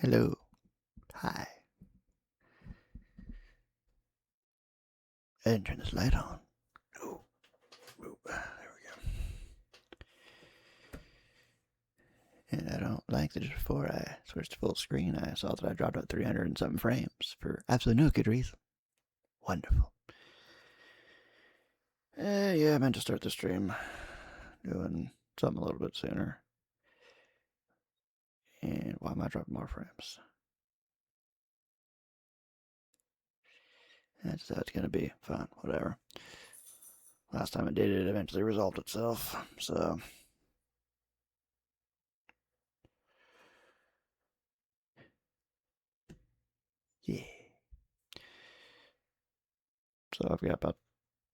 Hello. Hi. I didn't turn this light on. Oh, there we go. And I don't like that just before I switched to full screen, I saw that I dropped out 307 frames for absolutely no good reason. Wonderful. Yeah, I meant to start the stream doing something a little bit sooner. And why am I dropping more frames? That's how it's going to be. Fine, whatever. Last time I did it, it eventually resolved itself. So, yeah. So I've got about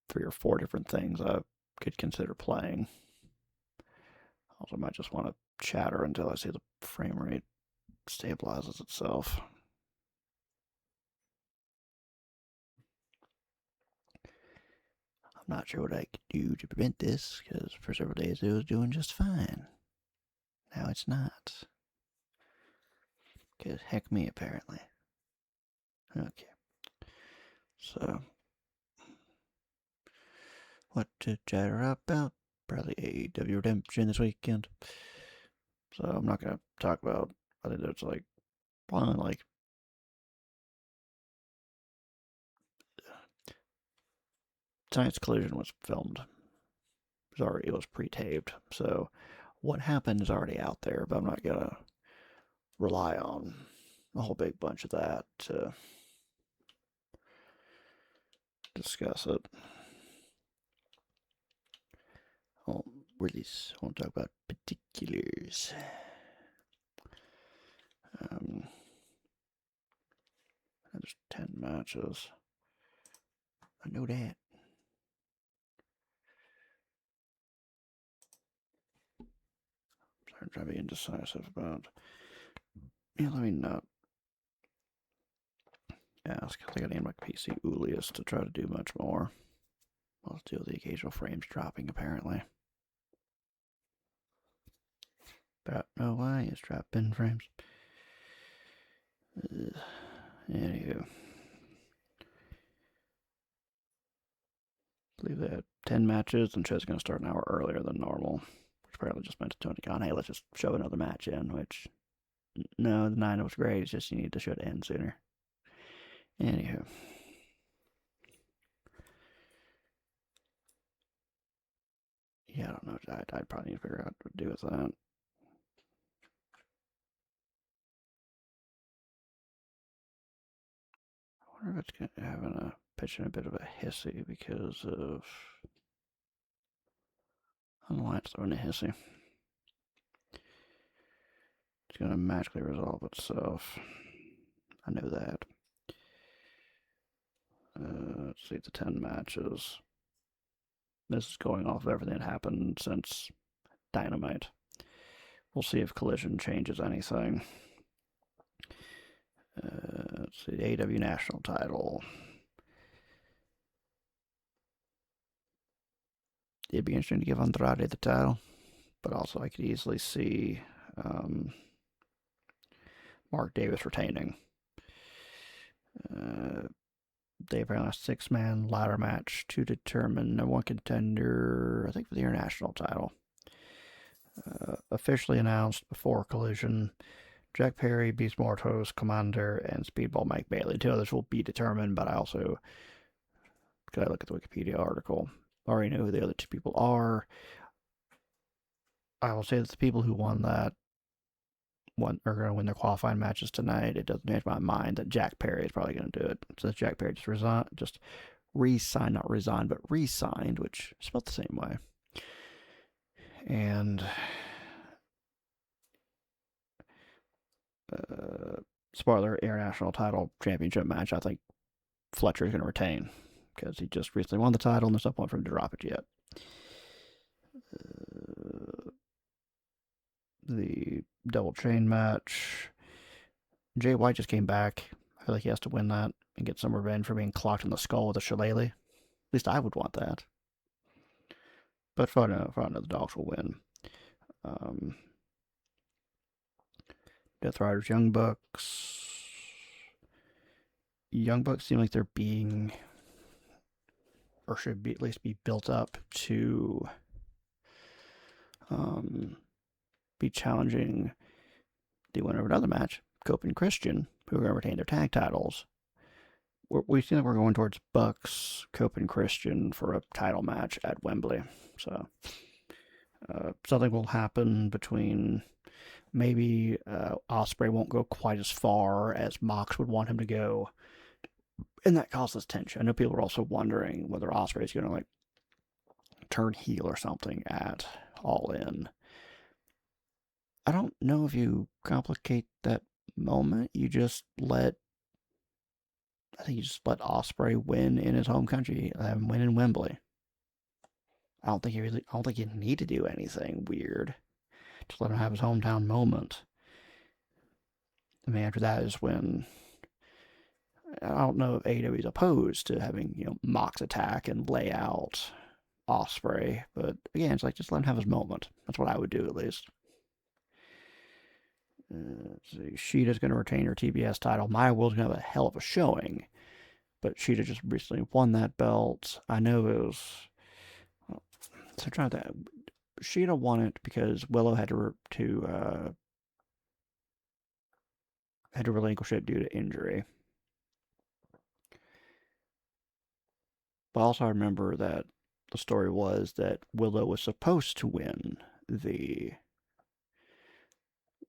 3 or 4 different things I could consider playing. Also, might just want to chatter until I see the frame rate stabilizes itself. I'm not sure what I could do to prevent this, because for several days it was doing just fine. Now it's not. Because heck me, apparently. Okay. So, what to chatter about? Probably AEW Redemption this weekend. So I'm not going to talk about, I think there's like, probably like, tonight's collision was filmed. It was pre-taped. So what happened is already out there, but I'm not going to rely on a whole big bunch of that to discuss it. I won't talk about particulars. There's 10 matches. I know that. I'm trying to be indecisive about. Yeah, let me not ask. I think I need my PC Ulius to try to do much more. I'll deal with the occasional frames dropping, apparently. But no, why is dropping frames? Anywho. I believe they had 10 matches, and show's going to start an hour earlier than normal. Which apparently just meant to Tony Khan, hey, let's just show another match in, which, no, the 9 was great, it's just you need to show it end sooner. Anywho. Yeah, I don't know. I'd probably need to figure out what to do with that. I wonder if it's having a pitching a bit of a hissy because of. I don't know why it's throwing a hissy. It's going to magically resolve itself. I know that. Let's see the 10 matches. This is going off of everything that happened since Dynamite. We'll see if Collision changes anything. Let's see, the AW National title. It'd be interesting to give Andrade the title, but also I could easily see Mark Davis retaining. They apparently have a 6-man ladder match to determine number 1 contender, I think, for the international title. Officially announced before Collision, Jack Perry, Beast Mortos, Commander, and Speedball Mike Bailey. 2 others will be determined, but I also, because I look at the Wikipedia article, already know who the other 2 people are. I will say that the people who won that are going to win their qualifying matches tonight. It doesn't change my mind that Jack Perry is probably going to do it. Since Jack Perry just re-signed, not resigned, but re-signed, which is spelled the same way. And spoiler, international title championship match, I think Fletcher is going to retain because he just recently won the title and there's no point for him to drop it yet. The double chain match. Jay White just came back. I feel like he has to win that and get some revenge for being clocked in the skull with a shillelagh. At least I would want that. But for I know the dogs will win. Death Riders, Young Bucks. Young Bucks seem like they're being, or should be at least be built up to be challenging the winner of another match, Cope and Christian, who are going to retain their tag titles. We seem like we're going towards Bucks, Cope, and Christian for a title match at Wembley. So something will happen between maybe Ospreay won't go quite as far as Mox would want him to go, and that causes tension. I know people are also wondering whether Ospreay is going to like turn heel or something at All In. I don't know if you complicate that moment. I think you just let Ospreay win in his home country and win in Wembley. I don't think you need to do anything weird. Just let him have his hometown moment. I mean, after that is when I don't know if AEW is opposed to having Mox attack and lay out Ospreay, but again, it's like just let him have his moment. That's what I would do at least. Let's see. Sheeta's going to retain her TBS title. Maya Will's going to have a hell of a showing, but Sheeta just recently won that belt. I know it was. So I'm trying to. Sheeta won it because Willow had to relinquish it due to injury. But also I remember that the story was that Willow was supposed to win the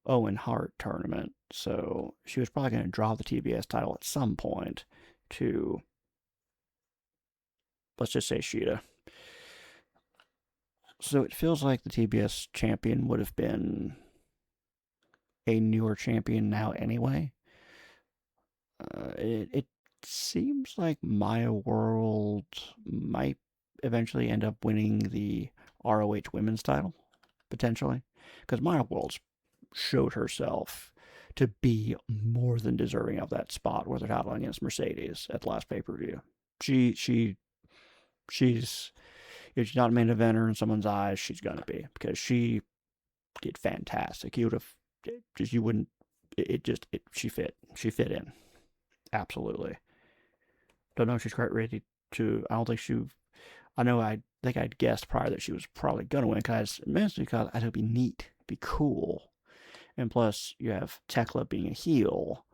Owen Hart tournament, so she was probably going to draw the TBS title at some point to, let's just say, Sheeta. So it feels like the TBS champion would have been a newer champion now anyway. It seems like Maya World might eventually end up winning the ROH women's title, potentially. Because Maya World showed herself to be more than deserving of that spot with her title against Mercedes at the last pay-per-view. She's if she's not a main eventer in someone's eyes, she's gonna be, because she did fantastic. You wouldn't. She fit in absolutely. Don't know if she's quite ready to. I don't think she. I know. I think I'd guessed prior that she was probably gonna win, because mostly because I thought it'd be neat, be cool, and plus you have Tekla being a heel.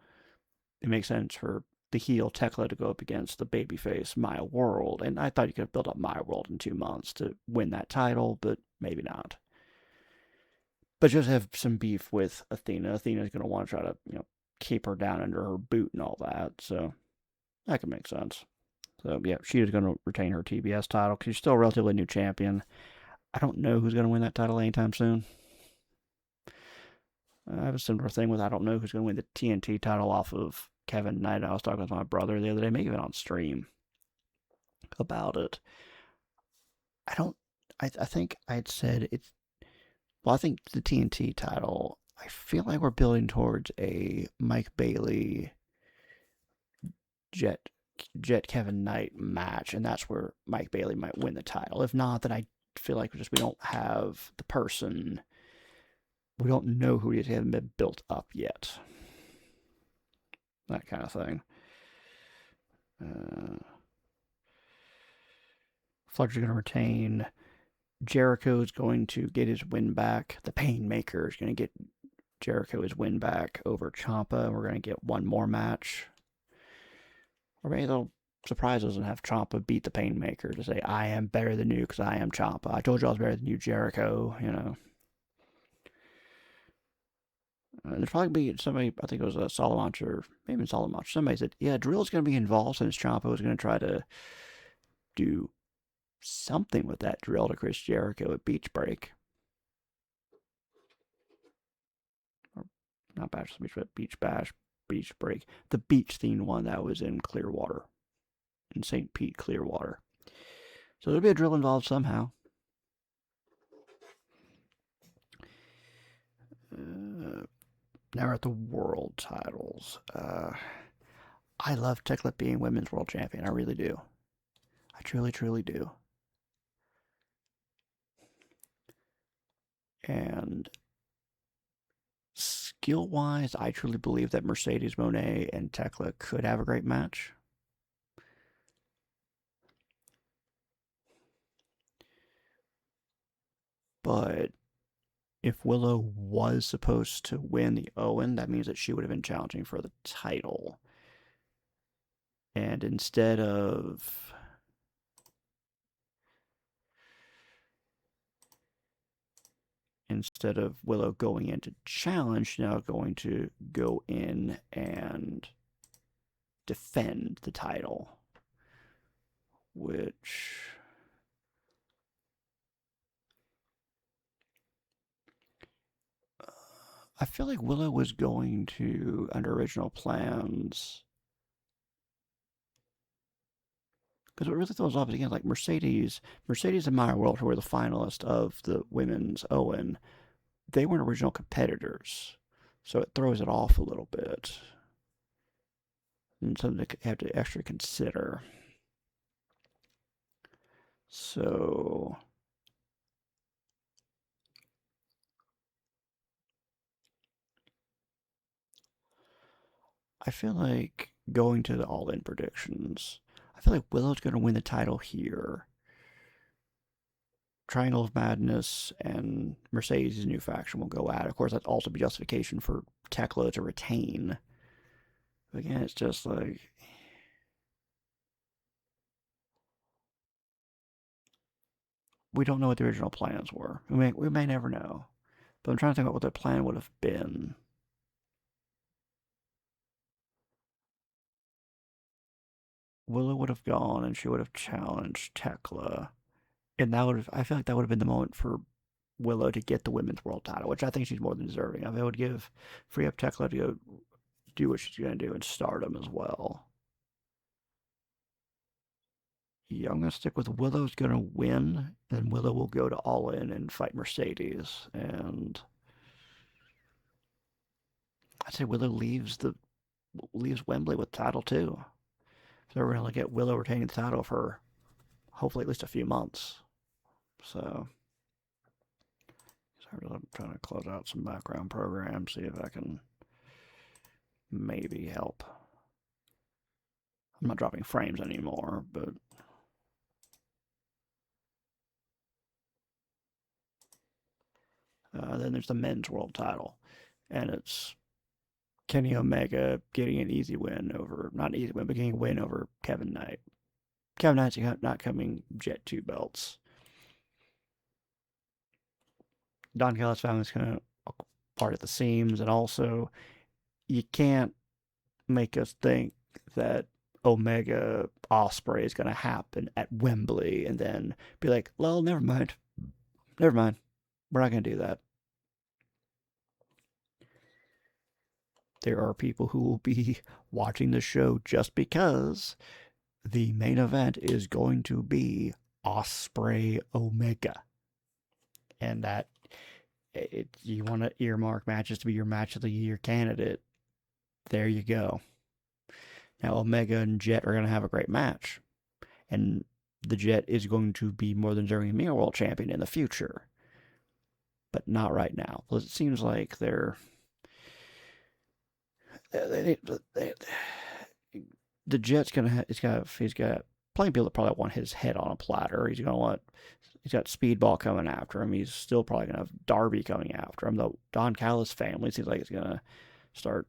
It makes sense for the heel Tekla to go up against the babyface Maya World, and I thought you could have built up Maya World in 2 months to win that title, but maybe not. But just have some beef with Athena. Athena's going to want to try to, keep her down under her boot and all that, so that can make sense. So, yeah, she is going to retain her TBS title because she's still a relatively new champion. I don't know who's going to win that title anytime soon. I have a similar thing with I don't know who's going to win the TNT title off of Kevin Knight. I was talking with my brother the other day, maybe even on stream, about it. I think I'd said it's. Well, I think the TNT title, I feel like we're building towards a Mike Bailey Jet Kevin Knight match, and that's where Mike Bailey might win the title. If not, then I feel like we don't have the person. We don't know who he is. He hasn't been built up yet. That kind of thing. Fletcher's going to retain. Jericho's going to get his win back. The Painmaker is going to get Jericho his win back over Ciampa. We're going to get one more match. Or maybe they'll surprise us and have Ciampa beat the Painmaker to say, I am better than you because I am Ciampa. I told you I was better than you, Jericho, There's probably be somebody, I think it was a Solomon or maybe Solomon. Somebody said, yeah, Drill's going to be involved since Ciampa was going to try to do something with that drill to Chris Jericho at Beach Break. Or not Bachelor's Beach, but Beach Bash, Beach Break. The beach themed one that was in Clearwater. In St. Pete, Clearwater. So there'll be a drill involved somehow. Now we're at the world titles. I love Tekla being women's world champion. I really do. I truly, truly do. And skill-wise, I truly believe that Mercedes Moné and Tekla could have a great match. But if Willow was supposed to win the Owen, that means that she would have been challenging for the title. And instead of Willow going in to challenge, she's now going to go in and defend the title, which I feel like Willow was going to, under original plans, because what really throws off is again like Mercedes and Maya World, who were the finalists of the women's Owen, they weren't original competitors, so it throws it off a little bit, and something to have to actually consider. So I feel like going to the all-in predictions, I feel like Willow's going to win the title here. Triangle of Madness and Mercedes' new faction will go at. Of course, that's also be justification for Tekla to retain. But again, it's just like we don't know what the original plans were. We may never know. But I'm trying to think about what their plan would have been. Willow would have gone and she would have challenged Tekla. And that would have, I feel like that would have been the moment for Willow to get the women's world title, which I think she's more than deserving of. It would free up Tekla to go do what she's going to do in Stardom as well. Yeah, I'm going to stick with Willow's going to win, and Willow will go to All In and fight Mercedes. And I'd say Willow leaves Wembley with the title too. So we're going to get Willow retaining the title for hopefully at least a few months. So I'm trying to close out some background programs, see if I can maybe help. I'm not dropping frames anymore, but then there's the men's world title, and it's Kenny Omega getting an easy win over, not an easy win, but getting a win over Kevin Knight. Kevin Knight's not coming Jet 2 belts. Don Callis family's kind of part at the seams, and also you can't make us think that Omega Osprey is going to happen at Wembley and then be like, well, never mind. Never mind. We're not going to do that. There are people who will be watching the show just because the main event is going to be Osprey Omega. And that you want to earmark matches to be your match of the year candidate. There you go. Now Omega and Jet are going to have a great match. And the Jet is going to be more than deserving being a world champion in the future. But not right now. Because it seems like the Jet's he's got plenty of people that probably want his head on a platter. He's got Speedball coming after him. He's still probably gonna have Darby coming after him. The Don Callis family seems like it's gonna start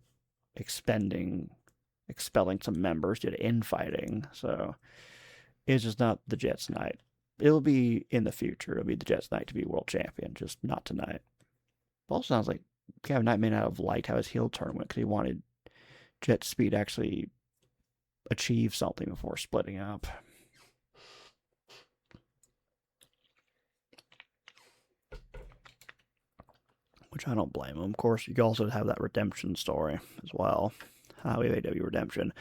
expelling some members due to infighting. So it's just not the Jets' night. It'll be in the future. It'll be the Jets' night to be world champion, just not tonight. Also sounds like Kevin Knight may not have liked how his heel turn went because he wanted Jet Speed to actually achieve something before splitting up. Which I don't blame him. Of course, you also have that redemption story as well. AEW Redemption,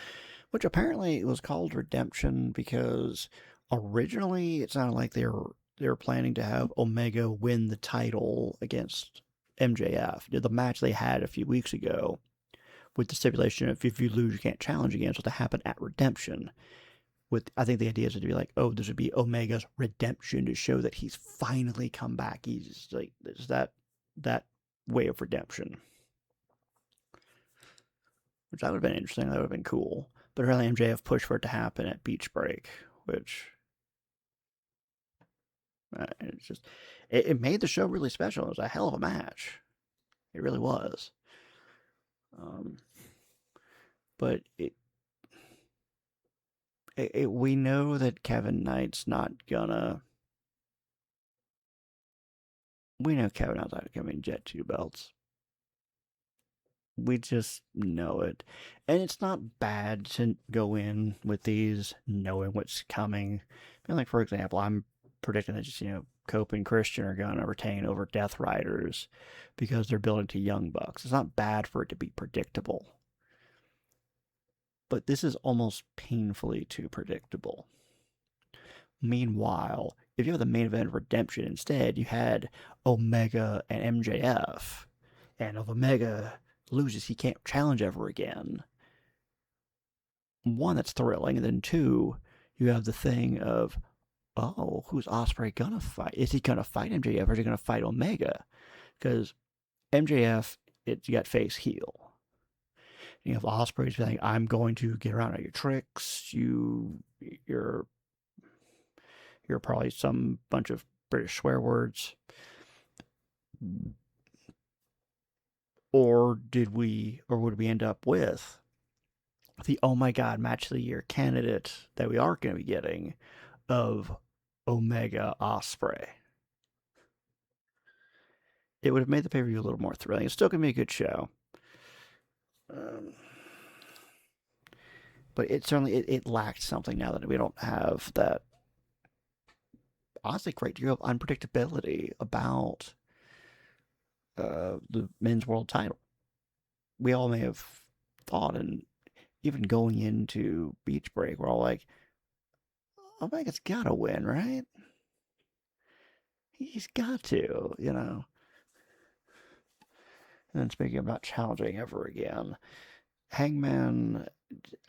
which apparently was called Redemption because originally it sounded like they were planning to have Omega win the title against MJF. The match they had a few weeks ago with the stipulation of if you lose, you can't challenge again. So to happen at Redemption. I think the idea is to be like, oh, this would be Omega's redemption to show that he's finally come back. He's like, there's that way of redemption. which that would have been interesting. That would have been cool. But apparently MJF pushed for it to happen at Beach Break, which it's just it made the show really special. It was a hell of a match. It really was. But we know that Kevin Knight's not gonna. We know Kevin Knight's not gonna Jet 2 belts. We just know it. And it's not bad to go in with these knowing what's coming. And like, for example, I'm predicting that just, Cope and Christian are going to retain over Death Riders because they're building to Young Bucks. It's not bad for it to be predictable. But this is almost painfully too predictable. Meanwhile, if you have the main event of Redemption instead, you had Omega and MJF. And if Omega loses, he can't challenge ever again. One, that's thrilling, and then two, you have the thing of, oh, who's Ospreay gonna fight? Is he gonna fight MJF or is he gonna fight Omega? Because MJF, you got face heel. You have Ospreay saying, "I'm going to get around all your tricks. You're probably some bunch of British swear words." Or would we end up with the oh my god match of the year candidate that we are going to be getting of Omega Ospreay? It would have made the pay-per-view a little more thrilling. It's still going to be a good show. But it certainly it lacked something now that we don't have that honestly great deal of unpredictability about the men's world title. We all may have thought, and even going into Beach Break, we're all like, Omega's got to win, right? He's got to, And then speaking about challenging ever again, Hangman,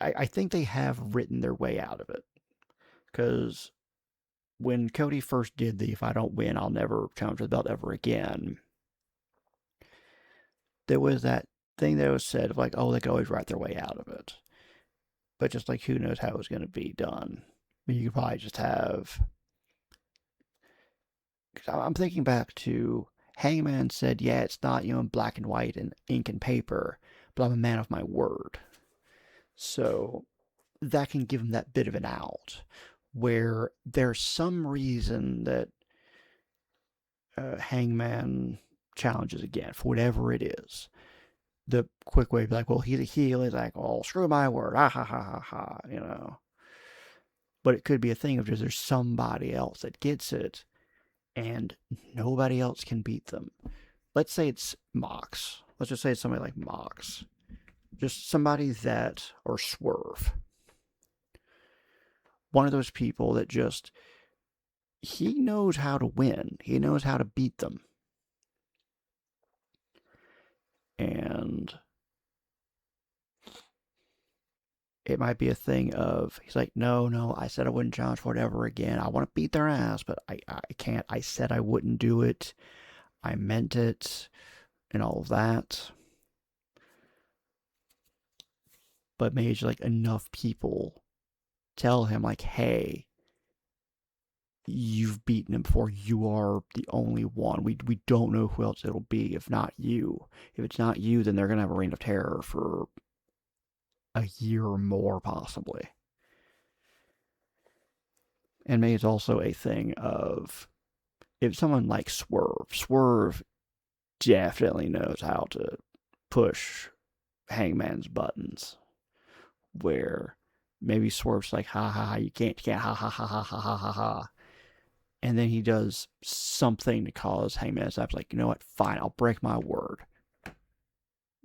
I think they have written their way out of it. Because when Cody first did the if I don't win, I'll never challenge the belt ever again, there was that thing that was said of like, oh, they could always write their way out of it. But just like who knows how it was going to be done. I mean, you could probably just have. I'm thinking back to Hangman said, yeah, it's not, in black and white and ink and paper, but I'm a man of my word. So that can give him that bit of an out where there's some reason that Hangman challenges again for whatever it is. The quick way to be like, well, he's a heel. He's like, oh, screw my word. Ah, ha, ha, ha, ha, But it could be a thing of just there's somebody else that gets it and nobody else can beat them. Let's say it's Mox. Let's just say it's somebody like Mox. Just somebody that, or Swerve. One of those people that just, he knows how to win. He knows how to beat them. And it might be a thing of, he's like, no, I said I wouldn't challenge for it ever again. I want to beat their ass, but I can't. I said I wouldn't do it. I meant it, and all of that. But maybe like enough people tell him like, hey, you've beaten him before. You are the only one. We don't know who else it'll be if not you. If it's not you, then they're going to have a reign of terror for a year or more, possibly. And maybe it's also a thing of if someone like Swerve definitely knows how to push Hangman's buttons. Where maybe Swerve's like, ha ha ha, you can't, ha ha ha ha ha ha ha ha. And then he does something to cause Hangman to like, you know what, fine, I'll break my word.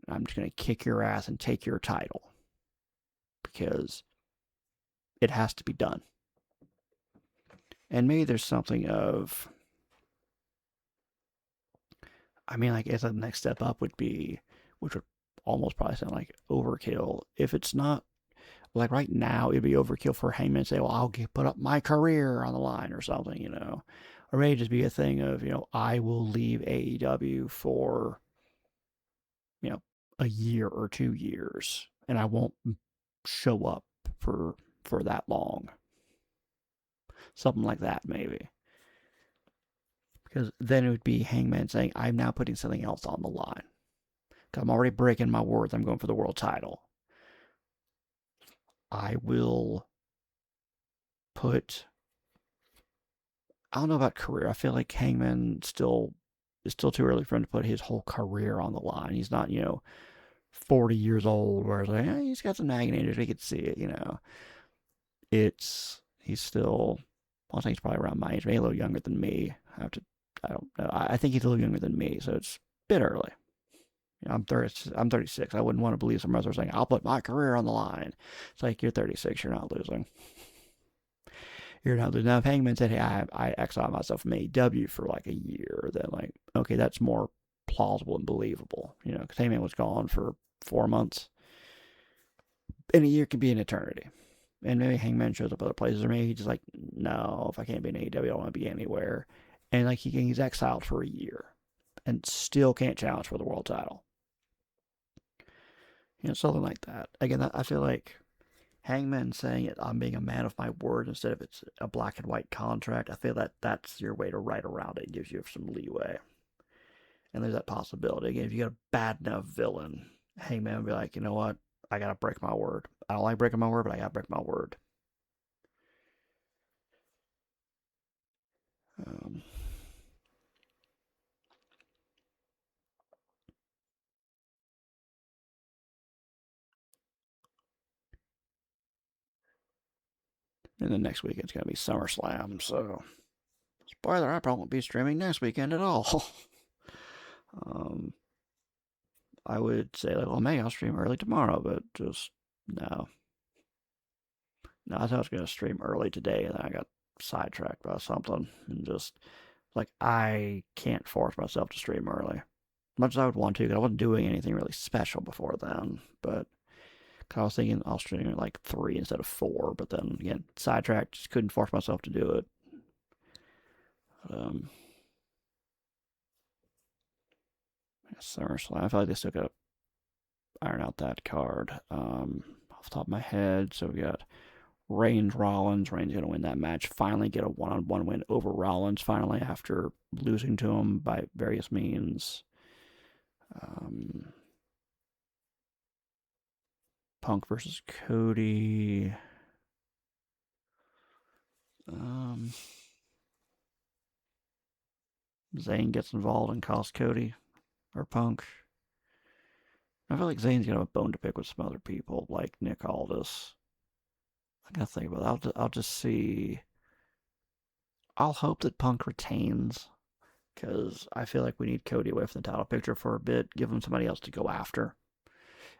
I'm just going to kick your ass and take your title. Because it has to be done. And maybe there's something of, I mean, like, as the next step up would be, which would almost probably sound like overkill. If it's not, like right now, it'd be overkill for Hangman to say, well, I'll put up my career on the line or something, Or maybe just be a thing of, I will leave AEW for, a year or 2 years and I won't show up for that long. Something like that, maybe. Because then it would be Hangman saying, I'm now putting something else on the line. I'm already breaking my words. I'm going for the world title. I will put. I don't know about career. I feel like Hangman it's still too early for him to put his whole career on the line. He's not, 40 years old, where it's like, he's got some nagging injuries. We could see it. He's still. I think he's probably around my age, maybe a little younger than me. I don't know. I think he's a little younger than me, so it's a bit early. I'm 30. I'm 36. I wouldn't want to believe some wrestler saying, "I'll put my career on the line." It's like you're 36. You're not losing. You're not losing. Now, if Hangman said, "Hey, I exiled myself from AEW for like a year," then like, okay, that's more plausible and believable. Because Hangman was gone for 4 months, and a year could be an eternity. And maybe Hangman shows up other places, or maybe he's just like, "No, if I can't be in AEW, I don't want to be anywhere." And like he's exiled for a year, and still can't challenge for the world title. Something like that. Again, I feel like Hangman saying it, I'm being a man of my word instead of it's a black and white contract. I feel that that's your way to write around it. It gives you some leeway. And there's that possibility. Again, if you got a bad enough villain, Hangman will be like, you know what? I gotta break my word. I don't like breaking my word, but I gotta break my word. Um, and then next weekend's gonna be SummerSlam, so spoiler, I probably won't be streaming next weekend at all. um, I would say like, well, maybe I'll stream early tomorrow, but just no. No, I thought I was gonna stream early today, and then I got sidetracked by something, and just like I can't force myself to stream early, as much as I would want to, because I wasn't doing anything really special before then. But I was thinking I'll stream at like 3 instead of 4, but then again, sidetracked, just couldn't force myself to do it. Um, SummerSlam, I feel like they still got to iron out that card. Off the top of my head, so we got Reigns Rollins. Reigns going to win that match. Finally get a one-on-one win over Rollins. Finally, after losing to him by various means. Punk versus Cody. Zayn gets involved and costs Cody or Punk. I feel like Zayn's gonna have a bone to pick with some other people, like Nick Aldis. I gotta think about it. I'll just see. I'll hope that Punk retains, because I feel like we need Cody away from the title picture for a bit. Give him somebody else to go after,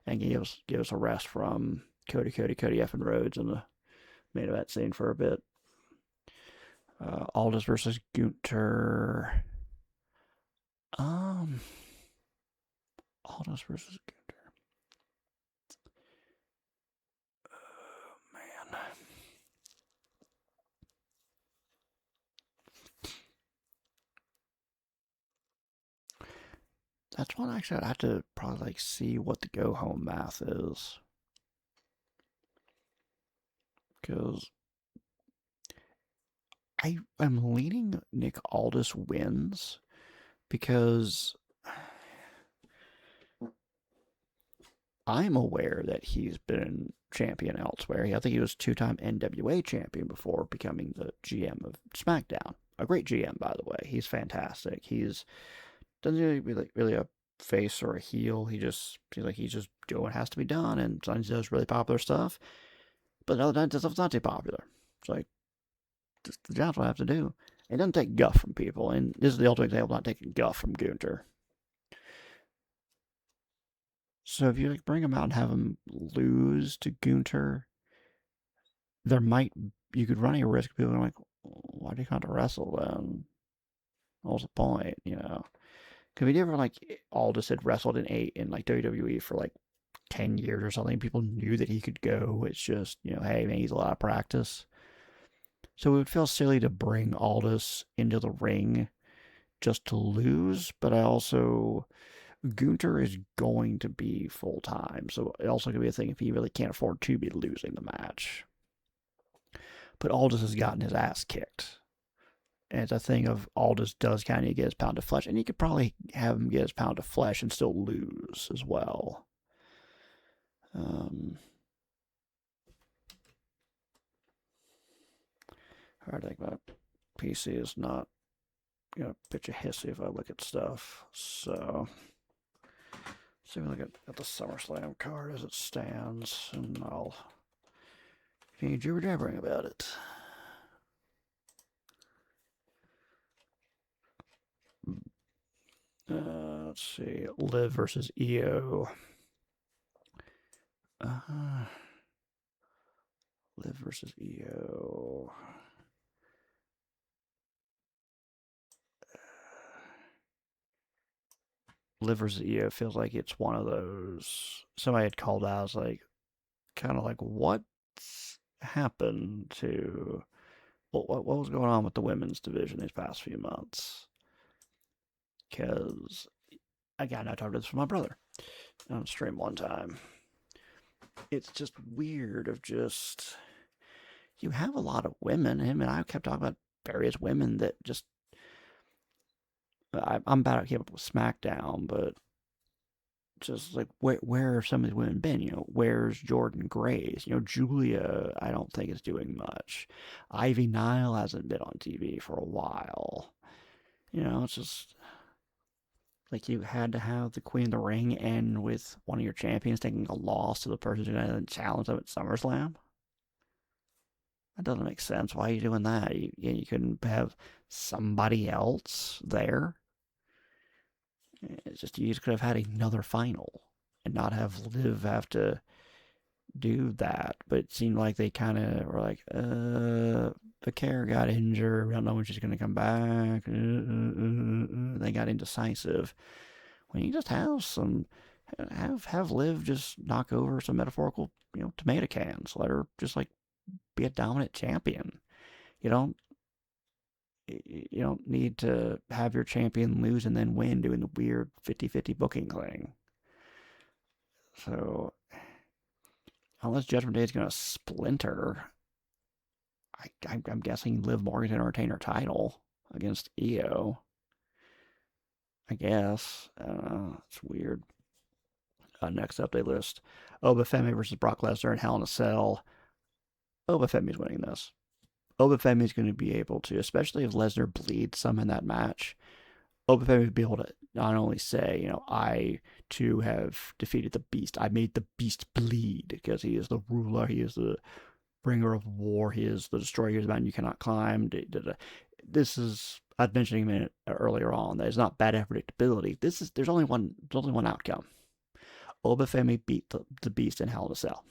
and give us a rest from Cody F and Rhodes in the main event scene for a bit. Aldis versus Gunter. Aldis versus Gunter. Oh man. That's one actually I'd have to probably like see what the go home math is. Because I am leaning Nick Aldis wins, because I'm aware that he's been champion elsewhere. I think he was 2-time NWA champion before becoming the GM of SmackDown. A great GM, by the way. He's fantastic. He's doesn't really a face or a heel. He just seems like he's just doing what has to be done, and sometimes he does really popular stuff. But other times stuff's not too popular. It's like just the job's what I have to do. It doesn't take guff from people, and this is the ultimate example of not taking guff from Gunter. So if you like bring him out and have him lose to Gunter, you could run a risk of people being like, why do you come to wrestle then? What's the point? Because we never like Aldis had wrestled in like WWE for like 10 years or something. People knew that he could go. It's just, hey, man, he's a lot of practice. So it would feel silly to bring Aldis into the ring just to lose, but I also Gunter is going to be full time, so it also could be a thing if he really can't afford to be losing the match. But Aldis has gotten his ass kicked. And it's a thing of Aldis does kind of get his pound of flesh, and you could probably have him get his pound of flesh and still lose as well. Hard to think about. PC is not gonna pitch a hissy if I look at stuff. So, let's see if we look at the SummerSlam card as it stands, and I'll continue jibber jabbering about it. Let's see. Liv versus Io. Liv versus Io. Liv versus Io feels like it's one of those. Somebody had called out, I was like, kind of like, what happened to. What was going on with the women's division these past few months? Because, again, I talked about this with my brother on stream one time. It's just weird of just. You have a lot of women. Him and I kept talking about various women that just. I'm bad at keeping up with SmackDown, but just like where are some of these women been? You know, where's Jordan Grace? You know, Julia, I don't think is doing much. Ivy Nile hasn't been on TV for a while. You know, it's just like you had to have the Queen of the Ring end with one of your champions taking a loss to the person who's going to challenge them at SummerSlam. That doesn't make sense. Why are you doing that? You couldn't have somebody else there. It's just you just could have had another final and not have Liv have to do that. But it seemed like they kind of were like, Vicaire got injured. We don't know when she's going to come back. They got indecisive. When you just have some, have Liv just knock over some metaphorical, tomato cans. Let her just like be a dominant champion. You don't need to have your champion lose and then win doing the weird 50-50 booking thing. So, unless Judgment Day is going to splinter, I'm guessing Liv Morgan's going to retain her title against Io. I guess. It's weird. Next up, they list Oba Femi versus Brock Lesnar in Hell in a Cell. Oba Femi's winning this. Oba Femi is going to be able to, especially if Lesnar bleeds some in that match, Oba Femi will be able to not only say, I too have defeated the beast. I made the beast bleed because he is the ruler. He is the bringer of war. He is the destroyer. He is the mountain you cannot climb. This is, I'd mentioned him earlier on, that it's not bad at predictability. There's only one outcome. Oba Femi beat the beast in Hell in a Cell.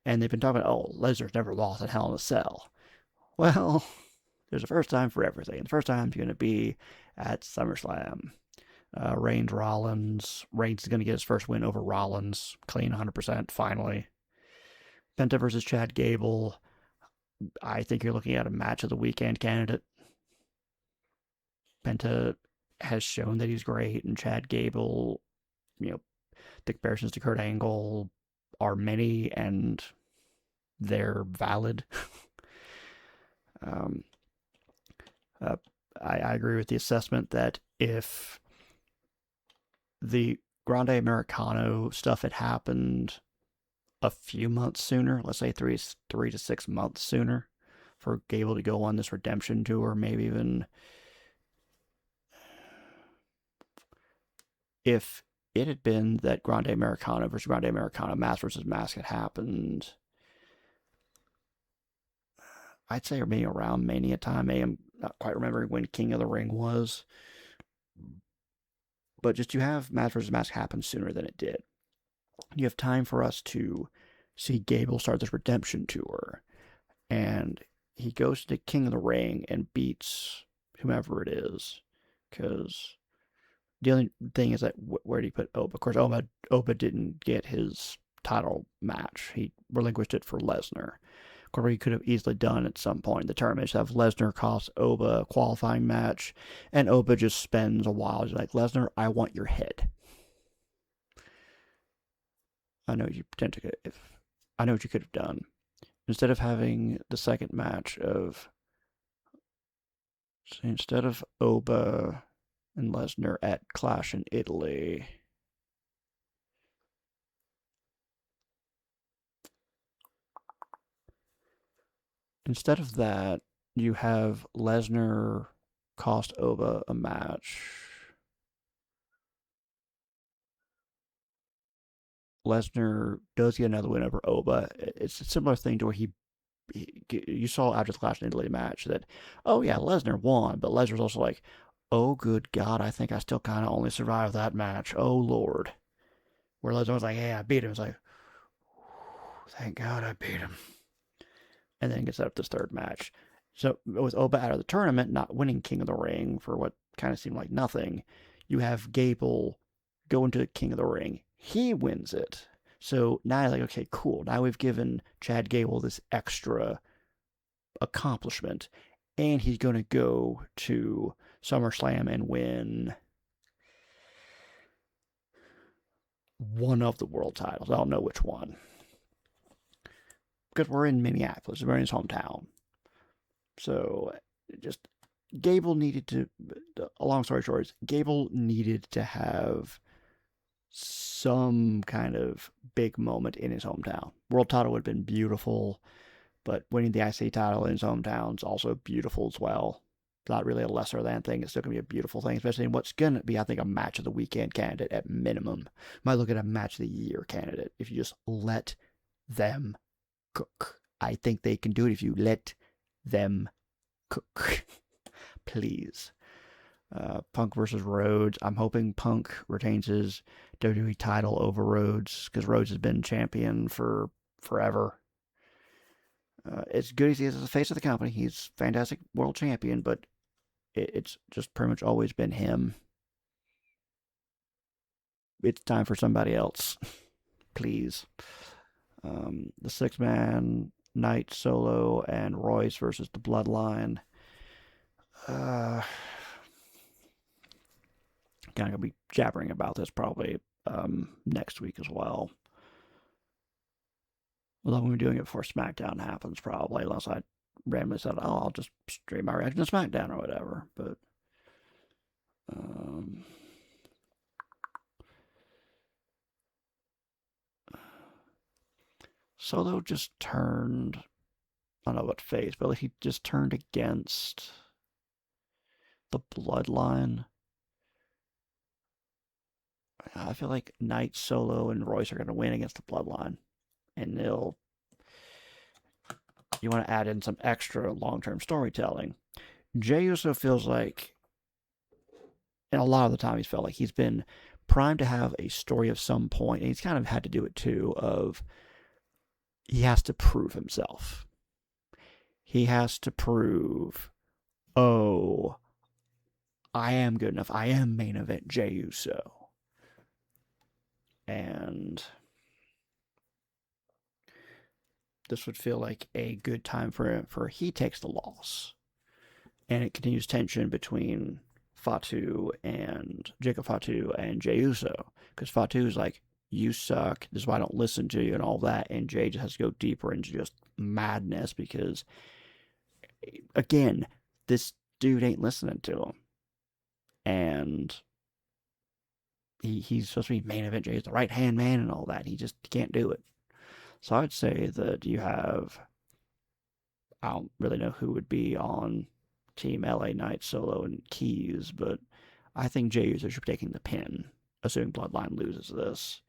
And they've been talking about, Lesnar's never lost in Hell in a Cell. Well, there's a first time for everything. And the first time is going to be at SummerSlam. Reigns Rollins. Reigns is going to get his first win over Rollins. Clean 100%, finally. Penta versus Chad Gable. I think you're looking at a match of the weekend candidate. Penta has shown that he's great, and Chad Gable, the comparisons to Kurt Angle are many, and they're valid. I agree with the assessment that if the Grande Americano stuff had happened a few months sooner, let's say 3 to 6 months sooner, for Gable to go on this redemption tour, maybe even if it had been that Grande Americano versus Grande Americano, Mask versus Mask had happened, I'd say maybe around Mania time. I'm not quite remembering when King of the Ring was. But just you have Mask versus Mask happen sooner than it did. You have time for us to see Gable start this redemption tour. And he goes to King of the Ring and beats whomever it is. Because the only thing is that where do you put Oba? Of course, Oba didn't get his title match. He relinquished it for Lesnar. Or he could have easily done at some point in the tournament. Just have Lesnar cost Oba a qualifying match, and Oba just spends a while. He's like, Lesnar, I want your head. I know you potentially if I know what you could have done. Instead of having the second match of instead of Oba and Lesnar at Clash in Italy, instead of that, you have Lesnar cost Oba a match. Lesnar does get another win over Oba. It's a similar thing to where you saw after the Clash in Italy match that, oh yeah, Lesnar won, but Lesnar's also like, oh good God, I think I still kind of only survived that match. Oh Lord. Where Lesnar was like, hey, I beat him. It's like, thank God I beat him. And then gets up this third match. So with Oba out of the tournament, not winning King of the Ring for what kind of seemed like nothing, you have Gable go into King of the Ring. He wins it. So now you're like, okay, cool. Now we've given Chad Gable this extra accomplishment, and he's going to go to SummerSlam and win one of the world titles. I don't know which one. Because we're in Minneapolis, we're in his hometown. So just Gable needed to, a long story short, is Gable needed to have some kind of big moment in his hometown. World title would have been beautiful, but winning the IC title in his hometown is also beautiful as well. It's not really a lesser than thing. It's still going to be a beautiful thing, especially in what's going to be, I think, a match of the weekend candidate at minimum. Might look at a match of the year candidate if you just let them cook. I think they can do it if you let them cook. Please. Punk versus Rhodes. I'm hoping Punk retains his WWE title over Rhodes because Rhodes has been champion for forever. As good as he is as the face of the company, he's fantastic world champion, but it's just pretty much always been him. It's time for somebody else. Please. The six man Knight Solo and Royce versus the Bloodline. Kind of gonna be jabbering about this probably next week as well. Although we'll be doing it before SmackDown happens, probably, unless I randomly said, "Oh, I'll just stream my reaction to SmackDown or whatever." But Solo just turned. I don't know what face, but he just turned against the Bloodline. I feel like Knight, Solo, and Royce are going to win against the Bloodline, and they'll. You want to add in some extra long-term storytelling. Jey Uso feels like, and a lot of the time he's felt like he's been primed to have a story of some point, and he's kind of had to do it too. Of he has to prove himself. He has to prove, oh, I am good enough. I am main event Jey Uso. And this would feel like a good time for he takes the loss. And it continues tension between Fatu and Jacob Fatu and Jey Uso. Because Fatu's like, you suck. This is why I don't listen to you and all that. And Jey just has to go deeper into just madness because, again, this dude ain't listening to him. And he's supposed to be main event. Jey's the right hand man and all that. He just can't do it. So I'd say that you have, I don't really know who would be on Team LA Knight, Solo, and Keys, but I think Jey Uso should be taking the pin, assuming Bloodline loses this.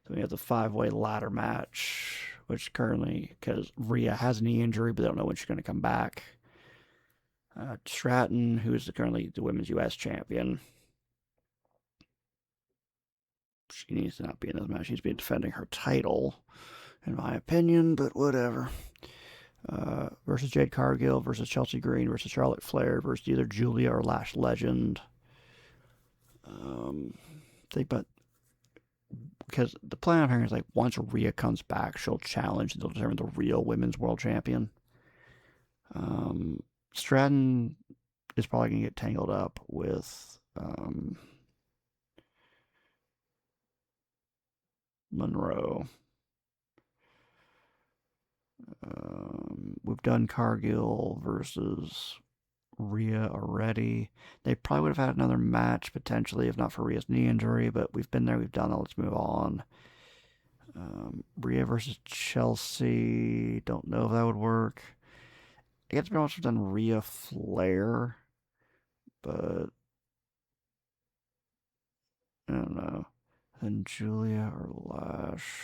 So we have the 5-way ladder match, which currently, because Rhea has a knee injury, but they don't know when she's going to come back. Stratton, who is currently the Women's U.S. Champion. She needs to not be in this match. She's been defending her title, in my opinion, but whatever. Versus Jade Cargill versus Chelsea Green versus Charlotte Flair versus either Julia or Lash Legend. But because the plan I'm hearing is like once Rhea comes back, she'll challenge and they'll determine the real women's world champion. Stratton is probably going to get tangled up with Monroe. We've done Cargill versus Rhea already. They probably would have had another match potentially if not for Rhea's knee injury, but we've been there, we've done that. Let's move on. Rhea versus Chelsea. Don't know if that would work. I guess pretty much we've done Rhea Flair, but I don't know. Then Julia or Lash.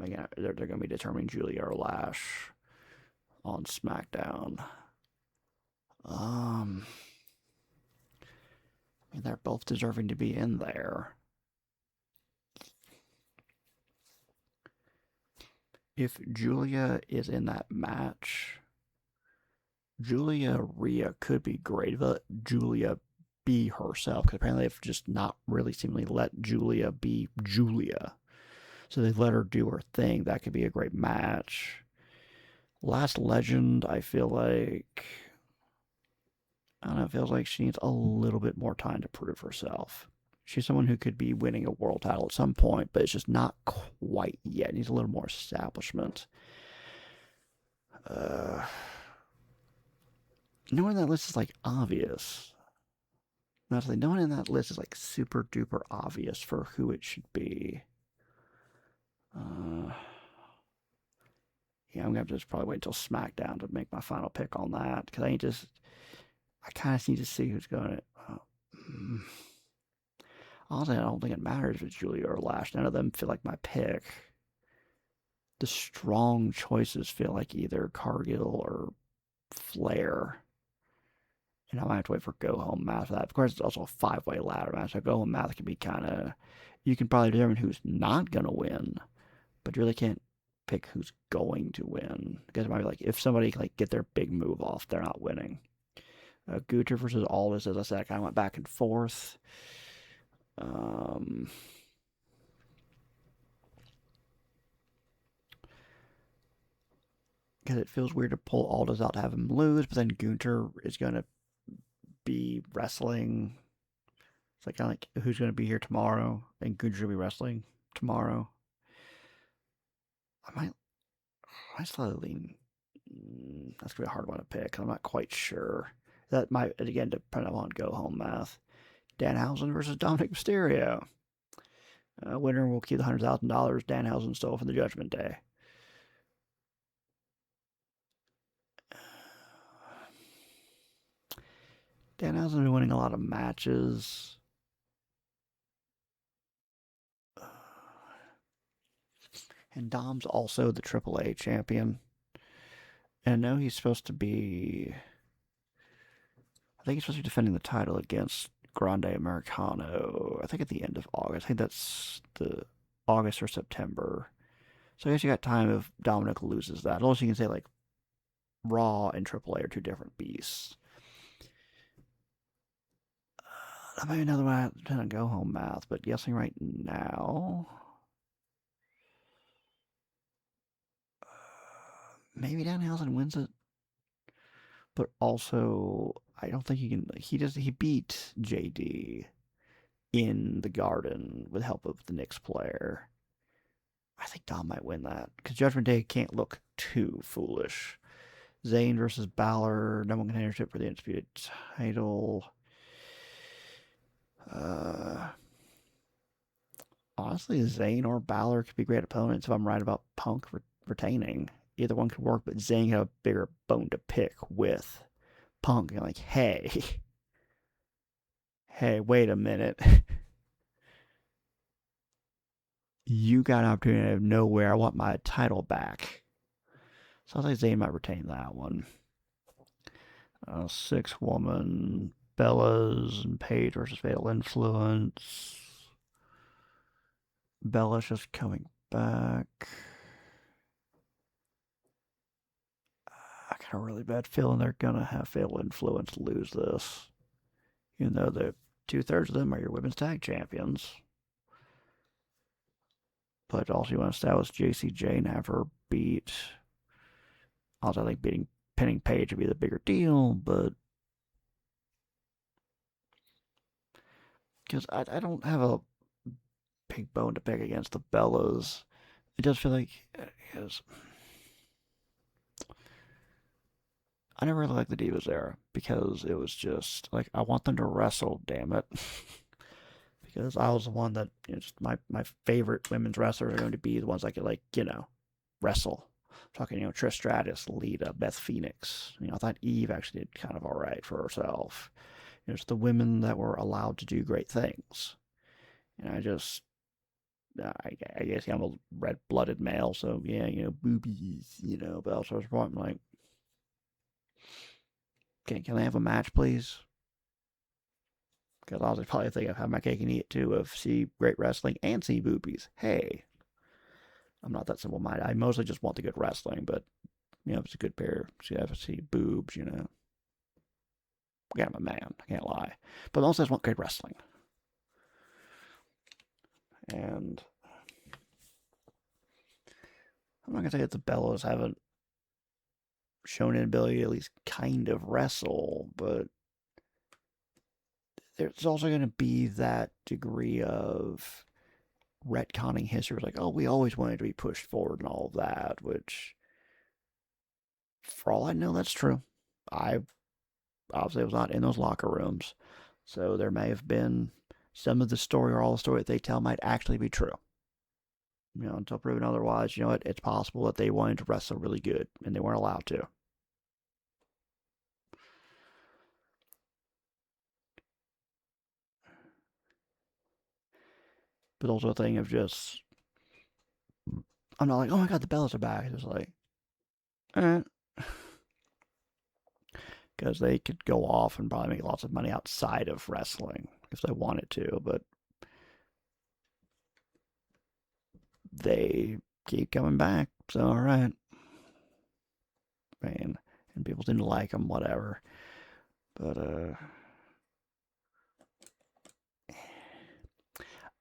Again, they're going to be determining Julia or Lash on SmackDown. They're both deserving to be in there. If Julia is in that match, Julia Rhea could be great. But Julia be herself, because apparently they've just not really seemingly let Julia be Julia. So they let her do her thing. That could be a great match. Last Legend, I feel like, I don't know, it feels like she needs a little bit more time to prove herself. She's someone who could be winning a world title at some point, but it's just not quite yet. It needs a little more establishment. No one on that list is like obvious. Not to say, no one in that list is like super duper obvious for who it should be. Yeah, I'm gonna have to just probably wait until SmackDown to make my final pick on that, because I kind of need to see who's going to. Honestly, I don't think it matters if it's Julia or Lash. None of them feel like my pick. The strong choices feel like either Cargill or Flair. And I might have to wait for go home math for that. Of course, it's also a 5-way ladder match. So go home math can be kind of. You can probably determine who's not going to win, but you really can't pick who's going to win. Because it might be like if somebody can like get their big move off, they're not winning. Guter versus Aldis, as I said, I kind of went back and forth. Because it feels weird to pull Aldis out to have him lose, but then Gunther is going to be wrestling. It's like kind of like who's going to be here tomorrow, and Gunther will be wrestling tomorrow. I might slightly lean. That's gonna be a hard one to pick. I'm not quite sure. That might again depend on go home math. Danhausen versus Dominic Mysterio. Winner will keep the $100,000 Danhausen stole from the Judgment Day. Danhausen's been winning a lot of matches. And Dom's also the AAA champion. And I know he's supposed to be. I think he's supposed to be defending the title against Grande Americano. I think at the end of August. I think that's the August or September. So I guess you got time if Dominic loses that. Unless you can say like Raw and AAA are two different beasts. That might be another one to go home math, but guessing right now. Maybe Danhausen wins it. But also, I don't think he can. He beat JD in the Garden with help of the Knicks player. I think Dom might win that because Judgment Day can't look too foolish. Zayn versus Balor, number one contendership for the Undisputed title. Honestly, Zayn or Balor could be great opponents if I'm right about Punk retaining. Either one could work, but Zayn had a bigger bone to pick with Punk. And like, hey, wait a minute. You got an opportunity out of nowhere. I want my title back. So I think Zayn might retain that one. 6-woman, Bella's and Paige versus Fatal Influence. Bella's just coming back. I got a really bad feeling they're going to have Fatal Influence lose this. Even though the 2/3 of them are your women's tag champions. But also you want to establish JCJ and have her beat. Also, I think pinning Paige would be the bigger deal, but because I don't have a big bone to pick against the Bellas. It does feel like because I never really liked the Divas era because it was just like I want them to wrestle, damn it. Because I was the one that just my favorite women's wrestlers are going to be the ones I could wrestle. I'm talking Trish Stratus, Lita, Beth Phoenix. I thought Eve actually did kind of all right for herself. It's the women that were allowed to do great things. And I guess I'm a red-blooded male, so yeah, boobies, but also I'm like, can I have a match, please? Because I was probably think of have my cake and eat it too, of see great wrestling and see boobies. Hey, I'm not that simple-minded. I mostly just want the good wrestling, but if it's a good pair, see boobs, Yeah, I'm a man, I can't lie. But also I just want great wrestling. And I'm not gonna say that the Bellas haven't shown an ability to at least kind of wrestle, but there's also going to be that degree of retconning history. Like, oh, we always wanted to be pushed forward and all of that, which, for all I know, that's true. I obviously was not in those locker rooms, so there may have been some of the story or all the story that they tell might actually be true. Until proven otherwise, it's possible that they wanted to wrestle really good and they weren't allowed to. But also a thing of just, I'm not like, oh my god, the Bellas are back. It's like, eh. Because they could go off and probably make lots of money outside of wrestling if they wanted to, but they keep coming back. So, all right. Man, and people didn't like them, whatever. But,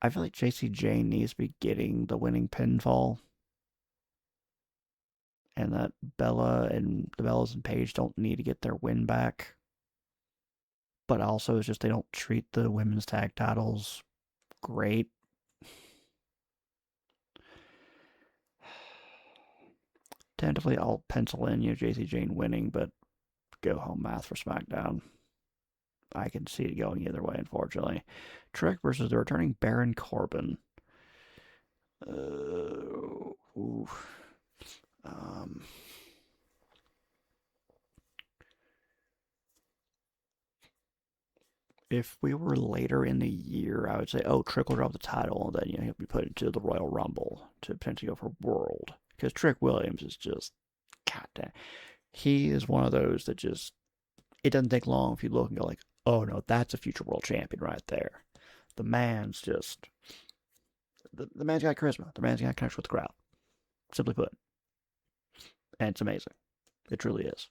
I feel like JC Jane needs to be getting the winning pinfall. And that Bella and the Bellas and Paige don't need to get their win back. But also, it's just they don't treat the women's tag titles great. Tentatively, I'll pencil in JC Jane winning, but go home math for SmackDown. I can see it going either way, unfortunately. Trick versus the returning Baron Corbin. Ooh. Um, if we were later in the year, I would say, oh, Trick will drop the title, and then he'll be put into the Royal Rumble to potentially go for World. Because Trick Williams is just, goddamn, he is one of those that just, it doesn't take long if you look and go like, oh no, that's a future world champion right there. The man's just, the man's got charisma. The man's got connection with the crowd. Simply put, and it's amazing. It truly is.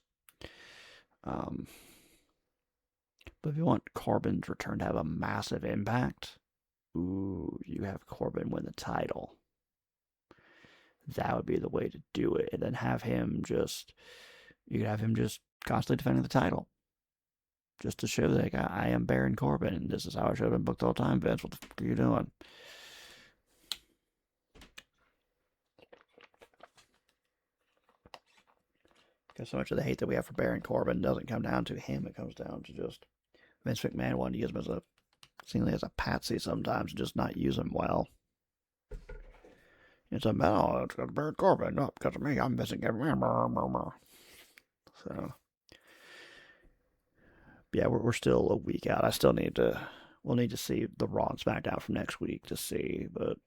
Um, but if you want Corbin's return to have a massive impact, ooh, you have Corbin win the title. That would be the way to do it, and then have him just, you could have him just constantly defending the title, just to show that I am Baron Corbin, and this is how I should have been booked all the time. Vince, what the fuck are you doing? Because so much of the hate that we have for Baron Corbin doesn't come down to him; it comes down to just Vince McMahon wanting to use him as a seemingly as a patsy sometimes, and just not use him well. It's a oh, it's got Baron Corbin, not because of me. I'm missing everyone. So yeah, we're still a week out. I still need to. We'll need to see the Raw and SmackDown from next week to see, but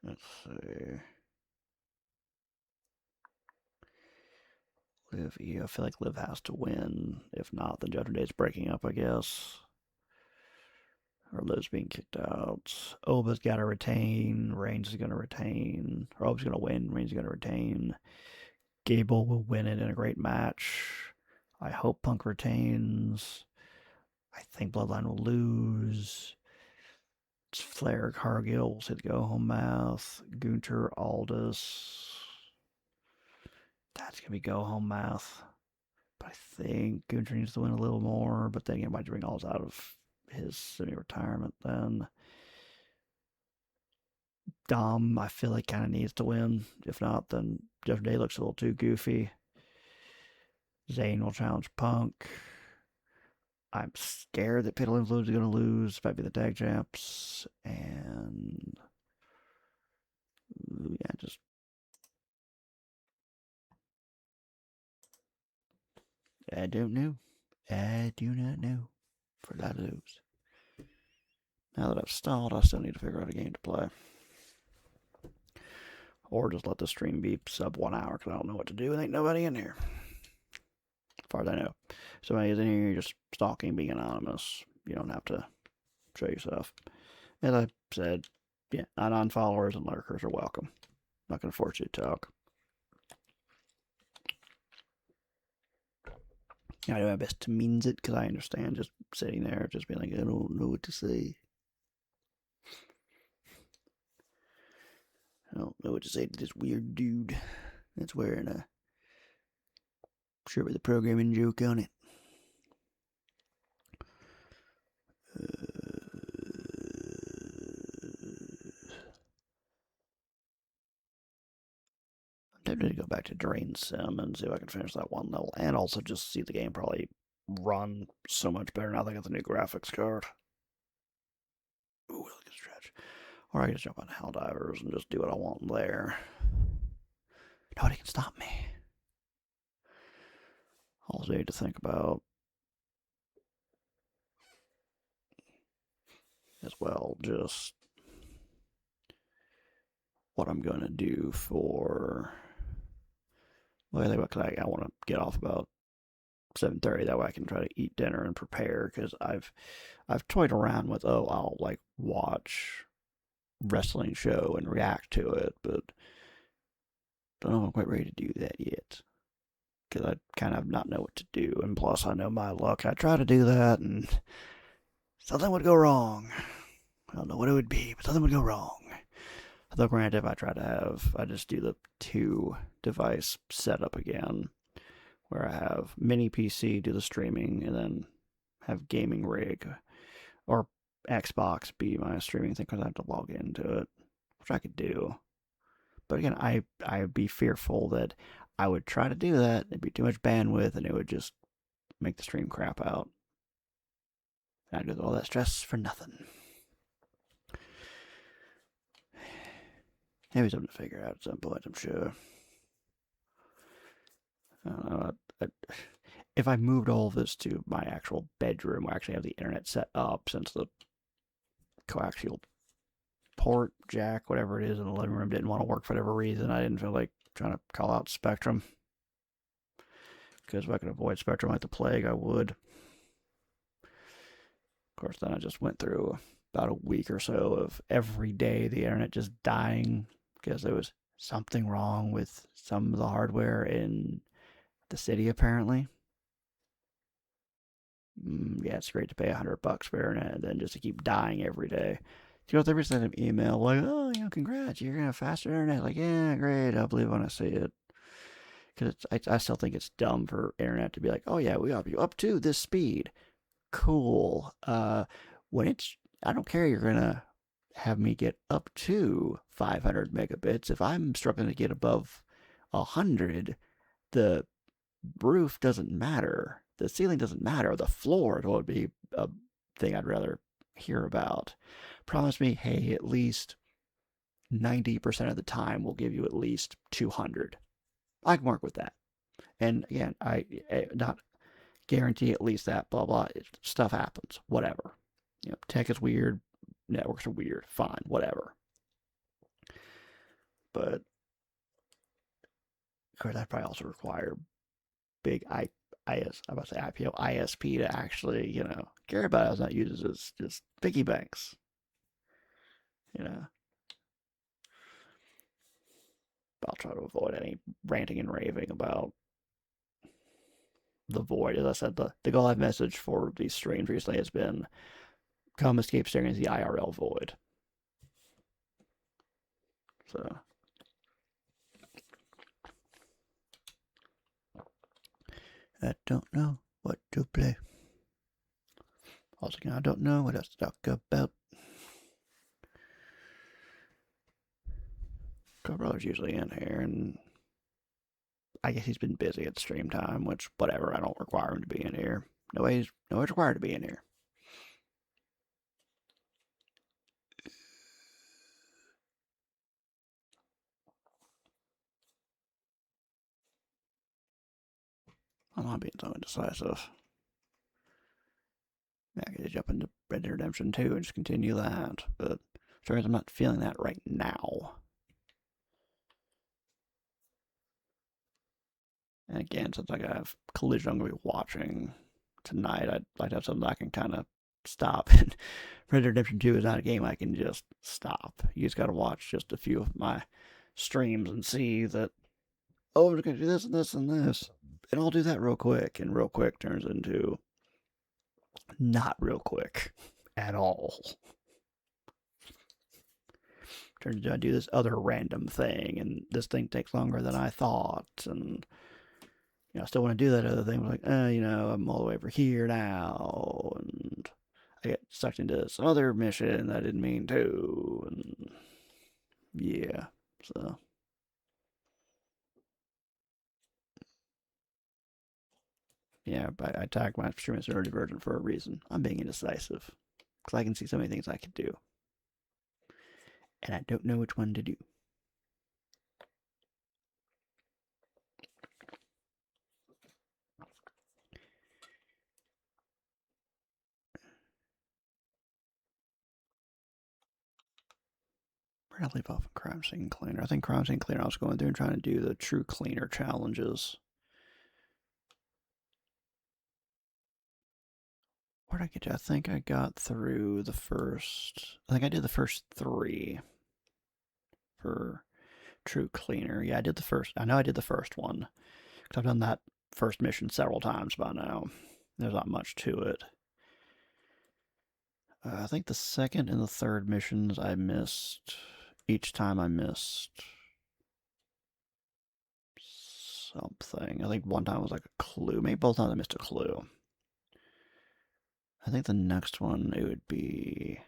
let's see. Liv, I feel like Liv has to win. If not, then Judgment Day's breaking up, I guess. Or Liv's being kicked out. Oba's got to retain. Reigns is going to retain. Or Oba's going to win. Reigns is going to retain. Gable will win it in a great match. I hope Punk retains. I think Bloodline will lose. It's Flair, Cargill will say the go home mouth. Gunter, Aldous. That's going to be go home mouth. I think Gunter needs to win a little more, but then again, might bring all out of his semi-retirement then. Dom, I feel like kind of needs to win. If not, then Jeff Day looks a little too goofy. Zayn will challenge Punk. I'm scared that Peter Influence is going to lose. Might be the tag champs. And yeah, just I don't know. I do not know. For that lose. Now that I've stalled, I still need to figure out a game to play. Or just let the stream be sub 1 hour because I don't know what to do and ain't nobody in here. As far as I know. Somebody's in here, you're just stalking, being anonymous. You don't have to show yourself. As I said, yeah, non-followers and lurkers are welcome. I'm not going to force you to talk. I do my best to means it because I understand just sitting there, just being like, I don't know what to say. I don't know what to say to this weird dude that's wearing a shirt with a programming joke on it. I'm tempted to go back to DrainSim and see if I can finish that one level, and also just see the game probably run so much better now that I got the new graphics card. Ooh, look at stretch. Or I can just jump on Helldivers and just do what I want there. Nobody can stop me. Also need to think about as well just what I'm going to do for... Well, I want to get off about 7:30. That way I can try to eat dinner and prepare, because I've toyed around with, I'll like watch wrestling show and react to it, but don't know if I'm quite ready to do that yet, because I kind of not know what to do, and plus I know my luck. I try to do that and something would go wrong. I don't know what it would be, but something would go wrong. Although granted, if I just do the 2-device setup again, where I have mini PC do the streaming and then have gaming rig or Xbox be my streaming thing, because I have to log into it, which I could do. But again, I'd be fearful that I would try to do that, it'd be too much bandwidth, and it would just make the stream crap out. And I'd go through all that stress for nothing. Maybe something to figure out at some point, I'm sure. I don't know. If I moved all of this to my actual bedroom, where I actually have the internet set up, since the coaxial port jack, whatever it is, in the living room didn't want to work for whatever reason, I didn't feel like trying to call out Spectrum. Because if I could avoid Spectrum like the plague, I would. Of course, then I just went through about a week or so of every day the internet just dying, because there was something wrong with some of the hardware in the city, apparently. Yeah, it's great to pay $100 for internet and then just to keep dying every day. You know, they ever send an email like, oh, congrats, you're going to have faster internet. Like, yeah, great, I'll believe when I see it. Because I still think it's dumb for internet to be like, oh, yeah, we have you up to this speed. Cool. When it's, I don't care, you're going to have me get up to 500 megabits. If I'm struggling to get above 100, the roof doesn't matter. The ceiling doesn't matter. The floor would be a thing I'd rather hear about. Promise me, hey, at least 90% of the time we'll give you at least 200. I can work with that. And again, I not guarantee at least that, blah, blah. Stuff happens. Whatever. Tech is weird. Networks are weird. Fine. Whatever. But, of course, that probably also require big IPO, ISP to actually, care about it. It's not used as just piggy banks. I'll try to avoid any ranting and raving about the void. As I said, the goal I've messaged for these streams recently has been come escape staring at the IRL void. I don't know what to play. Also, I don't know what else to talk about. Brother's usually in here, and I guess he's been busy at stream time, which, whatever, I don't require him to be in here. Nobody's required to be in here. I'm not being so indecisive. I could jump into Red Dead Redemption 2 and just continue that, but sure as I'm not feeling that right now. And again, since I have Collision I'm going to be watching tonight, I'd like to have something I can kind of stop. And Red Dead Redemption 2 is not a game I can just stop. You just got to watch just a few of my streams and see that, oh, I'm going to do this and this and this. And I'll do that real quick. And real quick turns into not real quick at all. Turns into I do this other random thing, and this thing takes longer than I thought. And I still want to do that other thing. Like, I'm all the way over here now, and I get sucked into some other mission that I didn't mean to, and yeah, so. Yeah, but I tagged my stream as early version for a reason. I'm being indecisive, because I can see so many things I could do, and I don't know which one to do. Where did I leave off in Crime Scene Cleaner? I think Crime Scene Cleaner I was going through and trying to do the True Cleaner challenges. Where'd I get to? I think I got through the first... I think I did the first 3 for True Cleaner. Yeah, I did the first... I know I did the first one, because I've done that first mission several times by now. There's not much to it. I think the second and the third missions I missed... Each time I missed something. I think one time was like a clue. Maybe both times I missed a clue. I think the next one, it would be...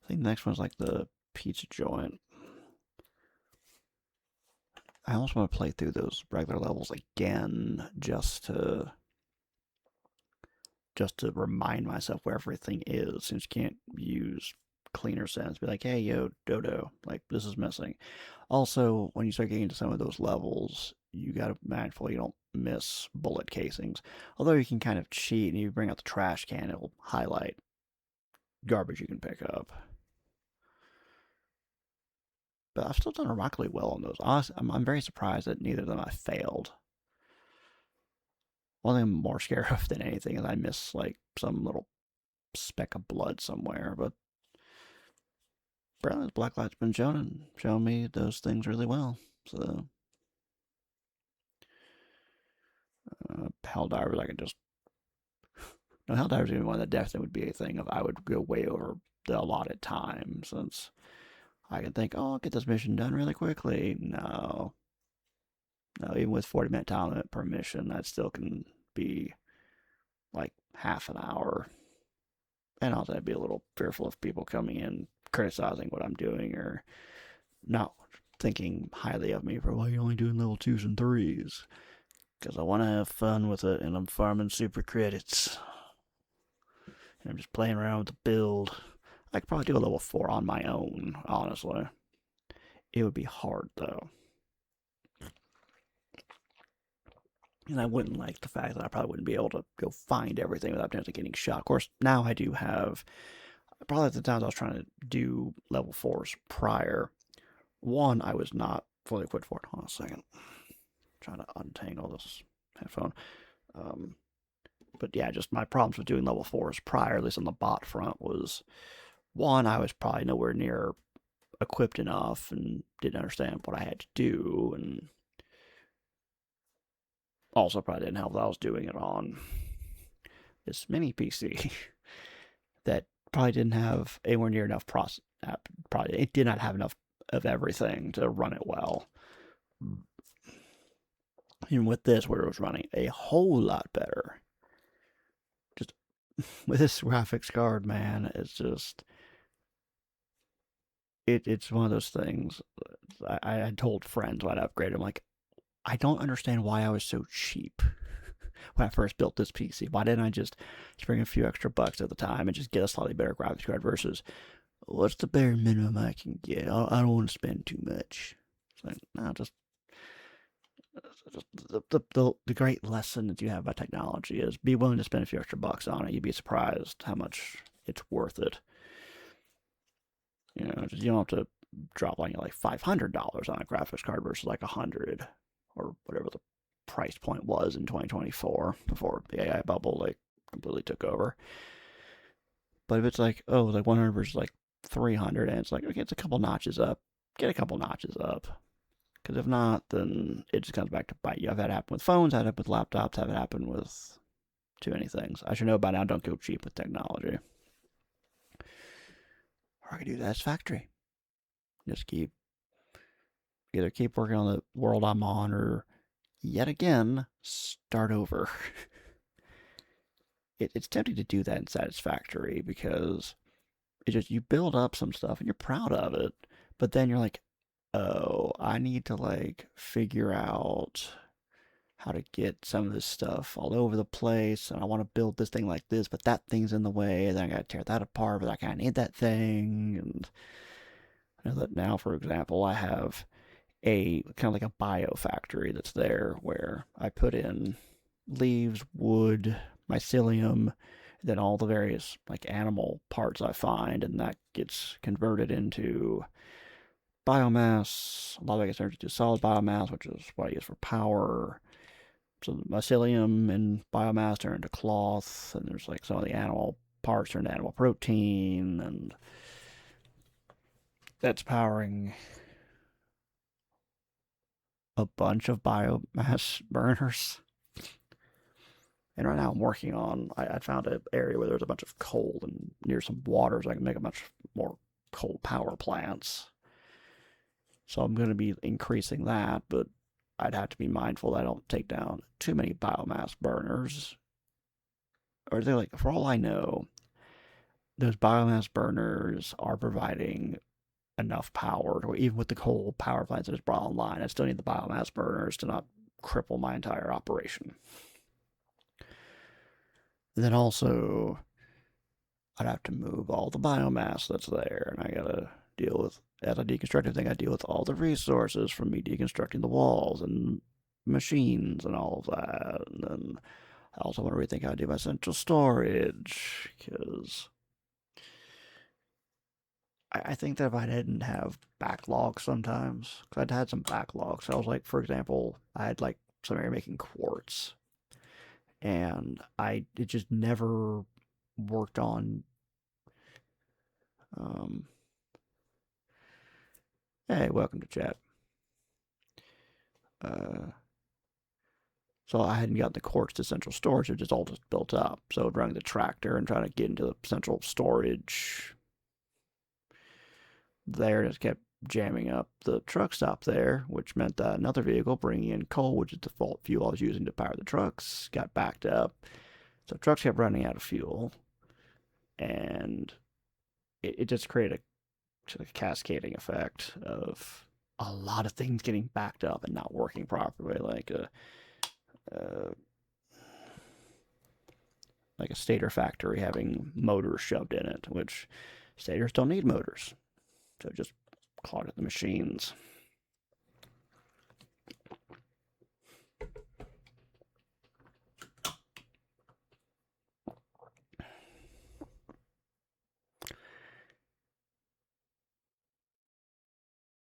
I think the next one's like the pizza joint. I almost want to play through those regular levels again just to remind myself where everything is, since you can't use cleaner sense. Be like, hey, yo, Dodo, like, this is missing. Also, when you start getting into some of those levels, you got to be mindful you don't miss bullet casings. Although you can kind of cheat, and if you bring out the trash can, it'll highlight garbage you can pick up. But I've still done remarkably well on those. Honestly, I'm very surprised that neither of them I failed. One thing I'm more scared of than anything is I miss, like, some little speck of blood somewhere, but apparently Blacklight's been showing me those things really well, so... Helldivers, I could just... No, Helldivers even one that definitely would be a thing if I would go way over the allotted time, since I can think, oh, I'll get this mission done really quickly. No. No, even with 40-minute time limit per mission, that still can be like half an hour. And also, I'd be a little fearful of people coming in criticizing what I'm doing or not thinking highly of me for, well, you're only doing level 2s and 3s. Because I want to have fun with it, and I'm farming super credits. And I'm just playing around with the build. I could probably do a level 4 on my own, honestly. It would be hard, though. And I wouldn't like the fact that I probably wouldn't be able to go find everything without potentially getting shot. Of course, now I do have... Probably at the times I was trying to do level 4s prior, one, I was not fully equipped for it. Hold on a second. I'm trying to untangle this headphone. But yeah, just my problems with doing level 4s prior, at least on the bot front, was one, I was probably nowhere near equipped enough and didn't understand what I had to do, and also probably didn't help that I was doing it on this mini PC that probably didn't have anywhere near enough probably it did not have enough of everything to run it well. Even with this, where it was running a whole lot better. Just with this graphics card, man, it's just it's one of those things. I had told friends when I upgraded, I'm like, I don't understand why I was so cheap when I first built this PC. Why didn't I just spring a few extra bucks at the time and just get a slightly better graphics card versus what's the bare minimum I can get? I don't want to spend too much. It's like, no, just the great lesson that you have about technology is be willing to spend a few extra bucks on it. You'd be surprised how much it's worth it. You know, just you don't have to drop like $500 on a graphics card versus like $100 or whatever the price point was in 2024 before the AI bubble like completely took over. But if it's like, oh, like 100 versus like 300, and it's like, okay, it's a couple notches up, get a couple notches up. Because if not, then it just comes back to bite you. I've had it happen with phones, I've had it happen with laptops, I've had it happen with too many things. I should know by now, don't go cheap with technology. Or I could do that as factory. Just either keep working on the world I'm on or yet again, start over. It's tempting to do that in Satisfactory because it just you build up some stuff and you're proud of it, but then you're like, oh, I need to like figure out how to get some of this stuff all over the place, and I want to build this thing like this, but that thing's in the way, and then I gotta tear that apart, but I kind of need that thing, and I know that now, for example, I have a kind of like a bio factory that's there where I put in leaves, wood, mycelium, then all the various like animal parts I find, and that gets converted into biomass. A lot of it gets turned into solid biomass, which is what I use for power. So the mycelium and biomass turn into cloth, and there's like some of the animal parts turn into animal protein, and that's powering a bunch of biomass burners. And right now I'm working on, I found an area where there's a bunch of coal and near some water, so I can make a bunch more coal power plants. So I'm going to be increasing that, but I'd have to be mindful that I don't take down too many biomass burners. Or they're like, for all I know, those biomass burners are providing enough power to, even with the coal power plants that is brought online, I still need the biomass burners to not cripple my entire operation. And then also, I'd have to move all the biomass that's there, and I gotta deal with, as a deconstructive thing, I deal with all the resources from me deconstructing the walls and machines and all of that. And then I also want to rethink how I do my central storage, because I think that if I didn't have backlogs sometimes, because I'd had some backlogs. I was like, for example, I had like some area making quartz, and it just never worked on. Um, hey, welcome to chat. Uh, so I hadn't gotten the quartz to central storage; it just all just built up. So running the tractor and trying to get into the central storage there just kept jamming up the truck stop there, which meant that another vehicle bringing in coal, which is the default fuel I was using to power the trucks, got backed up. So trucks kept running out of fuel, and it just created a cascading effect of a lot of things getting backed up and not working properly, uh, like a stator factory having motors shoved in it, which stators don't need motors, so it just clogged up the machines.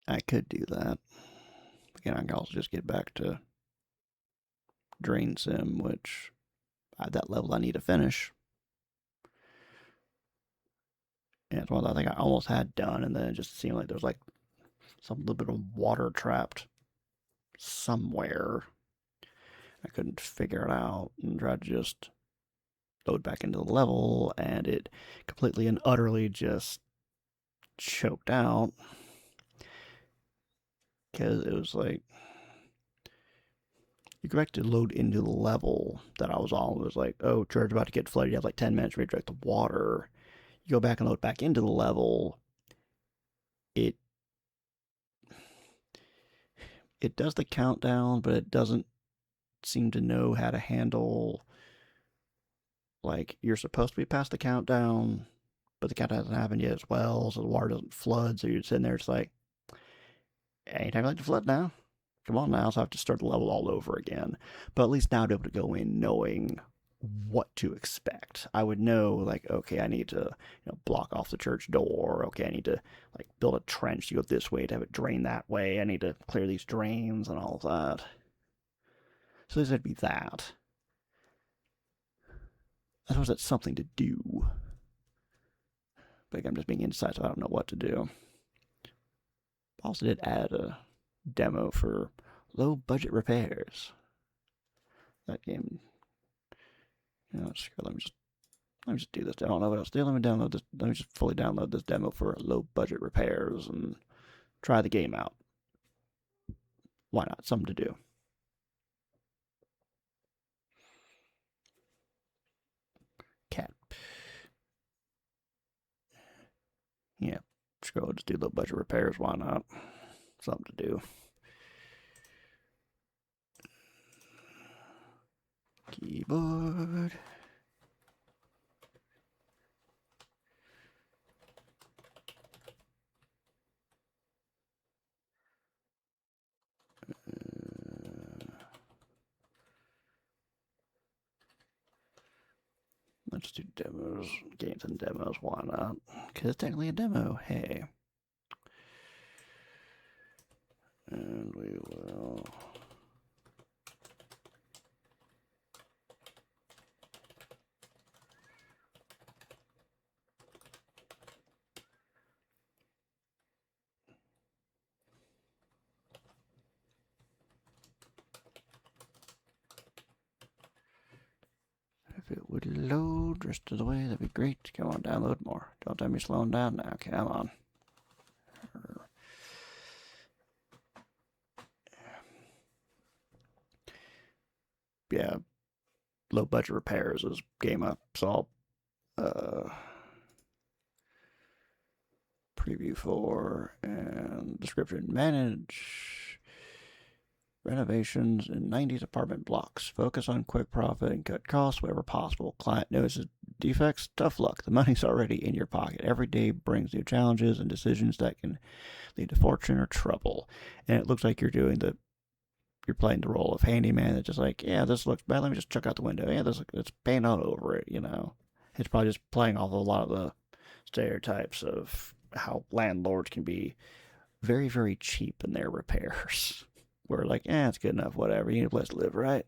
I could do that. Again, I can also just get back to DrainSim, which at that level I need to finish. And it's one that I think I almost had done, and then it just seemed like there was like some little bit of water trapped somewhere. I couldn't figure it out and tried to just load back into the level, and it completely and utterly just choked out because it was like you go back to load into the level that I was on. It was like, oh, church about to get flooded. You have like 10 minutes to redirect the water. You go back and load back into the level. It does the countdown, but it doesn't seem to know how to handle, like, you're supposed to be past the countdown, but the countdown hasn't happened yet as well, so the water doesn't flood. So you're sitting there, it's like, anytime you like to flood now, come on now. So I have to start the level all over again. But at least now I'd be able to go in knowing what to expect. I would know, like, okay, I need to block off the church door. Okay, I need to like build a trench to go this way to have it drain that way. I need to clear these drains and all of that. So there'd be that. I suppose that's something to do. But I'm just being indecisive. I don't know what to do. Also did add a demo for low budget repairs. That game. Sure, let me just do this. I don't know what else to do. Let me download this. Let me just fully download this demo for low budget repairs and try the game out. Why not? Something to do. Cat. Yeah, scroll. Just do low budget repairs. Why not? Something to do. Keyboard. Let's do demos, games and demos. Why not? Because it's technically a demo. Hey. And we will. If it would load just to the way, that'd be great. Come on, download more. Don't tell me slowing down now. Come on. Yeah, low budget repairs is game I saw preview for and description. Manage renovations in 90s apartment blocks. Focus on quick profit and cut costs wherever possible. Client notices defects. Tough luck. The money's already in your pocket. Every day brings new challenges and decisions that can lead to fortune or trouble. And it looks like you're playing the role of handyman. That's just like, yeah, this looks bad. Let me just check out the window. Yeah, it's paint all over it. It's probably just playing off a lot of the stereotypes of how landlords can be very, very cheap in their repairs. We're like, it's good enough, whatever. You need a place to live, right?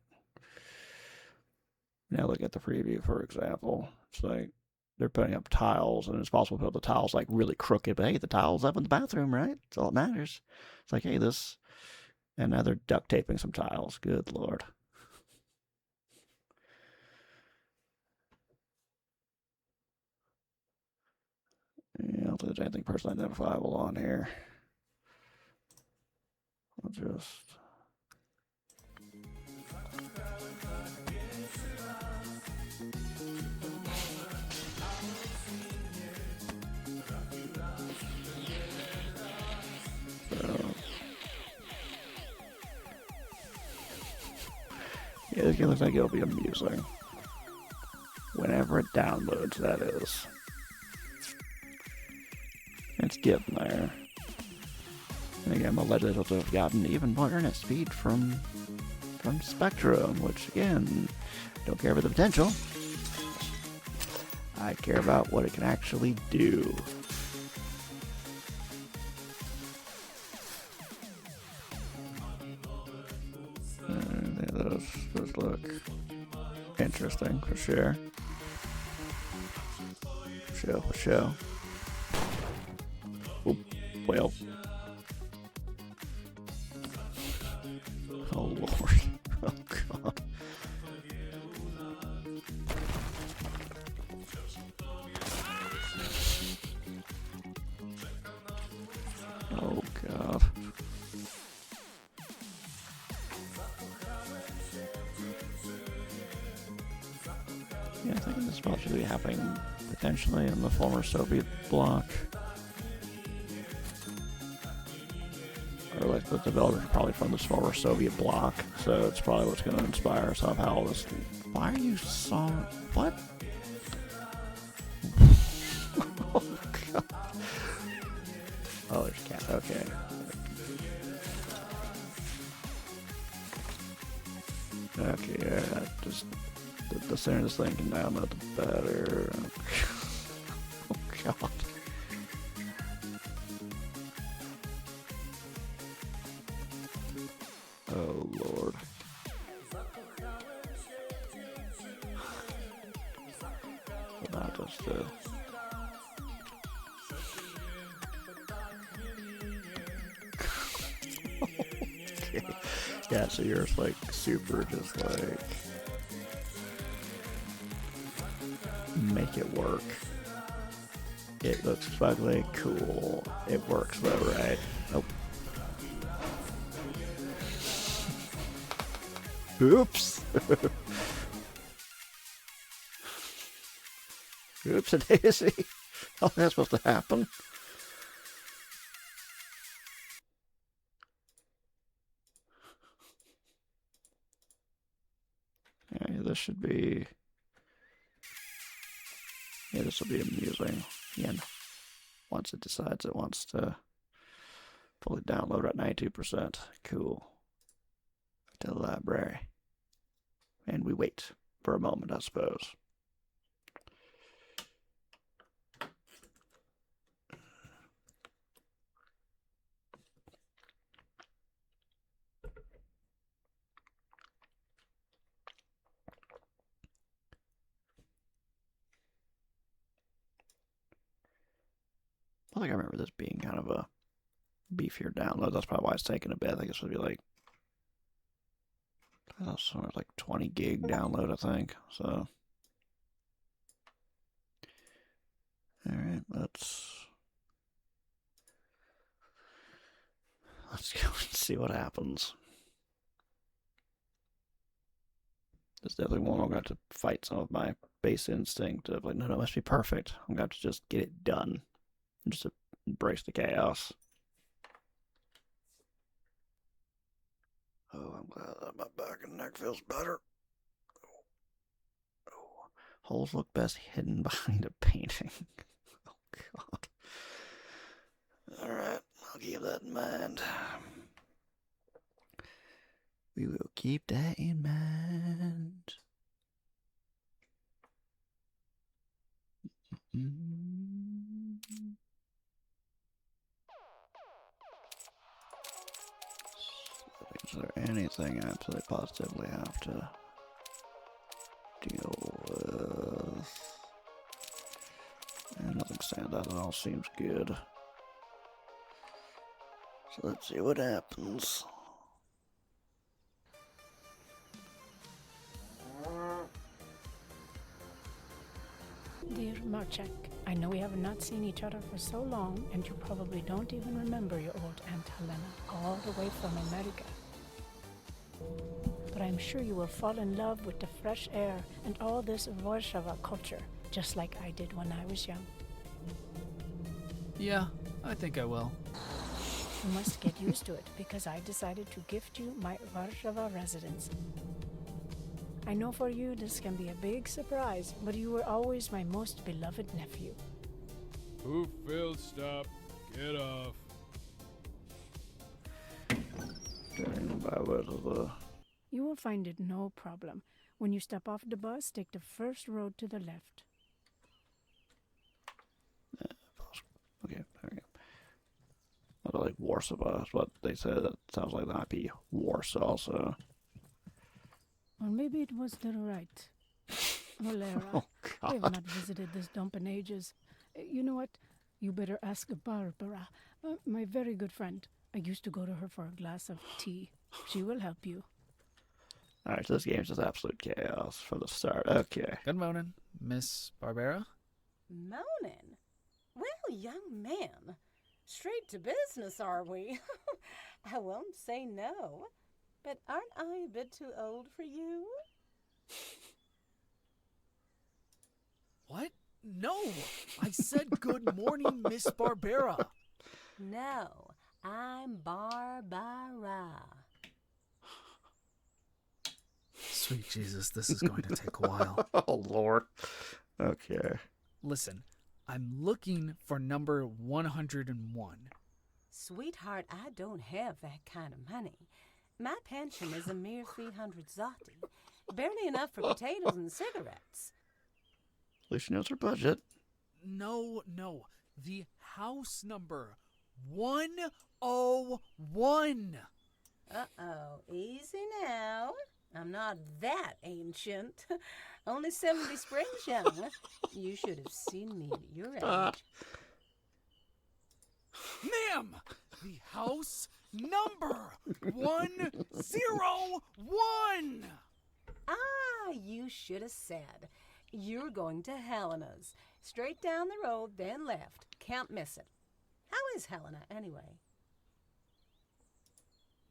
Now look at the preview, for example. It's like they're putting up tiles, and it's possible to put the tiles like really crooked, but hey, the tile's up in the bathroom, right? That's all that matters. It's like, hey, this, and now they're duct taping some tiles. Good Lord. Yeah, I don't think there's anything personally identifiable on here. I'll just. Yeah, this game looks like it'll be amusing. Whenever it downloads, that is. It's getting there. And again, I'm allegedly to have gotten even more internet speed from Spectrum, which again, don't care about the potential. I care about what it can actually do. Those look interesting for sure. For sure. Oh, well. Oh Lord. Oh God. Oh God. thinking this is possibly happening potentially in the former Soviet bloc. Or like the developers are probably from this former Soviet bloc, so it's probably what's going to inspire somehow all this. Why are you so... What? Oh, God. Oh, there's a cat. Okay. Okay, yeah, just... The sooner this thing can download, the better. Oh, God. Oh, Lord. Not just okay. Yeah, so yours like super just like make it work. It looks fugly, cool. It works though, right? Nope. Oops. Oops a daisy. Oh, that's supposed to happen. Okay, this should be... Yeah, this will be amusing. Again, once it decides it wants to fully download at 92%. Cool. To the library. And we wait for a moment, I suppose. I think I remember this being kind of a beefier download. That's probably why it's taking a bit. I think this would be like, I don't know, sort of like 20 gig download, I think. So, all right, let's go and see what happens. This definitely one I'm going to have to fight some of my base instinct of like, no, it must be perfect. I'm going to have to just get it done. And just embrace the chaos. Oh, I'm glad that my back and neck feels better. Oh. Holes look best hidden behind a painting. Oh, God. Alright, I'll keep that in mind. We will keep that in mind. Is there anything I absolutely positively have to deal with? And nothing stands out. It all seems good. So let's see what happens. Dear Marchek, I know we have not seen each other for so long, and you probably don't even remember your old Aunt Helena, all the way from America. But I'm sure you will fall in love with the fresh air and all this Warsaw culture, just like I did when I was young. Yeah, I think I will. You must get used to it, because I decided to gift you my Warsaw residence. I know for you this can be a big surprise, but you were always my most beloved nephew. Who filled stop? Get off. You will find it no problem. When you step off the bus, take the first road to the left. Okay, there we go. I like Warsaw is what they said. That sounds like that might be Warsaw, so. Or maybe it was the right. Valera. Oh, I have God. not visited this dump in ages. You know what? You better ask Barbara, my very good friend. I used to go to her for a glass of tea. She will help you. Alright, so this game's just absolute chaos from the start. Okay. Good morning, Miss Barbara. Moaning? Well, young man, straight to business, are we? I won't say no, but aren't I a bit too old for you? What? No! I said good morning, Miss Barbera. No, I'm Barbara. Sweet Jesus, this is going to take a while. Oh, Lord. Okay. Listen, I'm looking for number 101. Sweetheart, I don't have that kind of money. My pension is a mere 300 zloty, barely enough for potatoes and cigarettes. At least she knows her budget. No. The house number. 101. Uh-oh, easy now. I'm not that ancient. Only 70 springs young. You should have seen me at your age. Ma'am, the house number 101. Ah, you should have said. You're going to Helena's. Straight down the road, then left. Can't miss it. How is Helena, anyway?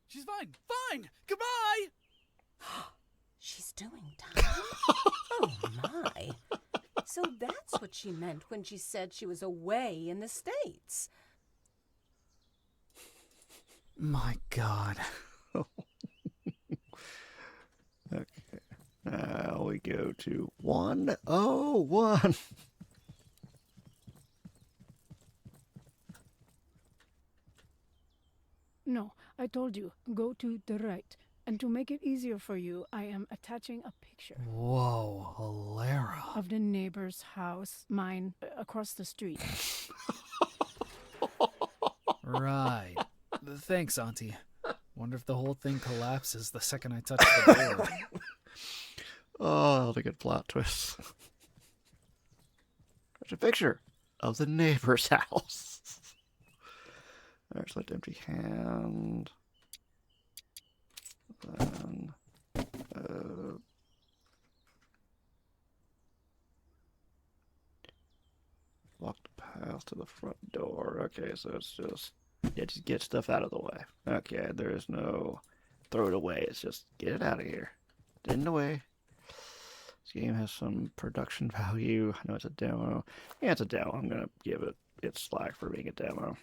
She's fine. Fine. Goodbye. She's doing time? Oh, my. So that's what she meant when she said she was away in the States. My God. Okay. Now we go to 101. No, I told you, go to the right. And to make it easier for you, I am attaching a picture Whoa, Alara. of the neighbor's house, mine, across the street. Right. Thanks, Auntie. Wonder if the whole thing collapses the second I touch the door. Oh, that's a good plot twist. There's a picture of the neighbor's house. There's that empty hand. Then, walk the path to the front door. Okay, so it's just, yeah, just get stuff out of the way. Okay, there is no throw it away. It's just get it out of here. Get in the way. This game has some production value. I know it's a demo. Yeah, it's a demo. I'm going to give it its slack for being a demo.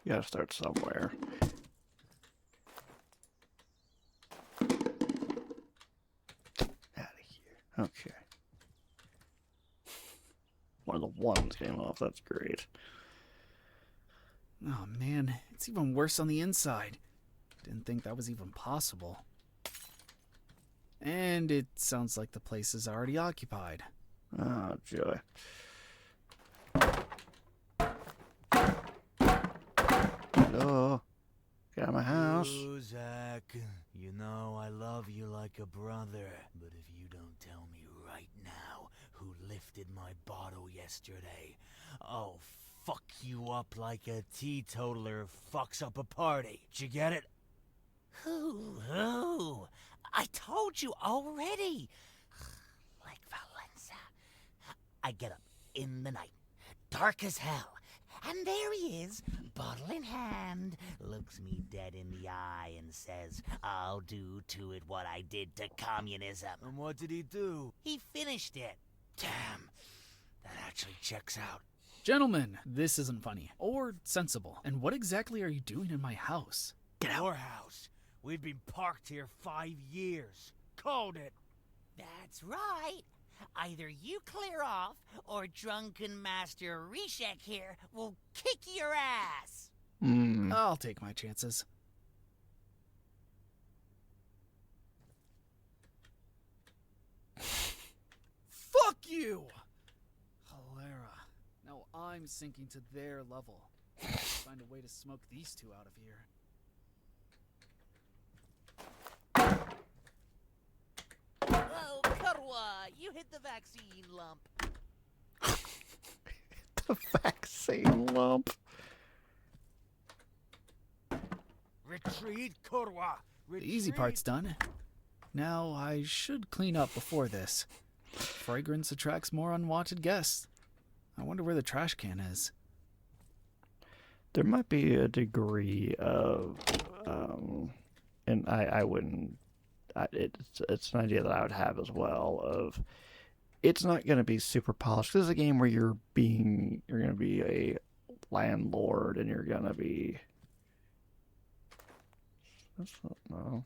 You gotta start somewhere. Out of here. Okay. One of the ones came off. That's great. Oh, man. It's even worse on the inside. Didn't think that was even possible. And it sounds like the place is already occupied. Oh, joy. Hello? Get out of my house. Ooh, Zach, you know I love you like a brother, but if you don't tell me right now who lifted my bottle yesterday, I'll fuck you up like a teetotaler fucks up a party. Did you get it? Who? I told you already. Like Valenza. I get up in the night, dark as hell, and there he is, bottle in hand, looks me dead in the eye and says, I'll do to it what I did to communism. And what did he do? He finished it. Damn, that actually checks out. Gentlemen, this isn't funny or sensible. And what exactly are you doing in my house? Get out. Your house. We've been parked here 5 years. Called it. That's right. Either you clear off, or drunken Master Rishek here will kick your ass. I'll take my chances. Fuck you! Alara. Now I'm sinking to their level. Find a way to smoke these two out of here. Oh, Karwa, you hit the vaccine lump. The vaccine lump. Retreat, Karwa. The easy part's done. Now I should clean up before this. Fragrance attracts more unwanted guests. I wonder where the trash can is. there might be a degree of, and I wouldn't. It's an idea that I would have as well. Of it's not going to be super polished. This is a game where you're going to be a landlord, and you're going to be. That's not, no.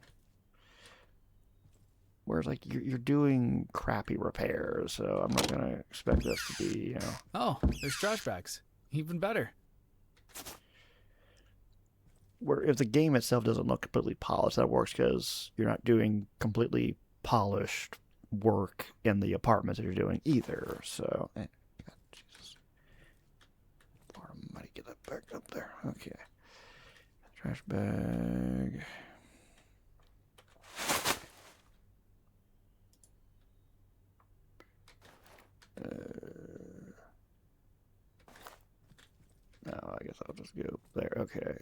Whereas, like, you're doing crappy repairs, so I'm not gonna expect this to be, you know. Oh, there's trash bags. Even better. Where if the game itself doesn't look completely polished, that works because you're not doing completely polished work in the apartments that you're doing either. So, God, Jesus, Lord Almighty, get that back up there. Okay, trash bag. No, I guess I'll just go there. Okay.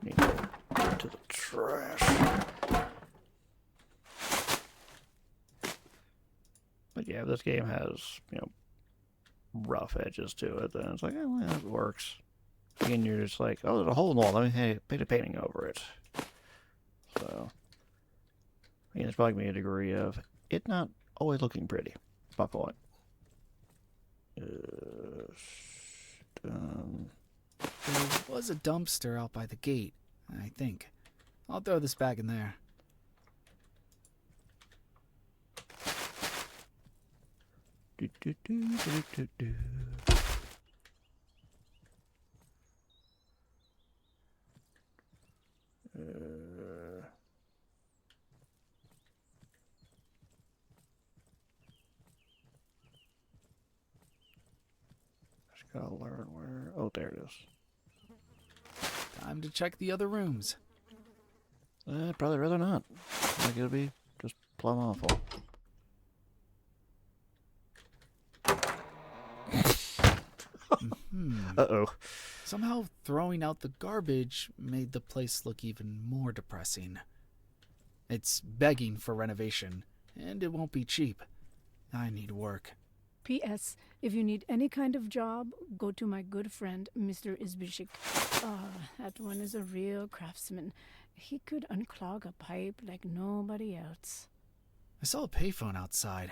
Need to go to the trash. But yeah, this game has, rough edges to it, then it's like, oh, well, it works. Again, you're just like, oh, there's a hole in the wall. Let me paint a painting over it. So, again, there's probably going to be a degree of it not always looking pretty. That's my point. There was a dumpster out by the gate, I think. I'll throw this bag in there. Do, do, do, do, do, do. Just gotta learn where. Oh, there it is. Time to check the other rooms. Probably rather not. Like it'll be just plumb awful. Uh-oh. Somehow throwing out the garbage made the place look even more depressing. It's begging for renovation, and it won't be cheap. I need work. P.S. If you need any kind of job, go to my good friend, Mr. Izbishik. That one is a real craftsman. He could unclog a pipe like nobody else. I saw a payphone outside.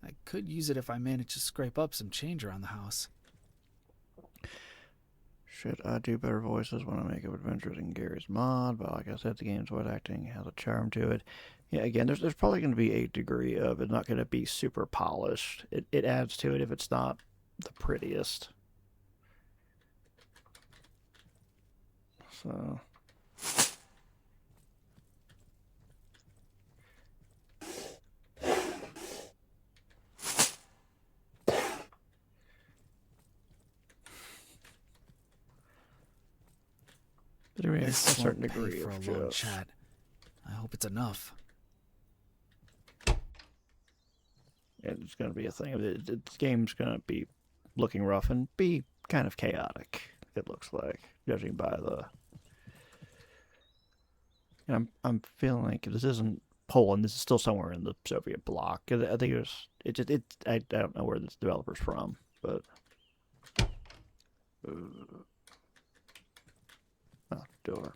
I could use it if I manage to scrape up some change around the house. Should I do better voices when I make up adventures in Gary's mod? But like I said, the game's voice acting has a charm to it. Yeah, again, there's probably going to be a degree of it's not going to be super polished. It adds to it if it's not the prettiest. So. But there is a certain won't pay degree for of a long just. chat. I hope it's enough. It's going to be a thing. The game's going to be looking rough and be kind of chaotic, it looks like, judging by the. And I'm feeling like this isn't Poland. This is still somewhere in the Soviet bloc. I think I don't know where this developer's from, but. Oh, door.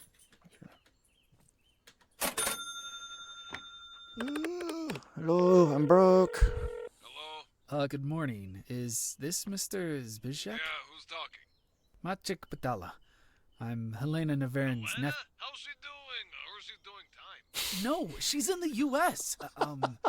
Hello, I'm broke. Hello? Good morning. Is this Mr. Zbizek? Yeah, who's talking? Maciek Batala. I'm Helena Naverin's Helena? nephew. How's she doing? How's she doing time? No, she's in the U.S.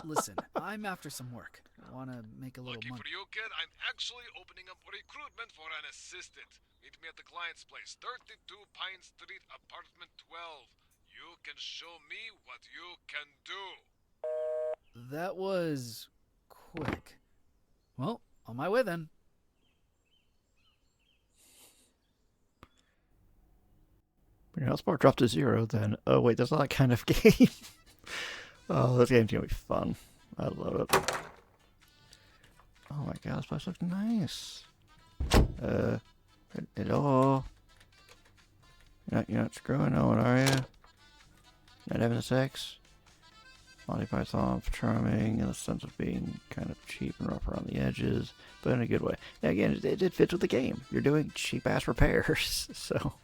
Listen, I'm after some work. I want to make a little Lucky money. for you, kid, I'm actually opening up recruitment for an assistant. Meet me at the client's place, 32 Pine Street, apartment 12. You can show me what you can do. That was quick. Well, on my way then. When your health bar dropped to 0, then oh wait, that's not that kind of game. Oh, this game's gonna be fun. I love it. Oh my god, this place looks nice. Hello. You're not screwing on, are you? Not having the sex. Monty Python, charming in the sense of being kind of cheap and rough around the edges, but in a good way. Now, again, it fits with the game. You're doing cheap ass repairs, so.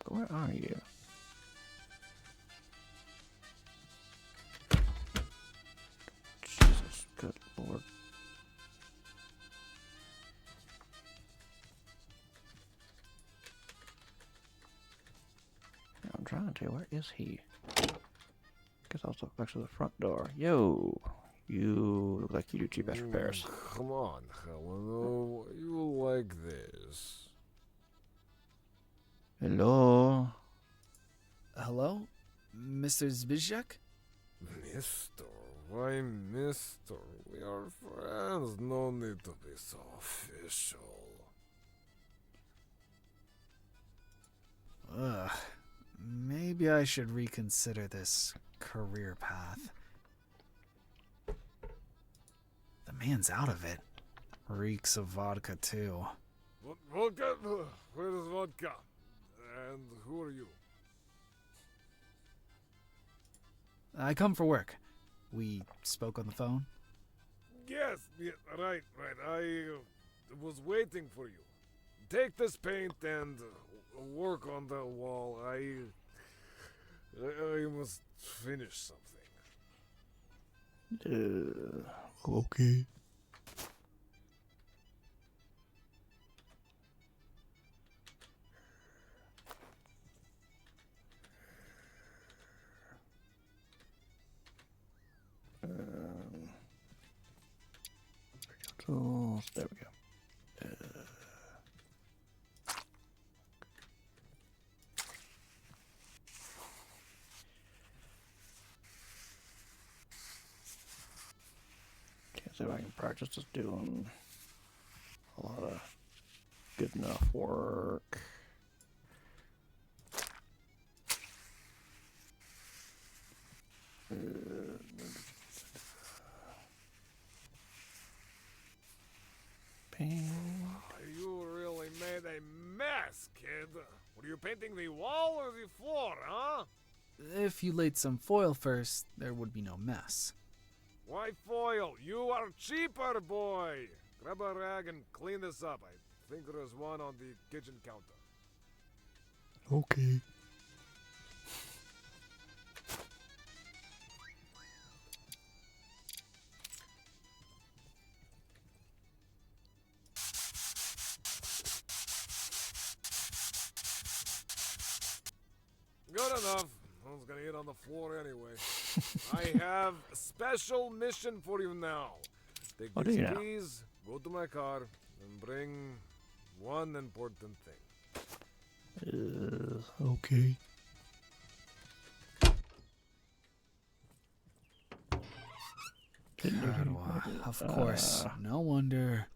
Where are you? Jesus, good lord. I'm trying to. Where is he? Guess I'll look back to the front door. Yo, you look like you do cheap ass repairs. Come on, Helena. You like this? Hello. Hello? Mr. Zbizek? Mister, why mister? We are friends. No need to be so official. Ugh. Maybe I should reconsider this career path. The man's out of it. Reeks of vodka, too. Vodka? Where is vodka? And who are you? I come for work. We spoke on the phone. Yes, right. I was waiting for you. Take this paint and work on the wall. I must finish something. Okay. Tools. There we go. Can't say if I can practice just doing a lot of good enough work. You really made a mess, kid. Were you painting the wall or the floor, huh? If you laid some foil first, there would be no mess. Why foil? You are cheaper, boy. Grab a rag and clean this up. I think there is one on the kitchen counter. Okay. Good enough. I was gonna eat on the floor anyway. I have a special mission for you now. Take Oh, do these you now? keys, go to my car, and bring one important thing. Okay. Cardwa, of course. No wonder.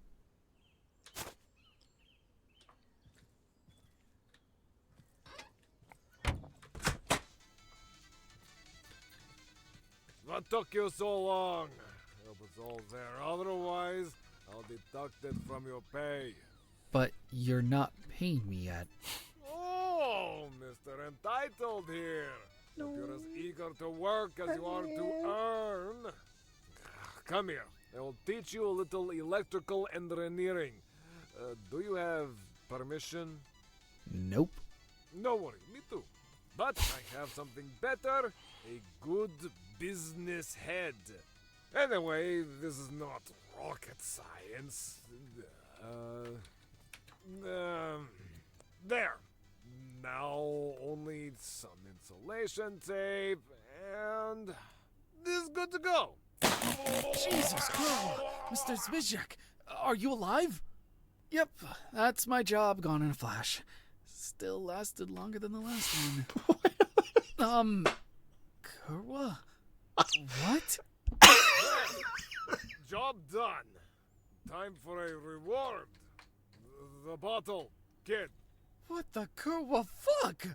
What took you so long? I hope it's all there. Otherwise, I'll deduct it from your pay. But you're not paying me yet. Oh, Mr. Entitled here. Hope you're as eager to work as you are to earn. Come here. I will teach you a little electrical engineering. Do you have permission? Nope. No worry, me too. But I have something better. A good business head. Anyway, this is not rocket science. There. Now only some insulation tape and this is good to go. Jesus, Cardwa! Mr. Zbizek, are you alive? Yep, that's my job gone in a flash. Still lasted longer than the last one. Cardwa? What? Job done. Time for a reward. The bottle, kid. What the Cardwa fuck?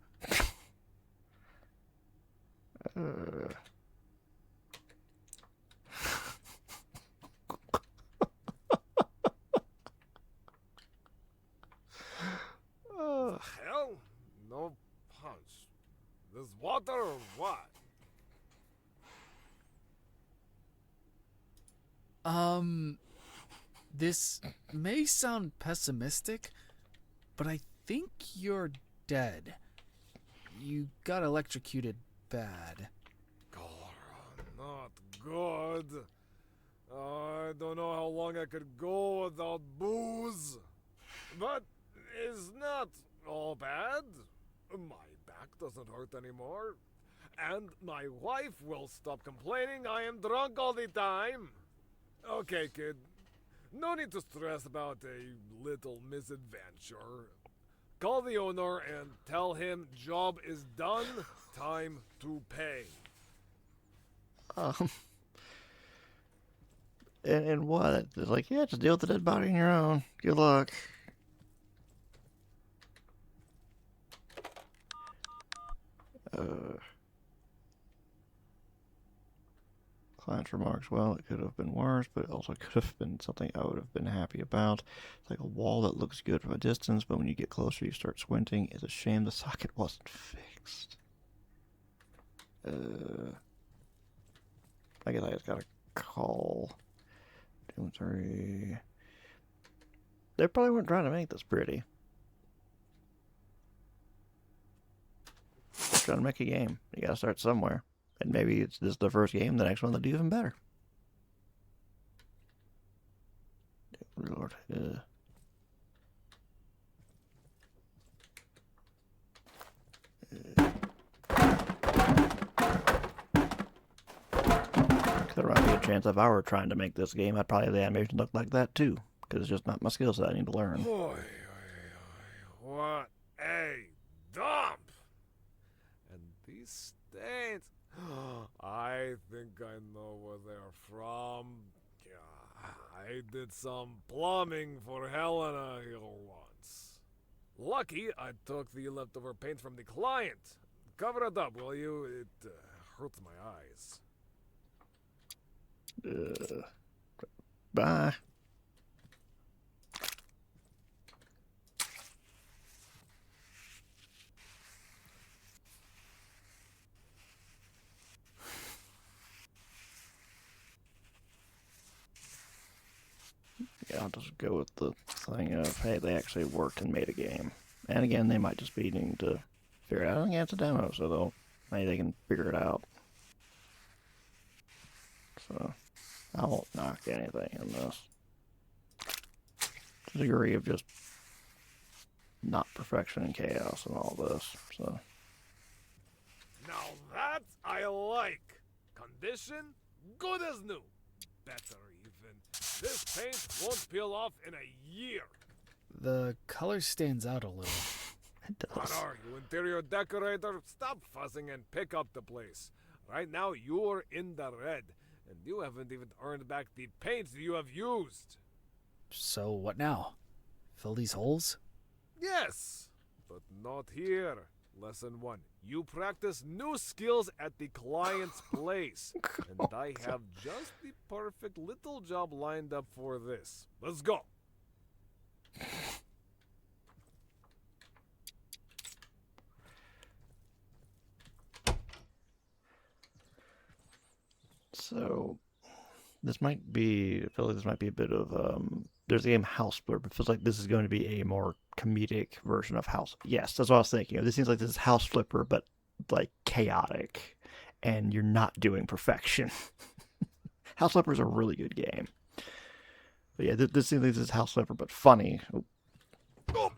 Hell, water or what? This may sound pessimistic, but I think you're dead. You got electrocuted bad. Not good. I don't know how long I could go without booze. But it's not all bad. My back doesn't hurt anymore. And my wife will stop complaining I am drunk all the time. Okay, kid. No need to stress about a little misadventure. Call the owner and tell him job is done, time to pay. And what? It's like, yeah, just deal with the dead body on your own. Good luck. Client's remarks, well, it could have been worse, but it also could have been something I would have been happy about. It's like a wall that looks good from a distance, but when you get closer, you start squinting. It's a shame the socket wasn't fixed. I guess I just gotta call. 2 and 3. They probably weren't trying to make this pretty. They're trying to make a game. You gotta start somewhere. And maybe it's this is the first game, the next one they'll do even better. Lord. There might be a chance if I were trying to make this game, I'd probably have the animation look like that too. Because it's just not my skill set I need to learn. What a dump! And these stains. I think I know where they're from. I did some plumbing for Helena here once. Lucky I took the leftover paint from the client. Cover it up, will you? It hurts my eyes. Bye. Yeah, I'll just go with the thing of, hey, they actually worked and made a game. And again, they might just be needing to figure it out. Again, it's a demo, so maybe they can figure it out. So, I won't knock anything in this. To the degree of just not perfection and chaos and all this, so. Now that I like. Condition, good as new. Better even. This paint won't peel off in a year. The color stands out a little. It does. What are you, interior decorator? Stop fussing and pick up the place. Right now, you're in the red, and you haven't even earned back the paints you have used. So what now? Fill these holes? Yes, but not here. Lesson 1. You practice new skills at the client's place. And I have just the perfect little job lined up for this. Let's go. So, this might be, I feel like this might be a bit of, there's a game House Flipper, but it feels like this is going to be a more comedic version of House. Yes, that's what I was thinking. This seems like this is House Flipper, but like chaotic, and you're not doing perfection. House Flipper is a really good game. But yeah, this seems like this is House Flipper, but funny. There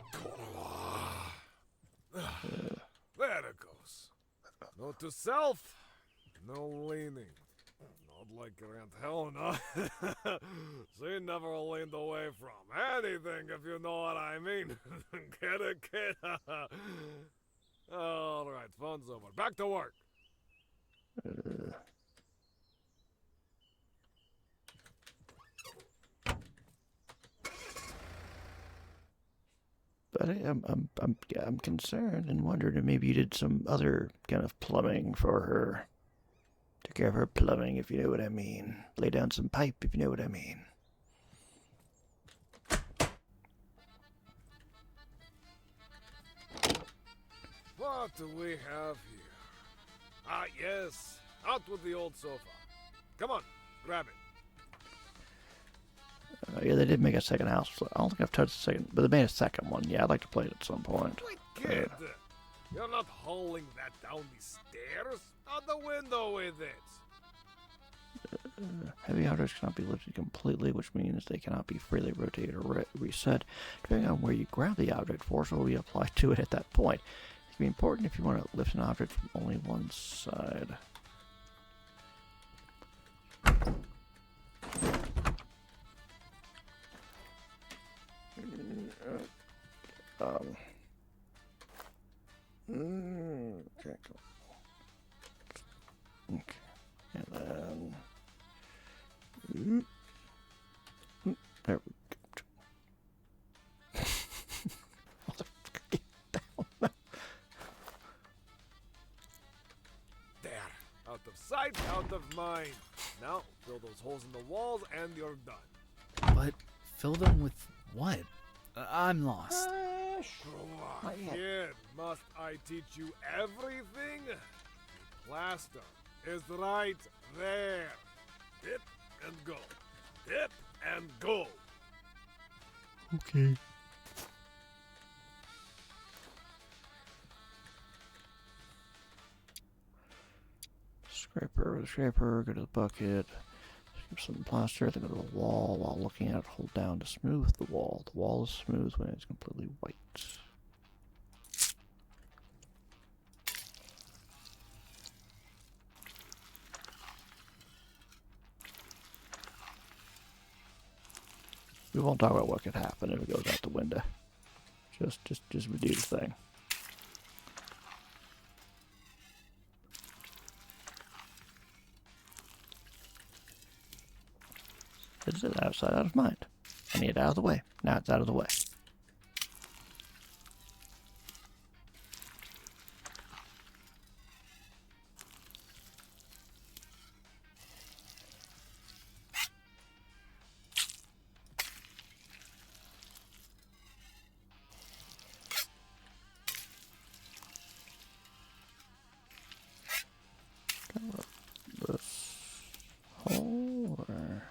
it goes. Note to self, no leaning. Not like your Aunt Helena. She never leaned away from anything, if you know what I mean. Get it, kid? All right, fun's over. Back to work. But I'm concerned and wondered if maybe you did some other kind of plumbing for her. Took care of her plumbing, if you know what I mean. Lay down some pipe, if you know what I mean. What do we have here? Yes, out with the old sofa. Come on, grab it. Yeah, they did make a second house. So I don't think I've touched the second, but they made a second one. Yeah, I'd like to play it at some point. Wait, kid, you're not hauling that down the stairs. Out the window with it. Heavy objects cannot be lifted completely, which means they cannot be freely rotated or reset. Depending on where you grab the object, force will be applied to it at that point. It can be important if you want to lift an object from only one side. Okay, cool. Okay, and then there we go. Motherfucker, get down now. There. Out of sight, out of mind. Now, fill those holes in the walls and you're done. But fill them with what? I'm lost. Kid, must I teach you everything? The plaster is right there. Dip and go. Dip and go. Okay. Scraper with a scraper, go to the bucket, skip some plaster, then go to the wall. While looking at it, hold down to smooth the wall. The wall is smooth when it's completely white. We won't talk about what could happen if it goes out the window. Just do the thing. It's outside, out of mind. I need it out of the way. Now it's out of the way. This hole or...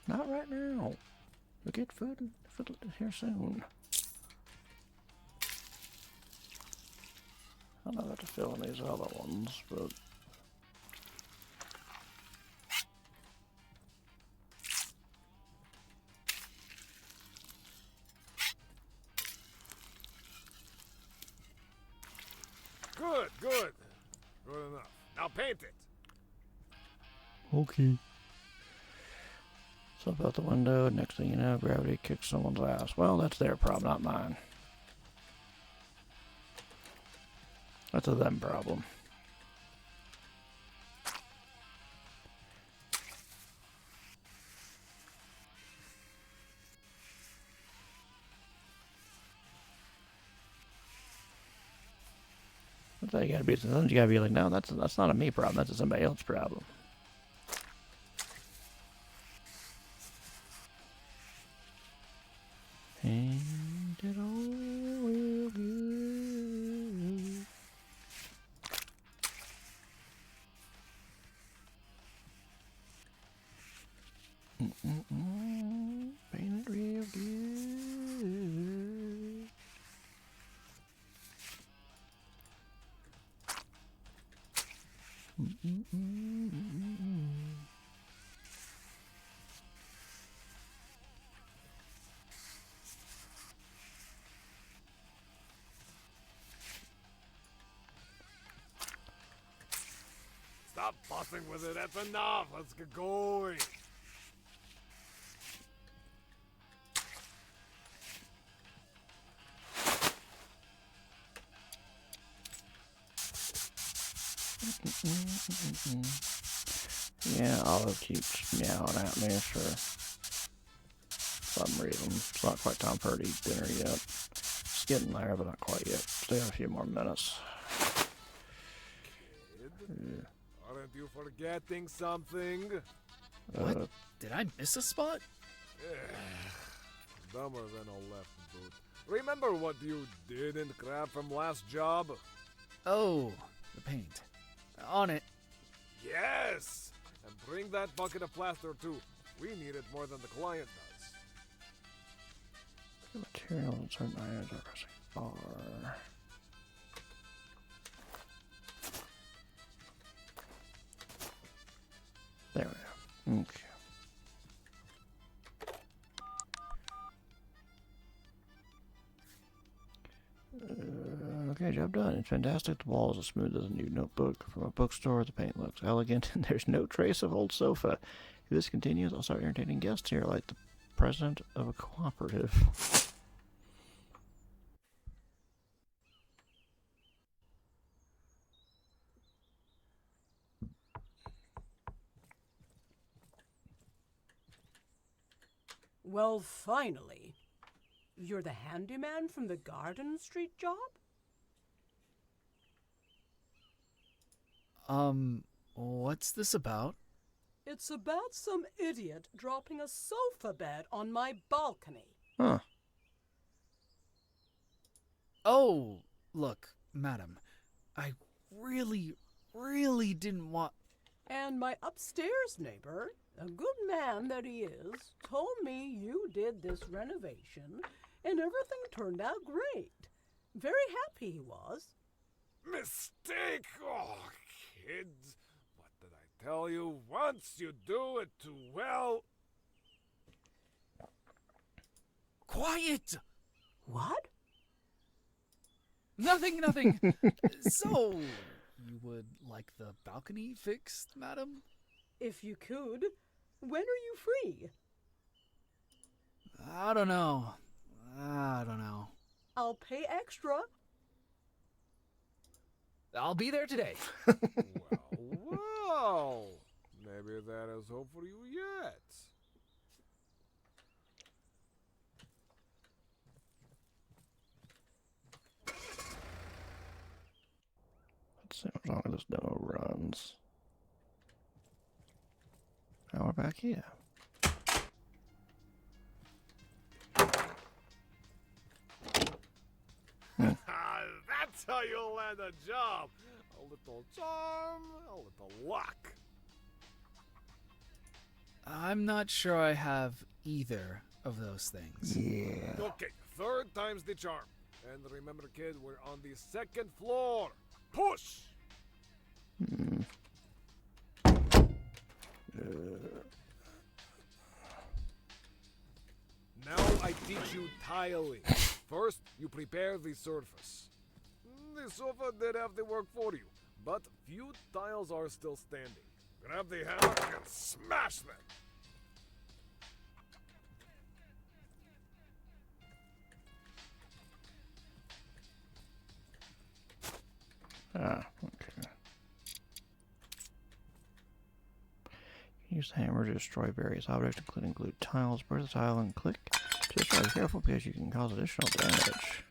Not right now. You'll get food here soon. I don't know how to fill in these other ones, but... Good, good. Good enough. Now paint it. Okay. Slip out the window, next thing you know, gravity kicks someone's ass. Well, that's their problem, not mine. That's a them problem. That's how you gotta be. Sometimes you gotta be like, no, that's not a me problem. That's a somebody else's problem. And it all will be. Paint it real good. Stop fussing with it. That's enough. Let's get going. Yeah, Olive keeps meowing at me for some reason. It's not quite time for her to eat dinner yet. It's getting there, but not quite yet. Still got a few more minutes. Kid, are Aren't you forgetting something? What? Did I miss a spot? Dumber than a left boot. Remember what you didn't grab from last job? Oh, the paint. On it. Yes! And bring that bucket of plaster too. We need it more than the client does. Materials and certain items are pressing R. There we go. Okay. Okay, job done. It's fantastic. The wall is as smooth as a new notebook from a bookstore. The paint looks elegant, and there's no trace of old sofa. If this continues, I'll start entertaining guests here like the president of a cooperative. Well, finally. You're the handyman from the Garden Street job? What's this about? It's about some idiot dropping a sofa bed on my balcony. Huh. Oh, look, madam. I really didn't want... And my upstairs neighbor, a good man that he is, told me you did this renovation and everything turned out great. Very happy he was. Mistake! Oh, kids. What did I tell you? Once you do it too well... Quiet! What? Nothing. So, you would like the balcony fixed, madam? If you could, when are you free? I don't know. I'll pay extra. I'll be there today. Well, maybe that is hope for you yet. Let's see how long this demo runs. Now we're back here. That's how you land a job. A little charm, a little luck. I'm not sure I have either of those things. Yeah. Okay, third time's the charm. And remember, kid, we're on the second floor. Push! Now I teach you tiling. First, you prepare the surface. The sofa did have the work for you, but few tiles are still standing. Grab the hammer and smash them. Ah, okay. Use the hammer to destroy various objects, including glued tiles. Burn the tile and click to destroy. Be careful because you can cause additional damage.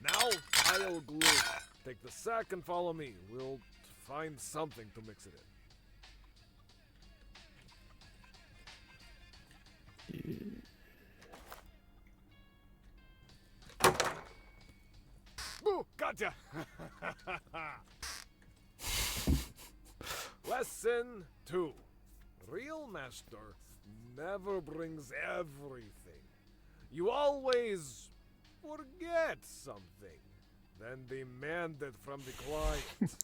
Now, tile glue. Take the sack and follow me. We'll find something to mix it in. Boo! Gotcha! Lesson 2. Real master never brings everything. You always forget something, then demand it from the client.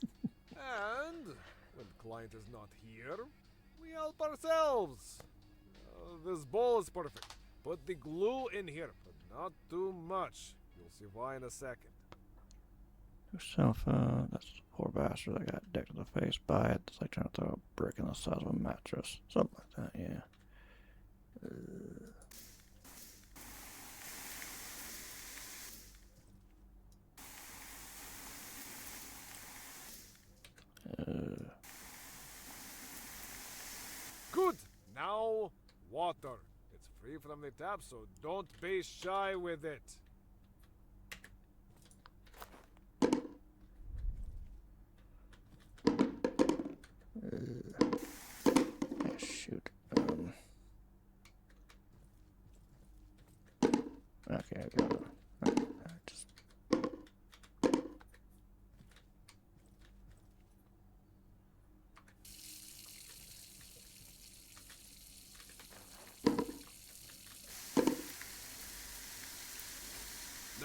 And when the client is not here, we help ourselves. This bowl is perfect. Put the glue in here, but not too much. You'll see why in a second. Sofa, that's a poor bastard that got decked in the face by it. It's like trying to throw a brick in the size of a mattress. Something like that, yeah. Good! Now, water. It's free from the tap, so don't be shy with it.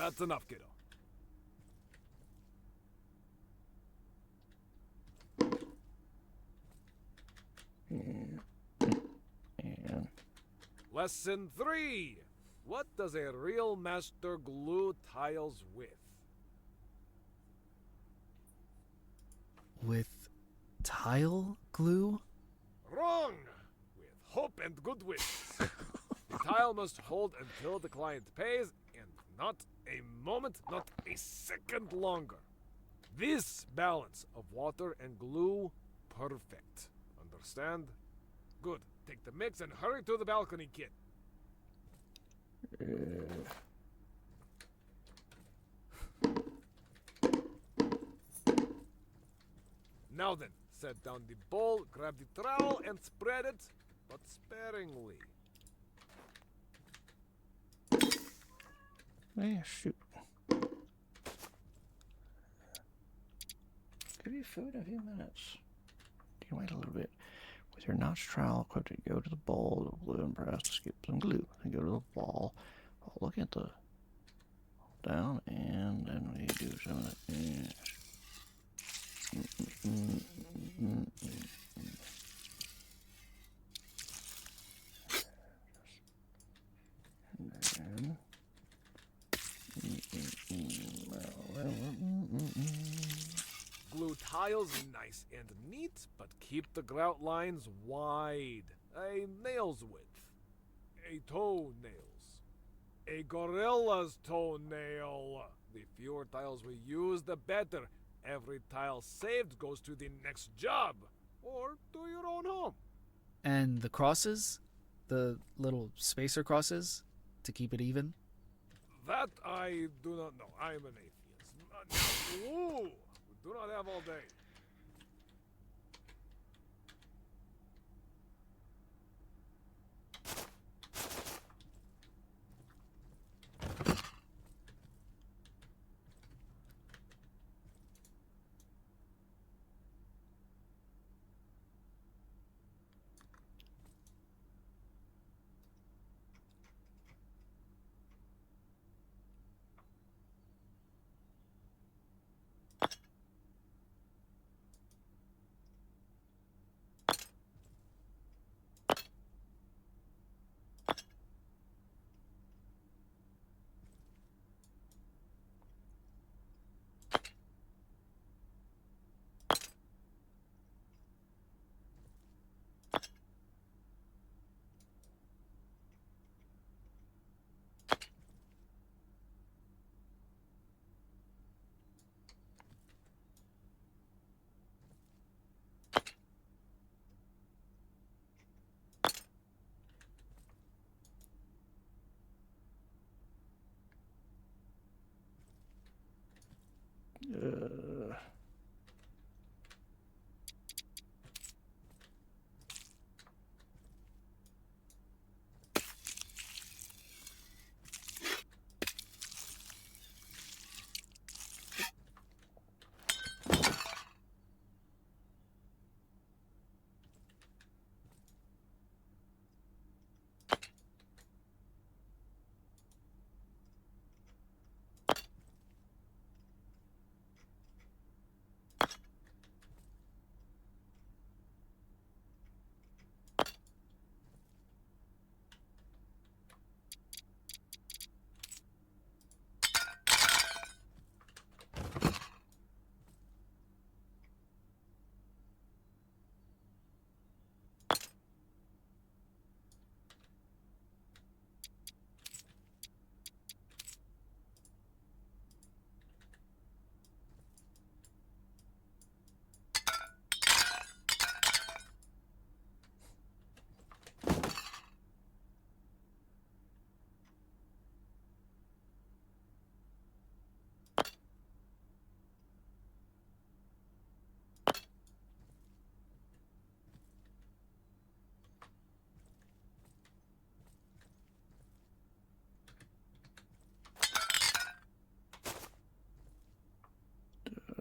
That's enough, kiddo. And Lesson 3. What does a real master glue tiles with? With tile glue? Wrong! With hope and good wishes. The tile must hold until the client pays, and not a moment, not a second longer. This balance of water and glue, perfect. Understand? Good. Take the mix and hurry to the balcony, kid. Now then, set down the bowl, grab the trowel, and spread it, but sparingly. shoot. Give you food in a few minutes. You can wait a little bit. With your notch trowel equipped, go to the bowl of glue and press to skip some glue. Then go to the wall. Look at the down, and then we do some of that. Glue tiles nice and neat, but keep the grout lines wide. A nail's width. A toenail's. A gorilla's toenail. The fewer tiles we use, the better. Every tile saved goes to the next job. Or to your own home. And the crosses? The little spacer crosses? To keep it even? That I do not know. I am an atheist. Ooh, we do not have all day.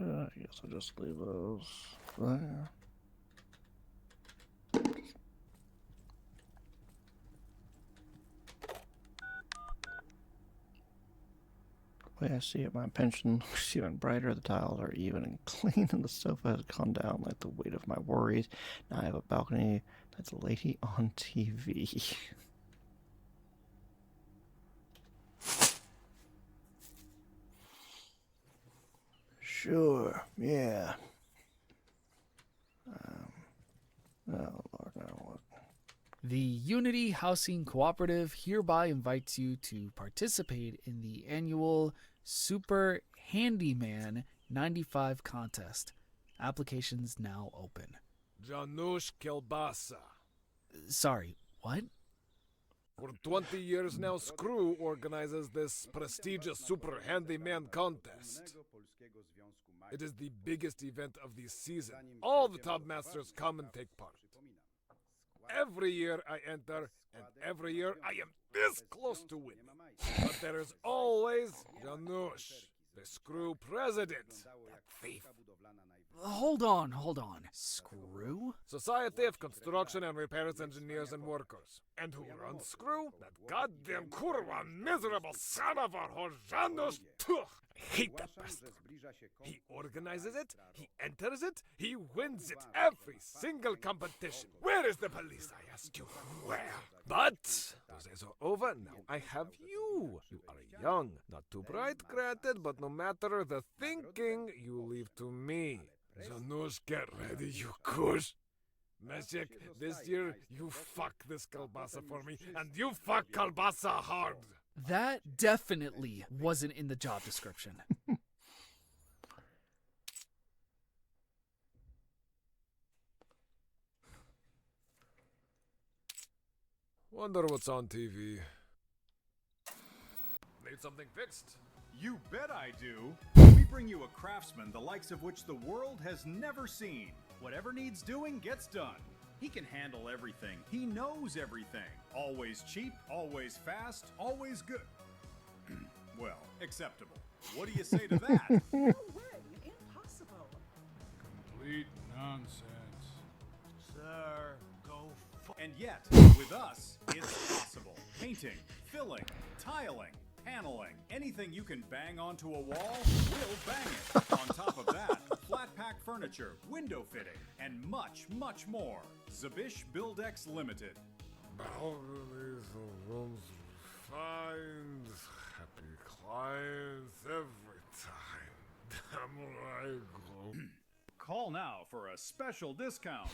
I guess I'll just leave those there. The way I see it, my pension looks even brighter. The tiles are even and clean, and the sofa has gone down like the weight of my worries. Now I have a balcony that's lady on TV. Sure, yeah. Oh, Lord, no, what? The Unity Housing Cooperative hereby invites you to participate in the annual Super Handyman 95 contest. Applications now open. Janusz Kielbasa. Sorry, what? For 20 years now, Screw organizes this prestigious Super Handyman contest. It is the biggest event of the season. All the top masters come and take part. Every year I enter, and every year I am this close to winning. But there is always Janusz, the Screw president, that thief. Hold on. Screw? Society of Construction and Repairs Engineers and Workers. And who runs Screw? That goddamn kurwa miserable son of a whore, Janusz. I hate that bastard. He organizes it, he enters it, he wins it every single competition. Where is the police, I ask you? Where? But those days are over. Now I have you. You are young, not too bright, granted, but no matter the thinking, you leave to me. Janusz, get ready, you kush. Meshek, this year you fuck this Kalbasa for me, and you fuck Kalbasa hard. That definitely wasn't in the job description. Wonder what's on TV. Need something fixed? You bet I do. We bring you a craftsman the likes of which the world has never seen. Whatever needs doing gets done. He can handle everything. He knows everything. Always cheap, always fast, always good. Well, acceptable. What do you say to that? No way. Impossible. Complete nonsense. Sir, go And yet, with us, it's possible. Painting, filling, tiling, paneling, anything you can bang onto a wall, we'll bang it. On top of that, flat pack furniture, window fitting, and much, much more. Zabish Buildex Limited. Balconies and rooms find happy clients every time. Damn right, go. Call now for a special discount.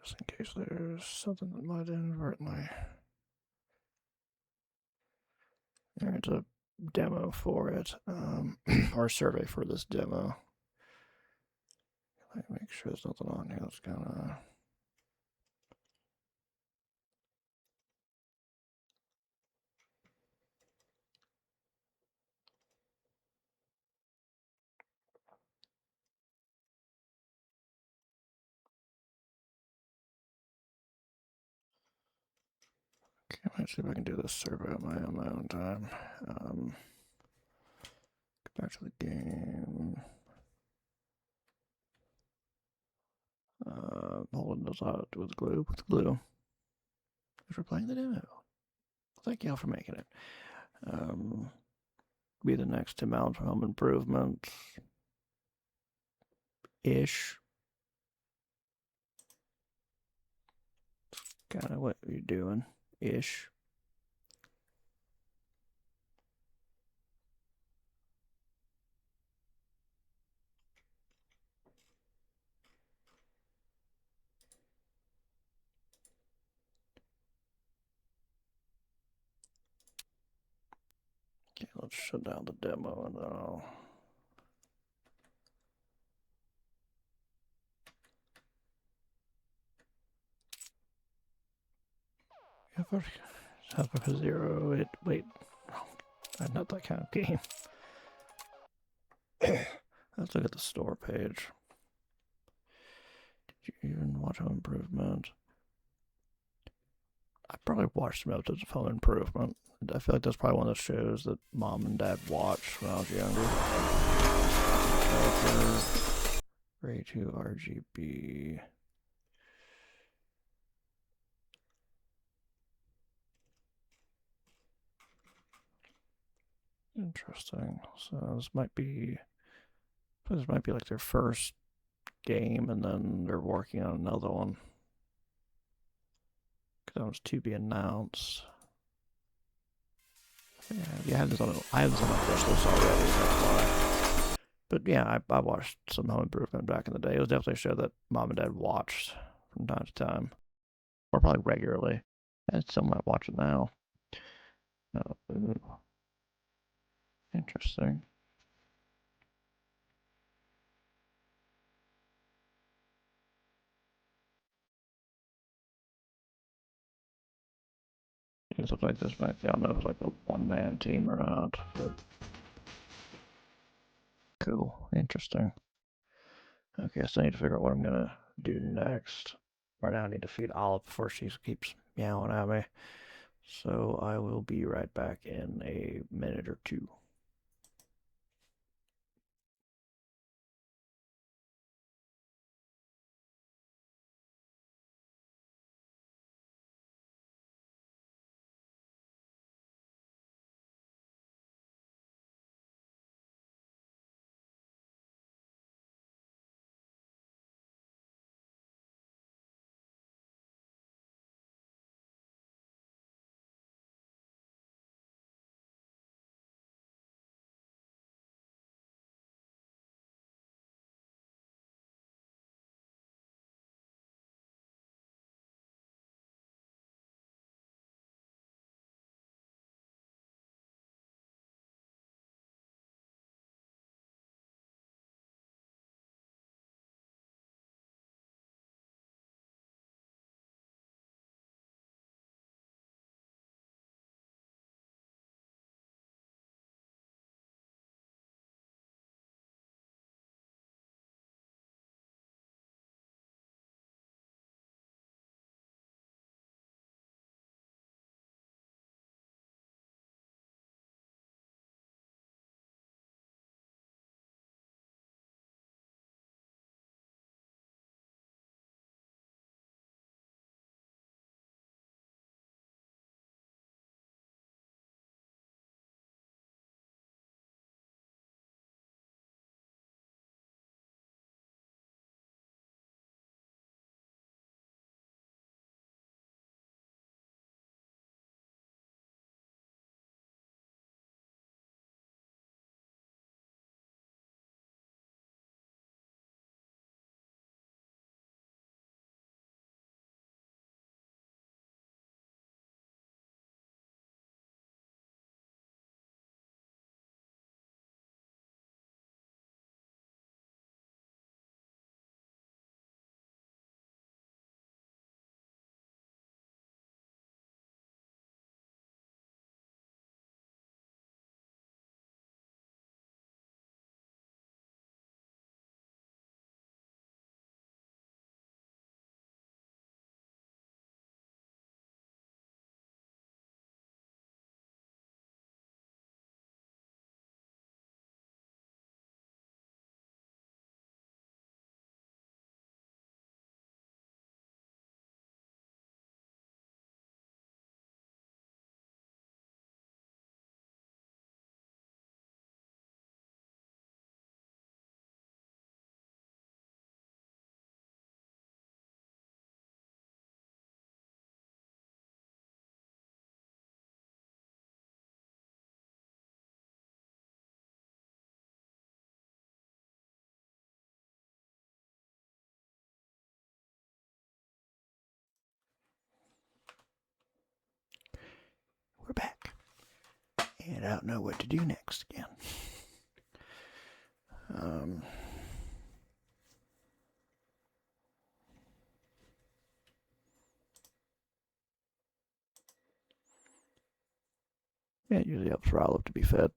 Just in case there's something that might inadvertently. There's a demo for it, or a survey for this demo. Let me make sure there's nothing on here that's kind of. Okay, let's see if I can do this survey on my own time. Go back to the game. Holding those out with glue. With glue. Thanks for playing the demo. Thank y'all for making it. Be the next to Mount Home Improvement. Ish. Kind of what you're doing. Ish. Okay, let's shut down the demo and then I'll. Have a 0. Wait. Not that kind of game. Let's look at the store page. Did you even watch Home Improvement? I probably watched some episodes of Home Improvement. I feel like that's probably one of those shows that Mom and Dad watched when I was younger. Ray 2 RGB. Interesting. So this might be like their first game, and then they're working on another one. Because that was to be announced. Yeah, I have this on my wish list already. That's why. But yeah, I watched some Home Improvement back in the day. It was definitely a show that Mom and Dad watched from time to time, or probably regularly. And some might watch it now. Oh, interesting. It looks like this might, I don't know if it's like a one-man team or not, but cool, interesting. Okay, so I need to figure out what I'm gonna do next. Right now I need to feed Olive before she keeps meowing at me. So I will be right back in a minute or two. We're back. And I don't know what to do next again. Yeah, it usually helps for Olive to be fed.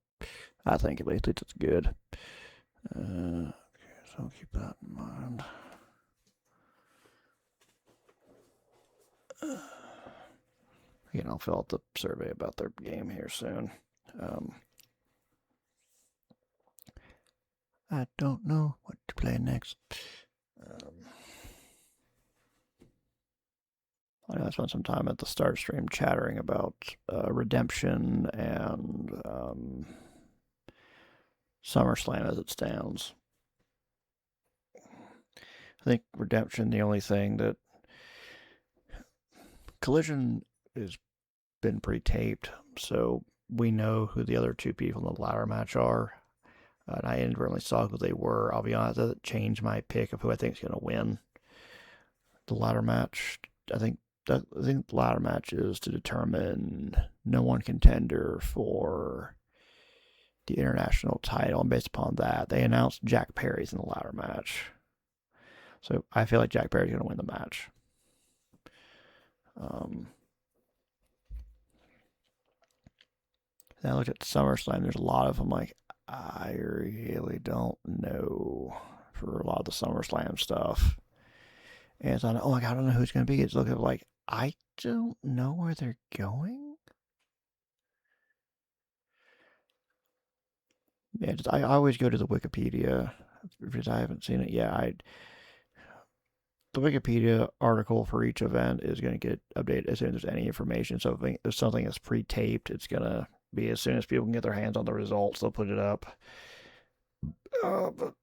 I think at least it's good. Okay, so I'll keep that in mind. again, I'll fill out the survey about their game here soon. I don't know what to play next. I spent some time at the start stream chattering about Redemption and SummerSlam as it stands. I think Redemption, the only thing that Collision has been pre-taped, so we know who the other two people in the ladder match are. And I inadvertently saw who they were. I'll be honest, that doesn't change my pick of who I think is going to win the ladder match. I think the ladder match is to determine no one contender for the international title, and based upon that, they announced Jack Perry's in the ladder match. So I feel like Jack Perry's going to win the match. Then I looked at SummerSlam. There's a lot of them. Like, I really don't know for a lot of the SummerSlam stuff. And so I oh my god, I don't know who's going to be. It's looking like I don't know where they're going. Yeah, I always go to the Wikipedia because I haven't seen it yet. The Wikipedia article for each event is going to get updated as soon as there's any information. So if something is pre-taped, it's going to be as soon as people can get their hands on the results, they'll put it up. But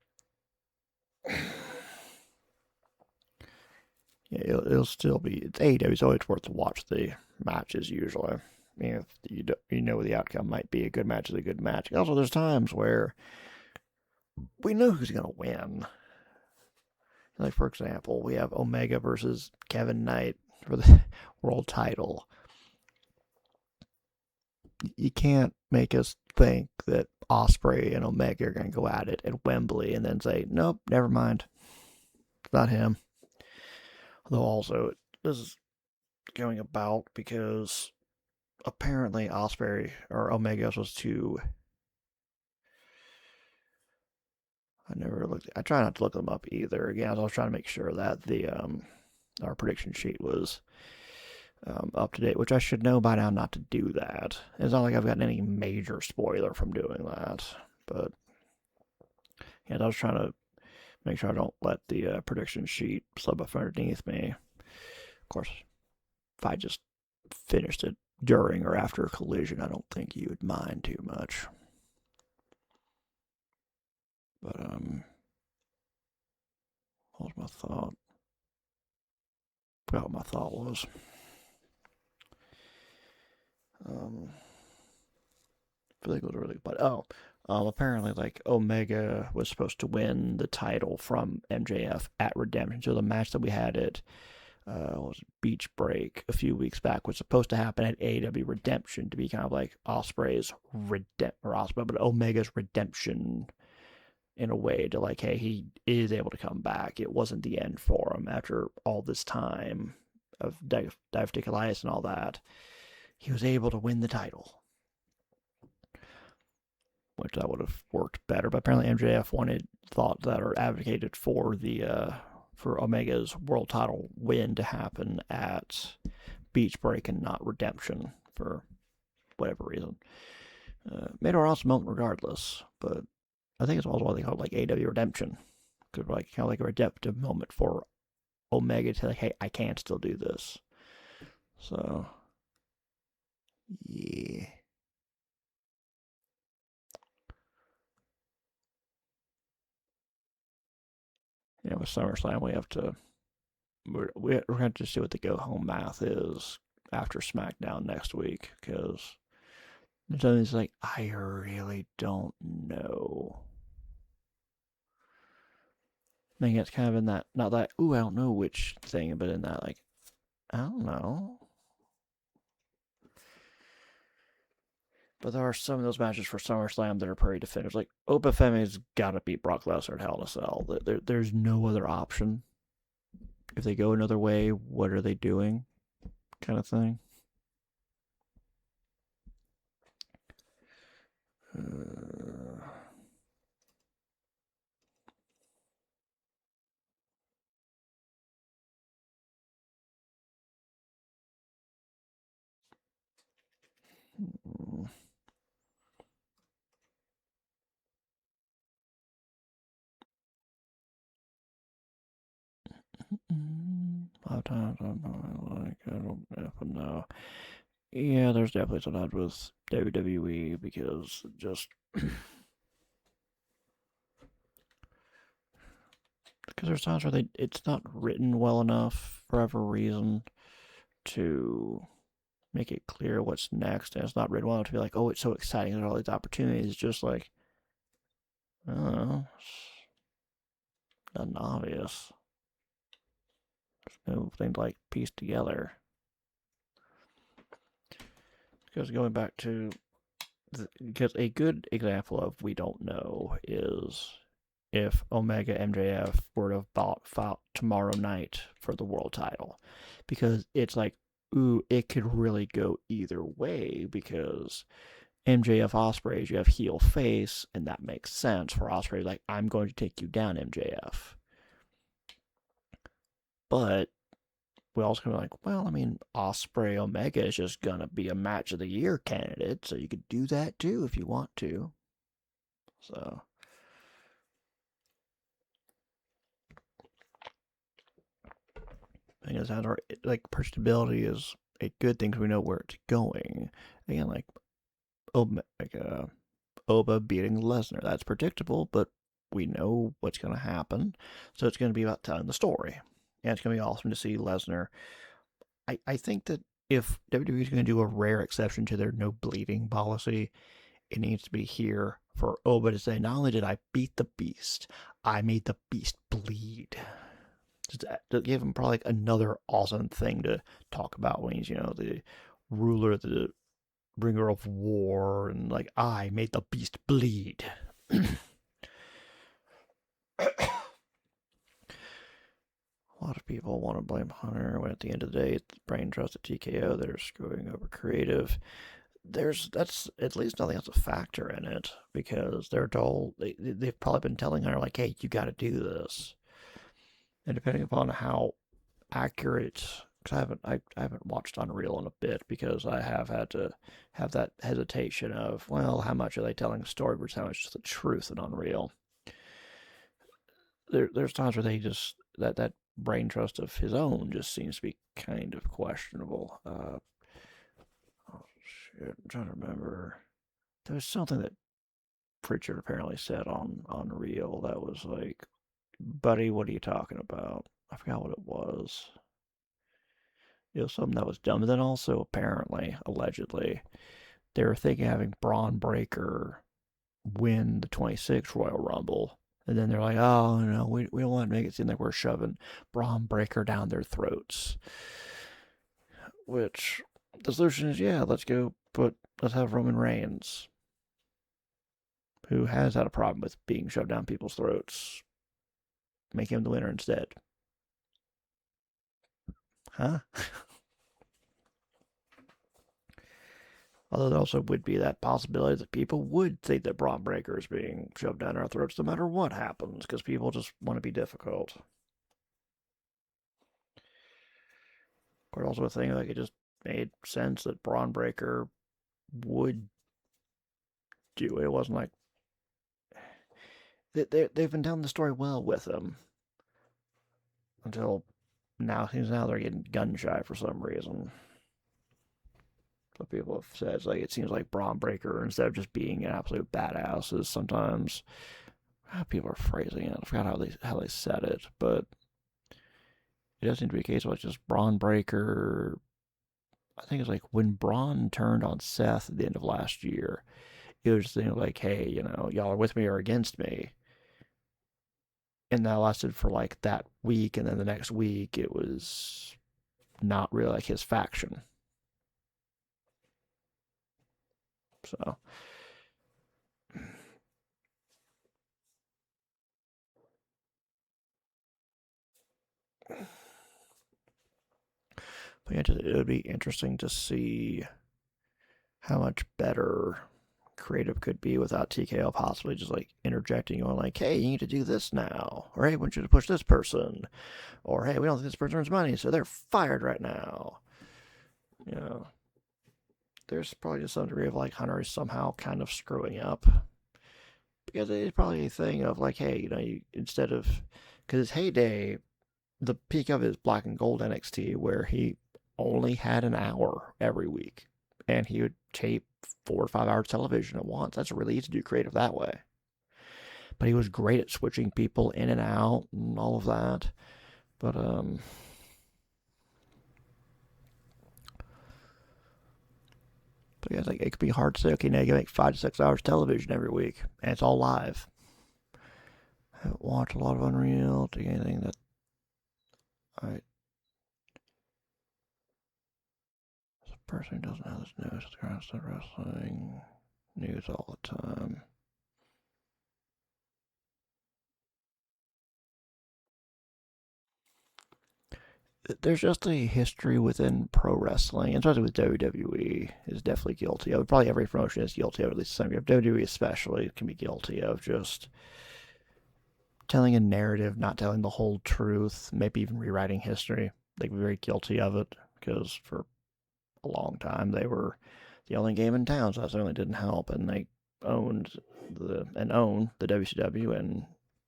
yeah, it'll still be. It's AEW, so it's worth to watch the matches usually. I mean, if you know the outcome might be, a good match is a good match. Also, there's times where we know who's going to win. Like, for example, we have Omega versus Kevin Knight for the world title. You can't make us think that Ospreay and Omega are going to go at it at Wembley and then say, nope, never mind. It's not him. Though also, this is going about because apparently Ospreay or Omega was supposed to... I try not to look them up either. Again, I was trying to make sure that our prediction sheet was up to date, which I should know by now not to do that. It's not like I've gotten any major spoiler from doing that, but yeah, I was trying to make sure I don't let the prediction sheet slip up underneath me. Of course, if I just finished it during or after a Collision, I don't think you would mind too much. But what was my thought? Forgot what my thought was. I feel like it was really, but apparently, like, Omega was supposed to win the title from MJF at Redemption. So the match that we had at was Beach Break a few weeks back was supposed to happen at AEW Redemption to be kind of like Ospreay's but Omega's redemption in a way to like, hey, he is able to come back. It wasn't the end for him after all this time of diverticulitis and all that. He was able to win the title, which that would have worked better. But apparently MJF thought that or advocated for for Omega's world title win to happen at Beach Break and not Redemption for whatever reason. Made an awesome moment regardless, but I think it's also why they call it like AW Redemption. Because like kind of like a redemptive moment for Omega to like, hey, I can still do this. So yeah. Yeah, with SummerSlam, we're going to see what the go home math is after SmackDown next week, because it's like, I really don't know. I think it's kind of in that, not that, ooh, I don't know which thing, but in that, like, I don't know. But there are some of those matches for SummerSlam that are pretty definitive. Like, Opa Femi's got to beat Brock Lesnar at Hell in a Cell. There's no other option. If they go another way, what are they doing? Kind of thing. 5 times I'm like, I don't know. Yeah, there's definitely sometimes with WWE because just because there's times where it's not written well enough for whatever reason to make it clear what's next, and it's not written well enough to be like, oh, it's so exciting, there's all these opportunities. It's just like, I don't know, it's nothing obvious. There's no thing to like piece together. Because going back to, because a good example of we don't know is if Omega MJF were to fought tomorrow night for the world title. Because it's like, ooh, it could really go either way because MJF Ospreys, you have heel face, and that makes sense for Ospreys. Like, I'm going to take you down, MJF. But we also can be like, well, I mean, Osprey Omega is just gonna be a match of the year candidate, so you could do that too if you want to. So, I guess that our like personability is a good thing because we know where it's going. Again, like Oba beating Lesnar, that's predictable, but we know what's gonna happen, so it's gonna be about telling the story, and it's gonna be awesome to see Lesnar. I think that if WWE is going to do a rare exception to their no bleeding policy, it needs to be here for Oba to say, not only did I beat the beast, I made the beast bleed. Just to give him probably like another awesome thing to talk about when he's, the ruler, the bringer of war, and like, I made the beast bleed. A lot of people want to blame Hunter when at the end of the day, it's brain trust at TKO. They're screwing over creative. That's at least nothing else a factor in it because they're told they've probably been telling Hunter like, hey, you got to do this. And depending upon how accurate, because I haven't watched Unreal in a bit because I have had to have that hesitation of, well, how much are they telling a story versus how much is the truth in Unreal. There's times where they just that brain trust of his own just seems to be kind of questionable. Oh shit, I'm trying to remember. There was something that Pritchard apparently said on Real that was like, buddy, what are you talking about? I forgot what it was. It was something that was dumb. And then also, apparently, allegedly, they were thinking of having Braun Breaker win the 26th Royal Rumble. And then they're like, oh, no, we don't want to make it seem like we're shoving Braun Breaker down their throats. Which, the solution is, yeah, let's have Roman Reigns, who has had a problem with being shoved down people's throats, make him the winner instead. Huh? Although there also would be that possibility that people would think that Braun Breaker is being shoved down our throats no matter what happens, because people just want to be difficult. Of course, also a thing like it just made sense that Braun Breaker would do it. It wasn't like they've been telling the story well with him until now. Seems now they're getting gun shy for some reason. So people have said it's like it seems like Braun Breaker, instead of just being an absolute badass, is sometimes how people are phrasing it. I forgot how they said it, but it does seem to be a case of like just Braun Breaker. I think it's like when Braun turned on Seth at the end of last year, it was just like, hey, y'all are with me or against me. And that lasted for like that week, and then the next week it was not really like his faction. So, but yeah, it would be interesting to see how much better creative could be without TKO possibly just like interjecting on like, hey, you need to do this now, or hey, we want you to push this person, or hey, we don't think this person earns money, so they're fired right now. there's probably just some degree of like Hunter is somehow kind of screwing up. Because it's probably a thing of like, hey, instead of, because his heyday, the peak of his Black and Gold NXT, where he only had an hour every week, and he would tape 4 or 5 hours of television at once. That's really easy to do creative that way. But he was great at switching people in and out and all of that. But yeah, like it could be hard to say, okay, now you make 5 to 6 hours television every week, and it's all live. I haven't watched a lot of Unreal, to anything that I. This person who doesn't have this news, the constant wrestling news all the time. There's just a history within pro wrestling, especially with WWE, is definitely guilty of. Probably every promotion is guilty of, at least some. WWE especially can be guilty of just telling a narrative, not telling the whole truth, maybe even rewriting history. They can be very guilty of it, because for a long time they were the only game in town, so that certainly didn't help, and they own the WCW and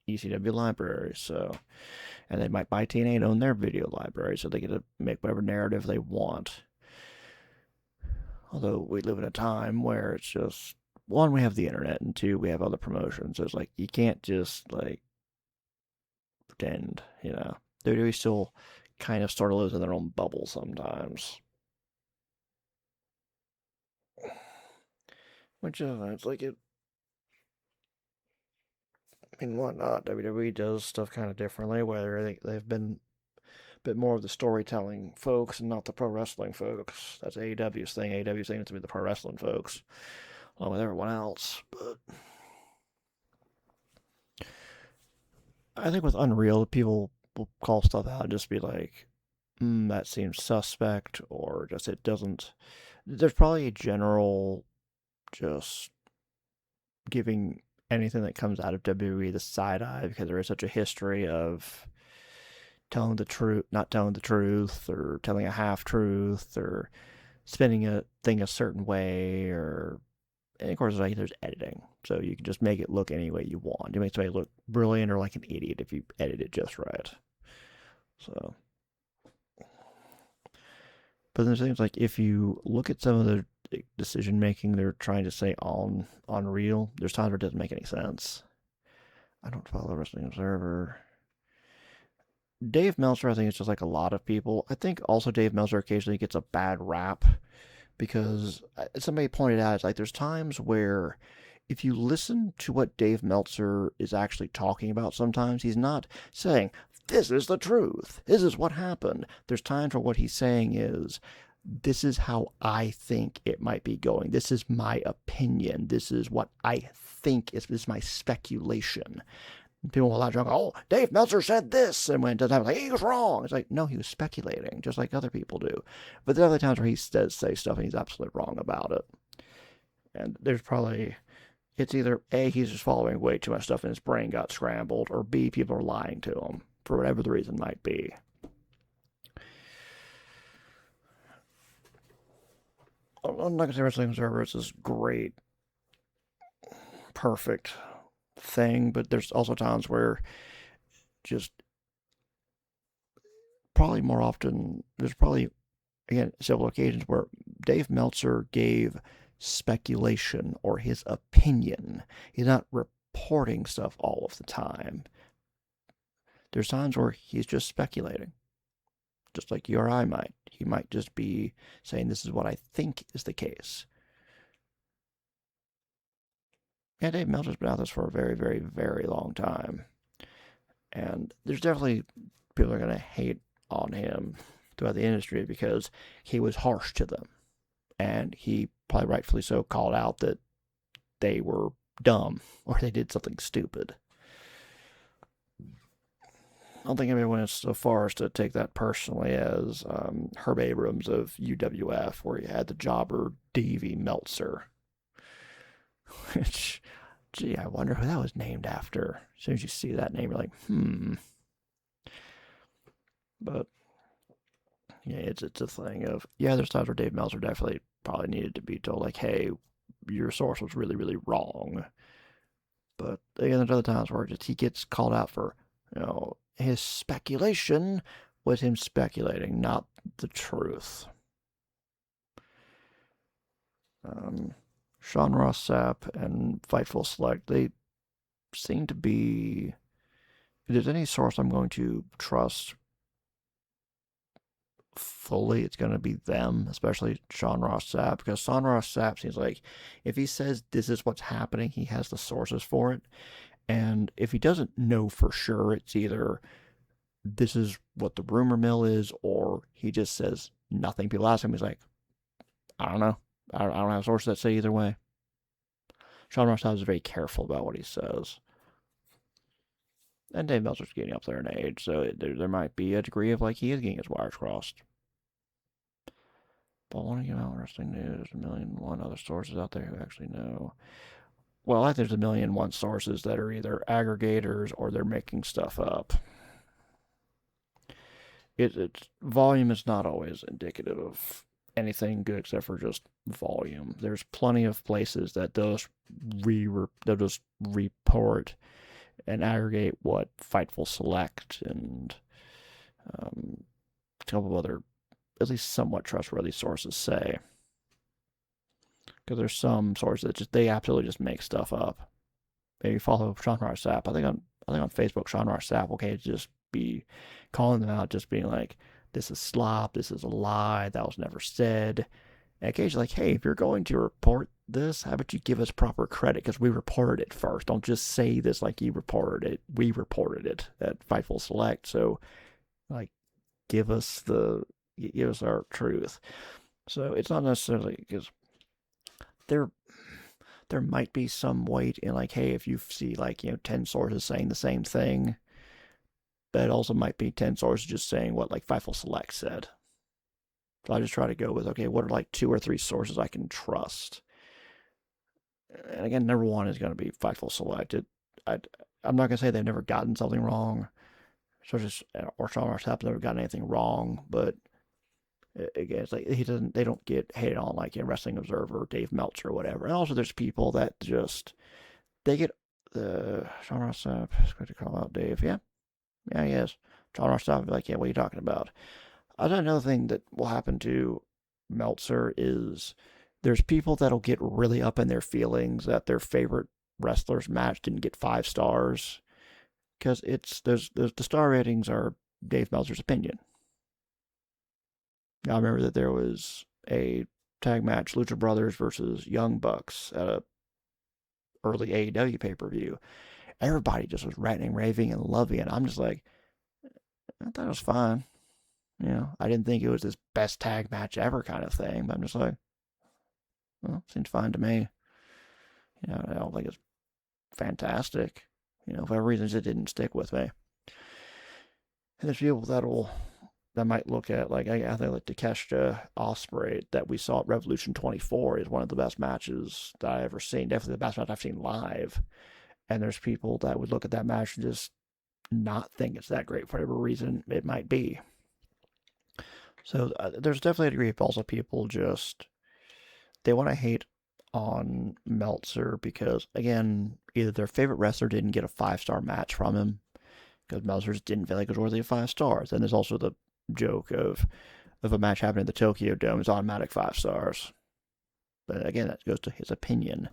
ECW libraries, so... And they might buy TNA and own their video library, so they get to make whatever narrative they want. Although we live in a time where it's just, 1, we have the internet, and 2, we have other promotions. So it's like, you can't just, like, pretend, WWE still kind of sort of lives in their own bubble sometimes. Which, it's like it... I mean, why not? WWE does stuff kind of differently, whether they've been a bit more of the storytelling folks and not the pro wrestling folks. That's AEW's thing. AEW's thing is to be the pro wrestling folks, along with everyone else. But I think with Unreal, people will call stuff out and just be like, that seems suspect, or just it doesn't... There's probably a general just giving anything that comes out of WWE the side eye, because there is such a history of telling the truth, not telling the truth, or telling a half truth, or spinning a thing a certain way, and of course, like, there's editing, so you can just make it look any way you want. You make somebody look brilliant or like an idiot if you edit it just right. So, but there's things like, if you look at some of the decision making they're trying to say on Unreal, there's times where it doesn't make any sense. I don't follow Wrestling Observer. Dave Meltzer, I think it's just like a lot of people. I think also Dave Meltzer occasionally gets a bad rap, because somebody pointed out, it's like there's times where if you listen to what Dave Meltzer is actually talking about, sometimes he's not saying, this is the truth, this is what happened. There's times where what he's saying is, this is how I think it might be going. This is my opinion. This is what I think this is my speculation. And people will latch on, oh, Dave Meltzer said this, and when it doesn't happen, like, he was wrong. It's like, no, he was speculating, just like other people do. But there are other times where he does say stuff and he's absolutely wrong about it. And there's probably, it's either A, he's just following way too much stuff and his brain got scrambled, or B, people are lying to him, for whatever the reason might be. I'm not going to say Wrestling Observer is this great, perfect thing, but there's also times where just probably more often, there's probably, again, several occasions where Dave Meltzer gave speculation or his opinion. He's not reporting stuff all of the time. There's times where he's just speculating. Just like you or I might. He might just be saying, this is what I think is the case. Yeah, Dave Meltzer's been out this for a very, very, very long time. And there's definitely people are going to hate on him throughout the industry because he was harsh to them. And he probably rightfully so called out that they were dumb or they did something stupid. I don't think anyone went so far as to take that personally as Herb Abrams of UWF, where he had the jobber Davey Meltzer. Which, gee, I wonder who that was named after. As soon as you see that name, you're like, But, yeah, it's a thing of, yeah, there's times where Dave Meltzer definitely probably needed to be told, like, hey, your source was really, really wrong. But again, there's other times where just he gets called out for, his speculation was him speculating, not the truth. Sean Ross Sapp and Fightful Select, they seem to be, if there's any source I'm going to trust fully, it's going to be them, especially Sean Ross Sapp, because Sean Ross Sapp seems like if he says this is what's happening, he has the sources for it. And if he doesn't know for sure, it's either this is what the rumor mill is, or he just says nothing. People ask him, he's like, I don't know. I don't have sources that say either way. Sean Ross Sapp is very careful about what he says. And Dave Meltzer's getting up there in age, so there might be a degree of, like, he is getting his wires crossed. But I want to give out wrestling news. There's 1,000,001 other sources out there who actually know. Well, I think there's 1,000,001 sources that are either aggregators or they're making stuff up. It's volume is not always indicative of anything good except for just volume. There's plenty of places that they'll just report and aggregate what Fightful Select and a couple of other, at least somewhat trustworthy sources say. Because there's some sources that they absolutely just make stuff up. Maybe follow Sean Ross Sapp. I think on Facebook, Sean Ross Sapp, okay, just be calling them out, just being like, this is slop, this is a lie, that was never said. And occasionally, like, hey, if you're going to report this, how about you give us proper credit, because we reported it first. Don't just say this like you reported it. We reported it at Fightful Select, so, like, give us our truth. So it's not necessarily, because there might be some weight in, like, hey, if you see, like, 10 sources saying the same thing, but it also might be 10 sources just saying what, like, Fightful Select said. So I just try to go with, okay, what are, like, 2 or 3 sources I can trust? And again, number one is going to be Fightful Select. I'm not going to say they've never gotten something wrong, or Sean Ross Sapp never gotten anything wrong, but again, it's like they don't get hated on like in Wrestling Observer or Dave Meltzer or whatever. And also there's people that just, they get, Sean Ross Sapp, it's good to call out Dave, yeah, he is. Sean Ross Sapp will be like, yeah, what are you talking about? I thought another thing that will happen to Meltzer is there's people that'll get really up in their feelings that their favorite wrestler's match didn't get 5 stars, because the star ratings are Dave Meltzer's opinion. I remember that there was a tag match, Lucha Brothers versus Young Bucks, at a early AEW pay-per-view. Everybody just was ranting, raving, and loving it. I'm just like, I thought it was fine. I didn't think it was this best tag match ever kind of thing, but I'm just like, well, seems fine to me. I don't think it's fantastic. For whatever reasons, it didn't stick with me. And there's people that might look at, like, I think like Takeshita Ospreay that we saw at Revolution 24 is one of the best matches that I've ever seen. Definitely the best match I've seen live. And there's people that would look at that match and just not think it's that great for whatever reason it might be. So there's definitely a degree of also people just, they want to hate on Meltzer because, again, either their favorite wrestler didn't get a 5-star match from him because Meltzer didn't feel like it was worthy of 5 stars. And there's also the joke of a match happening at the Tokyo Dome is automatic 5 stars. But again, that goes to his opinion.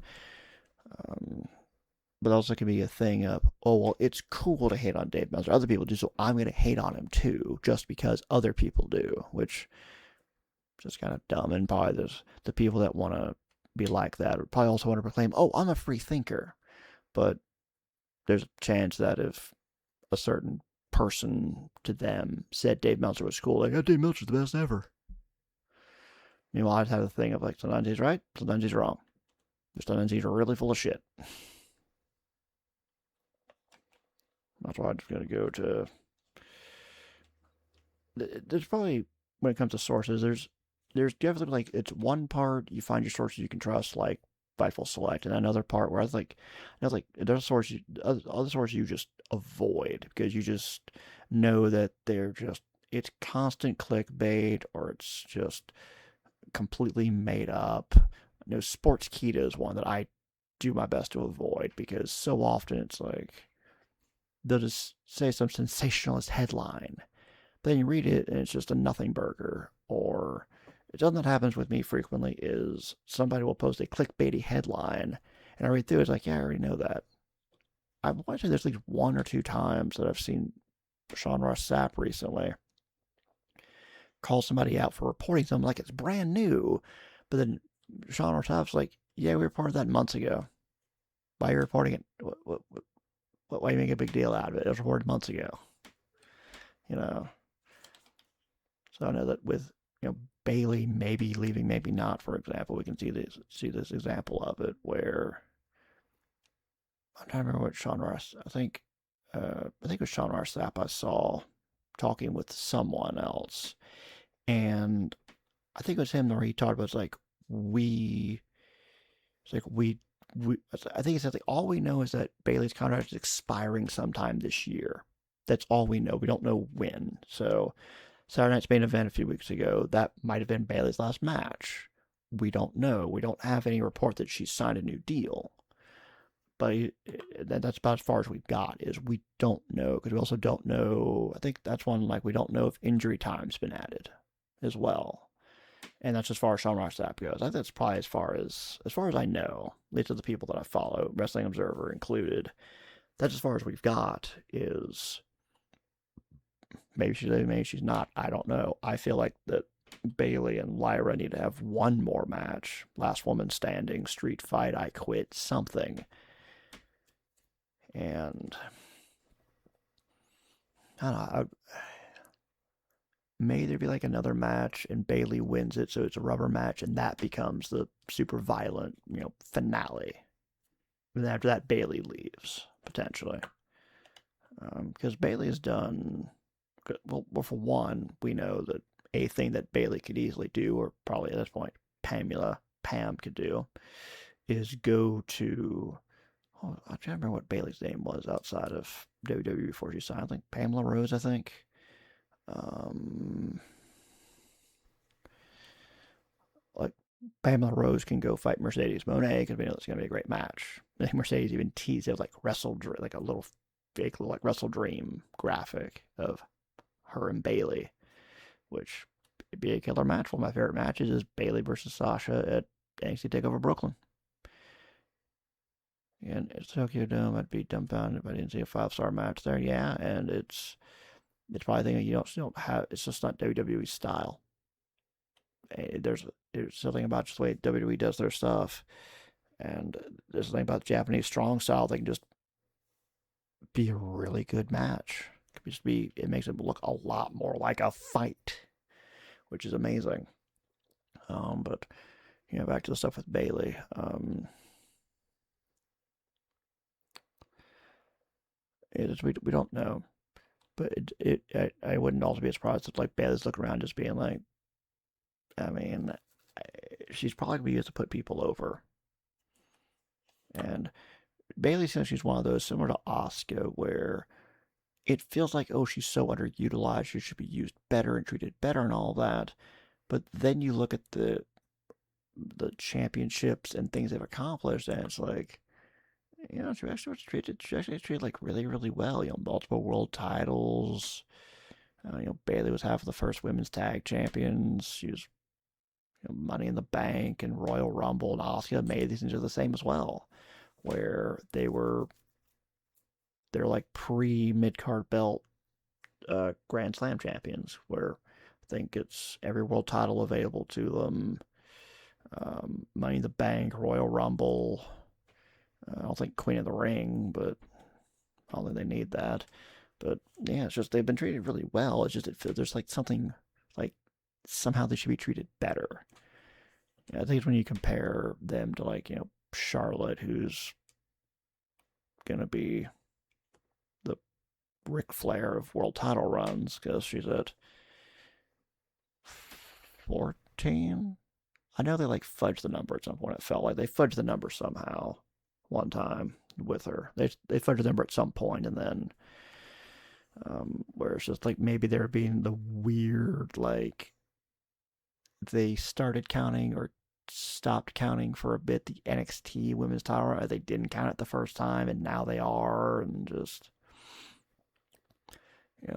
But also can be a thing of, oh, well, it's cool to hate on Dave Meltzer. Other people do, so I'm going to hate on him too, just because other people do, which is just kind of dumb. And probably the people that want to be like that would probably also want to proclaim, oh, I'm a free thinker. But there's a chance that if a certain person to them said Dave Meltzer was cool, like, oh, Dave Meltzer's the best ever. Meanwhile, I just have the thing of, like, sometimes he's right, sometimes he's wrong. Sometimes he's really full of shit. That's why I'm just going to go to... There's probably, when it comes to sources, there's definitely, like, it's one part you find your sources you can trust, like Fightful Select, and another part where there's sources, other sources you just avoid because you just know that it's constant clickbait, or it's just completely made up. Sports Keto is one that I do my best to avoid, because so often it's like they'll just say some sensationalist headline, but then you read it and it's just a nothing burger. Or something that happens with me frequently is somebody will post a clickbaity headline, and I read through it, it's like, yeah, I already know that. I want to say there's at least 1 or 2 times that I've seen Sean Ross Sapp recently call somebody out for reporting something like it's brand new, but then Sean Ross Sapp's like, yeah, we reported that months ago. Why are you reporting it? Why are you making a big deal out of it? It was reported months ago. So I know that with Bailey maybe leaving, maybe not, for example, we can see this example of it where I'm trying to remember what Sean Ross. I think it was Sean Ross Sapp I saw talking with someone else, and I think it was him where he talked about it's like we. I think he said like all we know is that Bailey's contract is expiring sometime this year. That's all we know. We don't know when. So Saturday Night's main event a few weeks ago, that might have been Bailey's last match. We don't know. We don't have any report that she's signed a new deal. But that's about as far as we've got, is we don't know, because we also don't know. I think that's one, like, we don't know if injury time's been added as well. And that's as far as Sean Ross Sapp goes. I think that's probably as far as I know, at least of the people that I follow, Wrestling Observer included. That's as far as we've got. Is maybe she's in, maybe she's not. I don't know. I feel like that Bailey and Lyra need to have one more match. Last woman standing, street fight, I quit, something. And I don't know. May there be like another match and Bailey wins it, so it's a rubber match, and that becomes the super violent, finale. And after that, Bailey leaves, potentially. Because Bailey has done, well, for one, we know that a thing that Bailey could easily do, or probably at this point Pam could do, is go to, I'm trying to remember what Bailey's name was outside of WWE before she signed. I think Pamela Rose, I think. Like Pamela Rose can go fight Mercedes Moné because we know it's going to be a great match. I think Mercedes even teased it like like a little fake like Wrestle Dream graphic of her and Bailey, which would be a killer match. One of my favorite matches is Bailey versus Sasha at NXT TakeOver Brooklyn. And it's Tokyo Dome. I'd be dumbfounded if I didn't see a 5-star match there. Yeah, and it's probably a thing that you don't have. It's just not WWE style. There's something about just the way WWE does their stuff, and there's something about the Japanese strong style that can just be a really good match. It makes it look a lot more like a fight, which is amazing. But back to the stuff with Bailey. We don't know. But I wouldn't also be surprised if like Bailey's looking around just being like, I mean, she's probably going to be used to put people over. And Bailey says she's one of those similar to Asuka where it feels like, oh, she's so underutilized, she should be used better and treated better and all that. But then you look at the championships and things they've accomplished, and it's like, she actually was treated like really, really well. Multiple world titles. Bailey was half of the first women's tag champions. She was Money in the Bank and Royal Rumble, and Asuka made these into the same as well, where they're like pre-mid-card belt Grand Slam champions, where I think it's every world title available to them. Money in the Bank, Royal Rumble. I don't think Queen of the Ring, but I don't think they need that. But yeah, it's just they've been treated really well. It's just there's like something like somehow they should be treated better. I think it's when you compare them to like Charlotte, who's gonna be the Ric Flair of world title runs because she's at 14. I know they like fudged the number at some point. It felt like they fudged the number somehow. One time with her, they fudged the number at some point, and then where it's just like maybe they're being the weird like they started counting or stopped counting for a bit the NXT women's title. They didn't count it the first time, and now they are, and just yeah,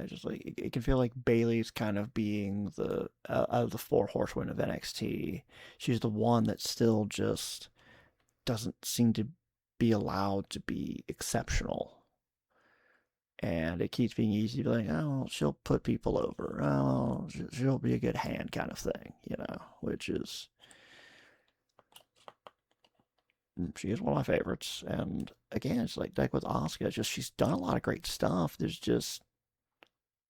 just like it can feel like Bayley's kind of being the out of the four horsewomen of NXT, she's the one that still just doesn't seem to be allowed to be exceptional. And it keeps being easy to be like, oh, she'll put people over. Oh, she'll be a good hand kind of thing, which is, she is one of my favorites. And again, it's like with Asuka, it's just she's done a lot of great stuff. There's just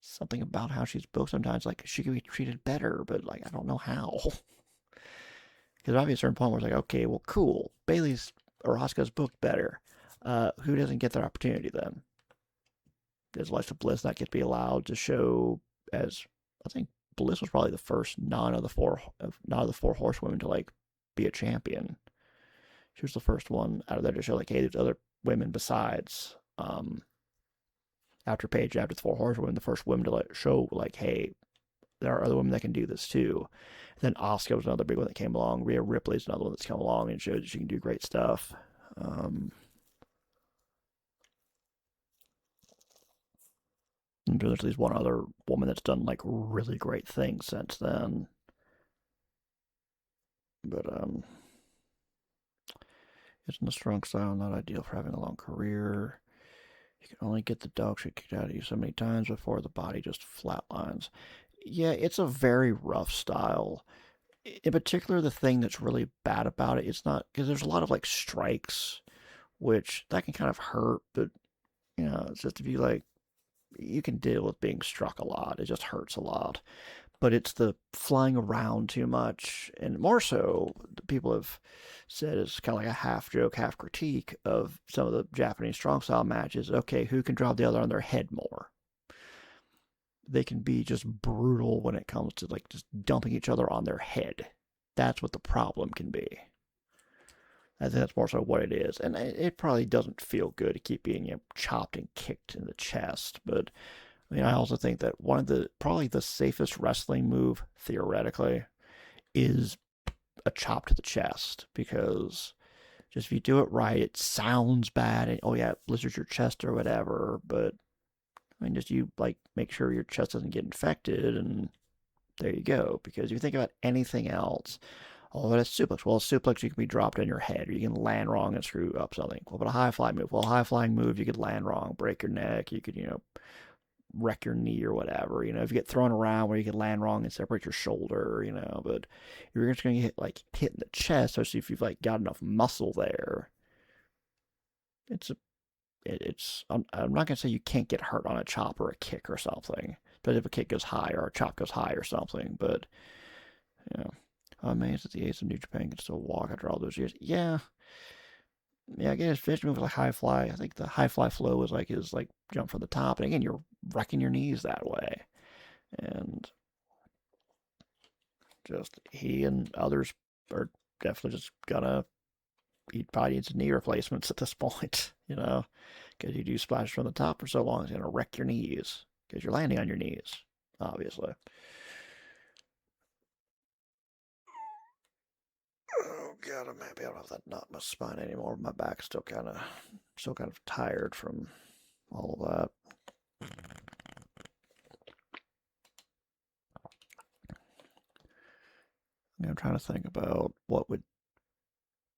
something about how she's booked sometimes. Like, she could be treated better, but like, I don't know how. Because obviously, at a certain point where it's like, okay, well, cool. Bayley's or Asuka's booked better. Who doesn't get their opportunity then? Does Alexa Bliss not get to be allowed to show, as I think Bliss was probably the first none of the four horsewomen to like be a champion. She was the first one out of there to show like, hey, there's other women besides after Paige, after the four horsewomen, the first women to like show like, hey, there are other women that can do this too. And then Asuka was another big one that came along. Rhea Ripley's another one that's come along and showed that she can do great stuff. And there's at least one other woman that's done like really great things since then. But isn't a strong style not ideal for having a long career? You can only get the dog shit kicked out of you so many times before the body just flatlines. Yeah, it's a very rough style. In particular, the thing that's really bad about it, it's not, because there's a lot of like strikes, which that can kind of hurt, but it's just if you like, you can deal with being struck a lot. It just hurts a lot. But it's the flying around too much, and more so, people have said it's kind of like a half joke, half critique of some of the Japanese strong style matches. Okay, who can drop the other on their head more? They can be just brutal when it comes to like just dumping each other on their head. That's what the problem can be. I think that's more so what it is. And it probably doesn't feel good to keep being chopped and kicked in the chest. But I mean, I also think that one of probably the safest wrestling move, theoretically, is a chop to the chest. Because just if you do it right, it sounds bad. And, oh yeah, it blizzards your chest or whatever. But I mean, just you like make sure your chest doesn't get infected. And there you go. Because if you think about anything else, oh, that's suplex. Well, a suplex, you can be dropped on your head, or you can land wrong and screw up something. Well, but a high fly move. Well, a high flying move, you could land wrong, break your neck, you could, wreck your knee or whatever. If you get thrown around where you could land wrong and separate your shoulder, but you're just going to get hit in the chest, especially if you've got enough muscle there. I'm not going to say you can't get hurt on a chop or a kick or something, but if a kick goes high or a chop goes high or something, but, I'm amazed that the ace of New Japan can still walk after all those years. Yeah, I guess Fish move like high fly. I think the high fly flow was like his jump from the top. And again, you're wrecking your knees that way. And just he and others are definitely just gonna probably needs knee replacements at this point, because you do splash from the top for so long, it's gonna wreck your knees because you're landing on your knees, obviously. Oh god, I'm happy I don't have that knot in my spine anymore. My back's still kind of tired from all of that. I'm trying to think about what would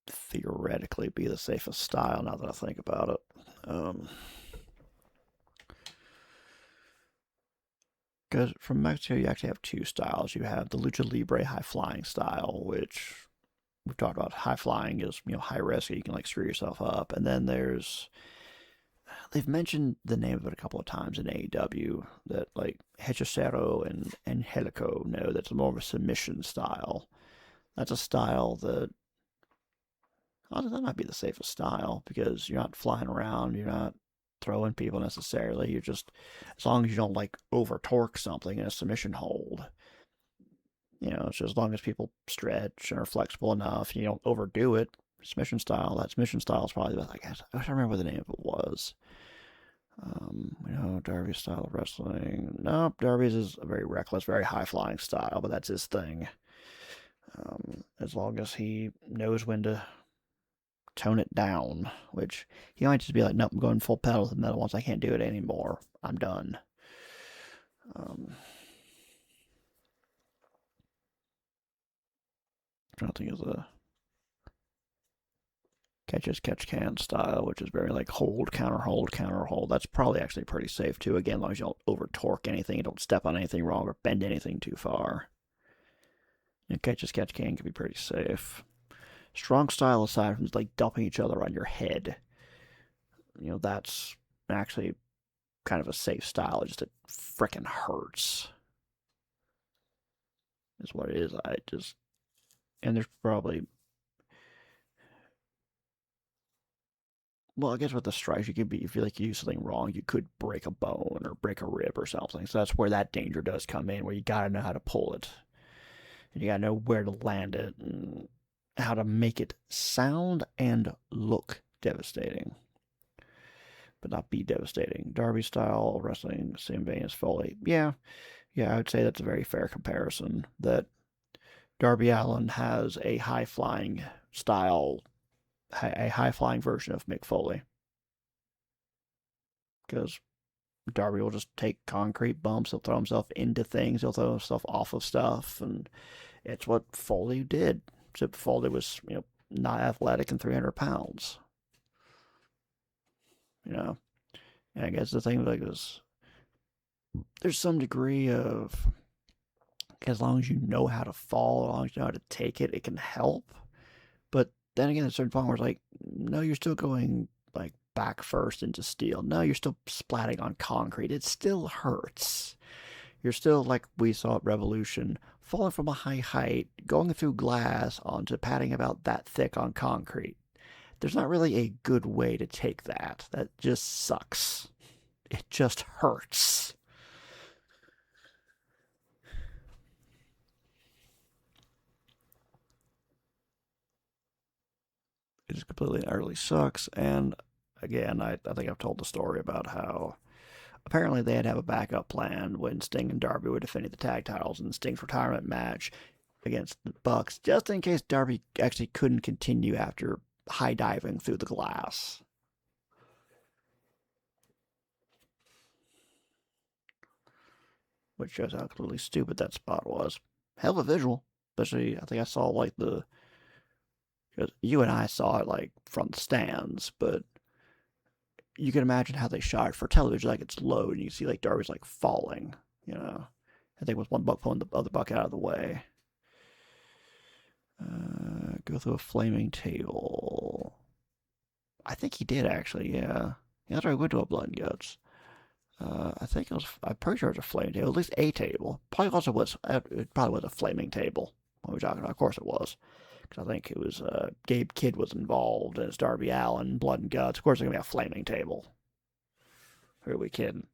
theoretically be the safest style now that I think about it. Because from Mexico, you actually have two styles. You have the Lucha Libre high flying style, which we've talked about. High flying is high risk, you can screw yourself up. And then they've mentioned the name of it a couple of times in AEW, that Hechicero and Angelico that's more of a submission style. That's a style that might be the safest style, because you're not flying around, you're not throwing people necessarily, you're just, as long as you don't over torque something in a submission hold, it's just as long as people stretch and are flexible enough, you don't overdo it. Submission style is probably the best. I wish I remember what the name of it was. You know, Darby's style of wrestling. Nope, Darby's is a very reckless, very high-flying style, but that's his thing. As long as he knows when to tone it down, which he might just be like, nope, I'm going full pedal to the metal once I can't do it anymore. I'm done. Trying to think of the catch can style, which is very like hold, counter, hold, counter, hold. That's probably actually pretty safe too. Again, as long as you don't over torque anything, you don't step on anything wrong or bend anything too far. You know, catch can can be pretty safe. Strong style aside from like dumping each other on your head, you know, that's actually kind of a safe style. It just it frickin' hurts. Is what it is. And there's probably, well, I guess with the strikes, you could be, if you like you do something wrong, you could break a bone or break a rib or something. So that's where that danger does come in, where you gotta know how to pull it. And you gotta know where to land it and how to make it sound and look devastating, but not be devastating. Darby style wrestling, same vein as Foley. Yeah, I would say that's a very fair comparison. That Darby Allin has a high-flying style, a high-flying version of Mick Foley. Because Darby will just take concrete bumps, he'll throw himself into things, he'll throw himself off of stuff, and it's what Foley did. Except Foley was, you know, not athletic and 300 pounds. You know? And I guess the thing like this, there's some degree of, as long as you know how to fall, as long as you know how to take it, it can help. But then again, at a certain point where it's like, no, you're still going like back first into steel. No, you're still splatting on concrete. It still hurts. You're still, like we saw at Revolution, falling from a high height, going through glass onto padding about that thick on concrete. There's not really a good way to take that. That just sucks. It just hurts. It just completely and utterly sucks. And again, I think I've told the story about how apparently they had to have a backup plan when Sting and Darby were defending the tag titles in Sting's retirement match against the Bucks, just in case Darby actually couldn't continue after high diving through the glass. Which shows how completely stupid that spot was. Hell of a visual. Especially, I think I saw like you and I saw it like from the stands, but you can imagine how they shot it for television. Like it's low and you see like Darby's like falling, you know. I think with one buck pulling the other buck out of the way. Go through a flaming table. I think he did actually, yeah. Yeah, that's right, we went to a blood and guts. I'm pretty sure it was a flaming table, at least a table. It probably was a flaming table. What we're talking about, of course it was. Because I think it was, Gabe Kidd was involved as Darby Allin, blood and guts. Of course it's going to be a flaming table. Who are we kidding?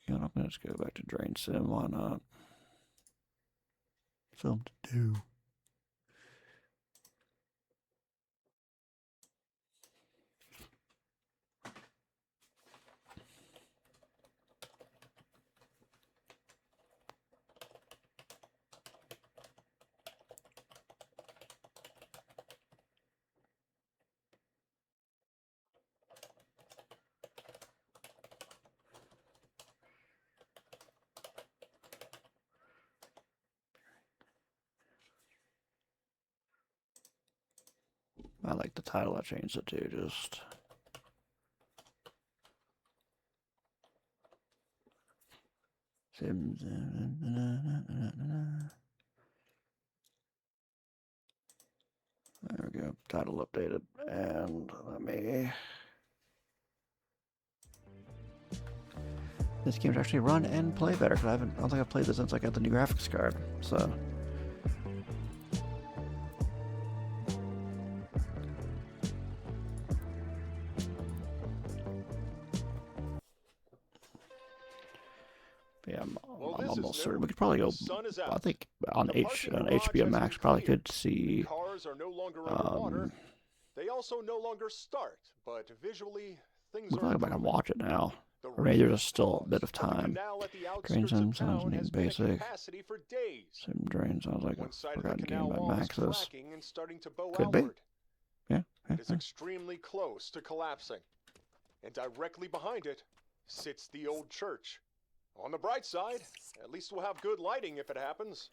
You know, let's go back to DrainSim, why not? Something to do. I like the title, I changed it to just... Sims. There we go, title updated, and let me... This game's actually run and play better, because I don't think I've played this since I got the new graphics card, so... Yeah, I'm almost certain we could probably go. I think on HBO Max probably could see also no longer start, but visually, things Looks are like I can improving. watch it now. The Or maybe rain there's still a bit of paused, but the time. canal at the outskirts DrainSim of sounds town neat has and been at basic. capacity for days. Sim Drain sounds like One a side of the forgotten canal game by wall is Maxis. cracking and starting to bow Could be. outward. Yeah. It is extremely close to collapsing. And directly behind it sits the old church. On the bright side, at least we'll have good lighting if it happens.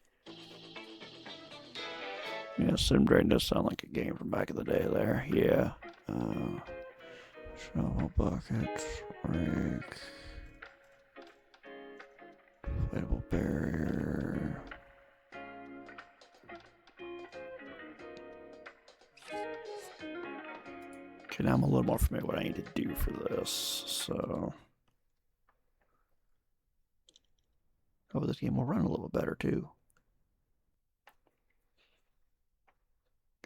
Yeah, Sim Drain does sound like a game from back in the day there. Yeah. Shovel buckets, rake, inflatable barrier. Okay, now I'm a little more familiar with what I need to do for this, so. Oh, this game will run a little bit better too.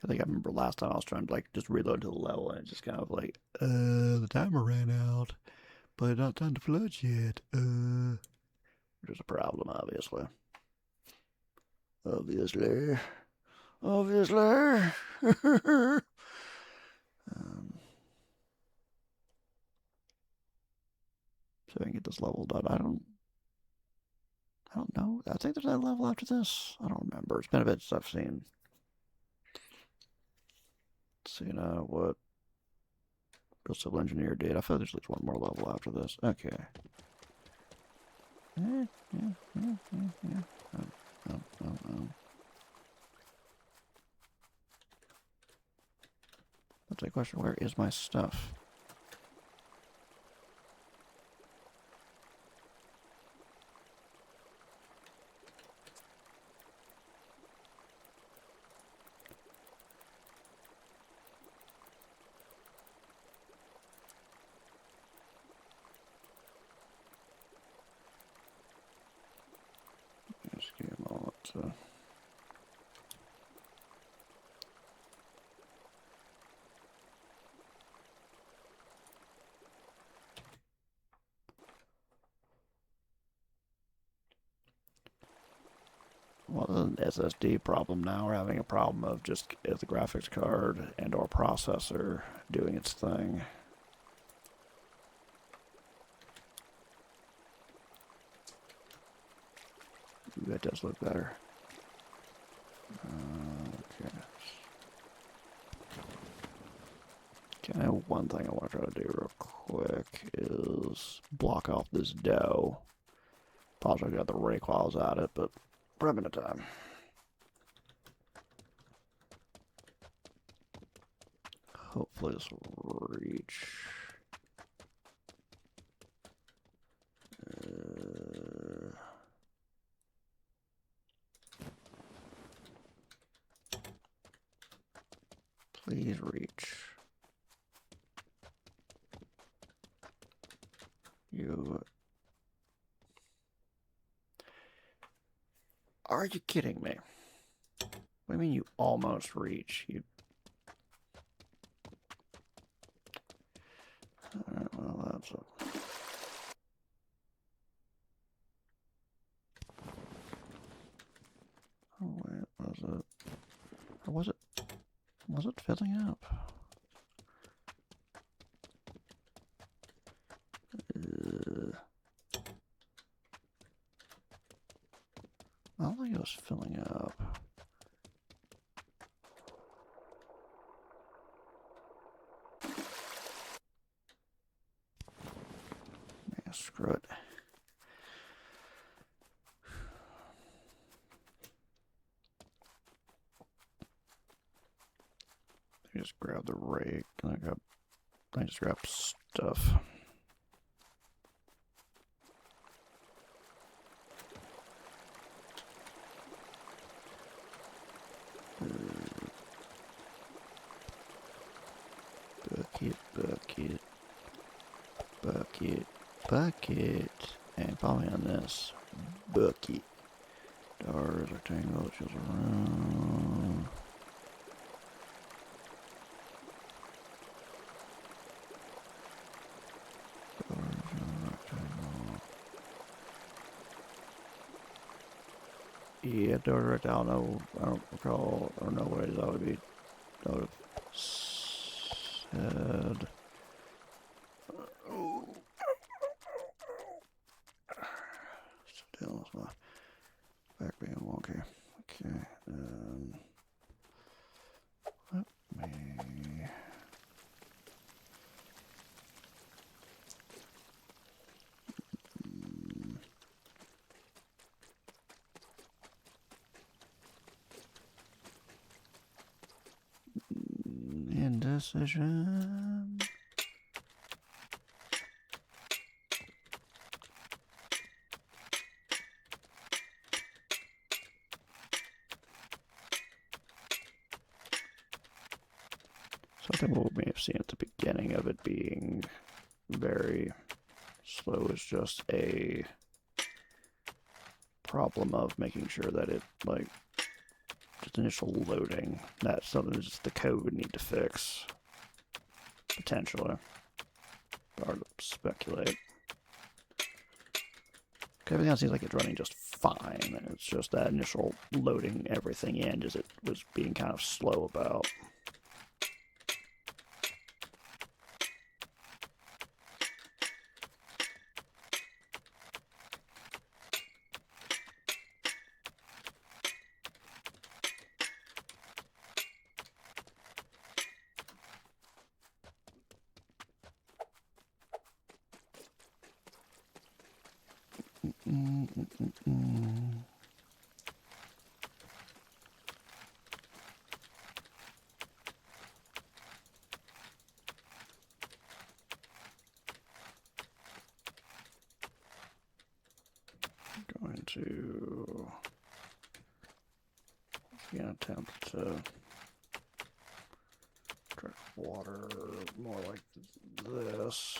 I think I remember last time I was trying to like just reload to the level and it just kind of like, the timer ran out, but not time to flood yet. Which is a problem, obviously. Obviously. So I can get this level done. I don't know. I think there's that level after this. I don't remember. It's been a bit since I've seen what Real Civil Engineer did. I feel like there's at least one more level after this. Okay. Yeah. That's a question. Where is my stuff? Just give him all to. Well, an SSD problem now. We're having a problem of just the graphics card and or processor doing its thing. Ooh, that does look better. Okay. Okay, one thing I want to try to do real quick is block off this dough. Possibly got the rake while I was at it, but we're having a time. Hopefully this will reach. Please reach. You. Are you kidding me? What do you mean you almost reach? You. Alright, well, that's it. Oh, wait, was it? Or was it? Was it filling up? I don't think it was filling up. Yeah, screw it. I just grab the rake. I just grab stuff. Bucket. And follow me on this. Bucket. Doors, rectangle, that goes around. Yeah, door rectangle. I don't recall or know what it is. That would be. That would have decision. So I think what we may have seen at the beginning of it being very slow is just a problem of making sure that it, like, just initial loading. That's something that just the code would need to fix. Potentially. Hard to speculate. Everything else seems like it's running just fine. It's just that initial loading everything in as it was being kind of slow about. Going to attempt to direct water more like this.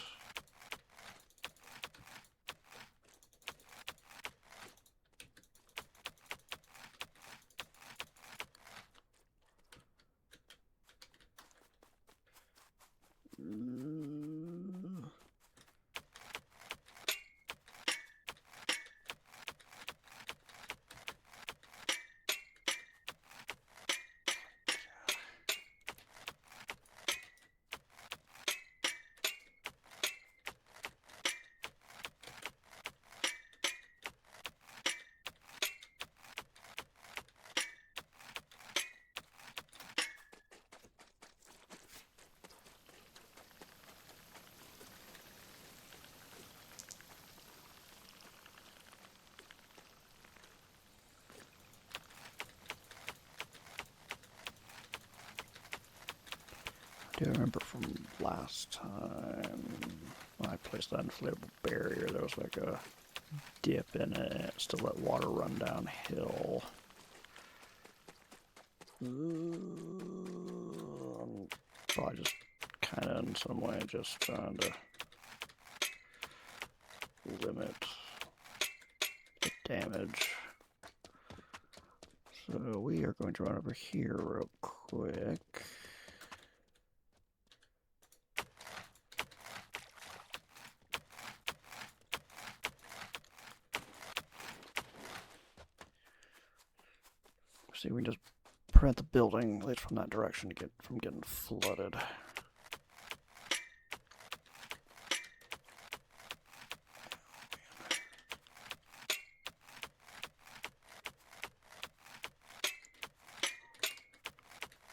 I do remember from last time when I placed that inflatable barrier, there was like a dip in it to let water run downhill. Probably just kind of in some way just trying to limit the damage. So we are going to run over here real quick. See, we can just prevent the building, at least from that direction, to get from getting flooded.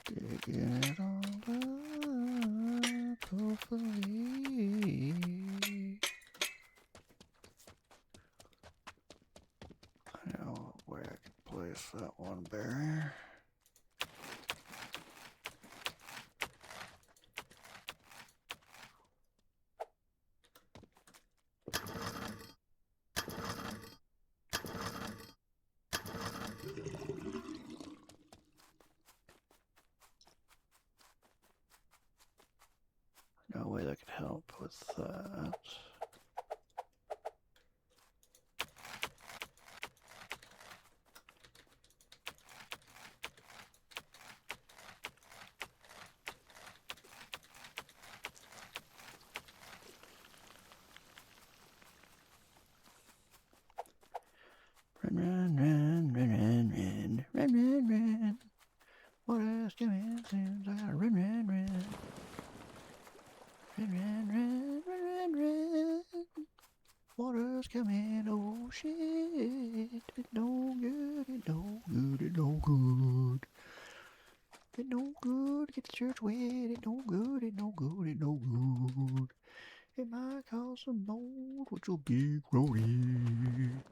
Digging it all up, hopefully. I know where I can place that one barrier. No way that could help with that. Run, run, run, run, run, run, run, run, run. What else can I since I gotta run, run, run. Run, run, run, run, run, run. Water's coming, oh shit. It no good, it no good, it no good. It no good, get the church wet. It no good, it no good, it no good. It might cause some mold, which will be grody.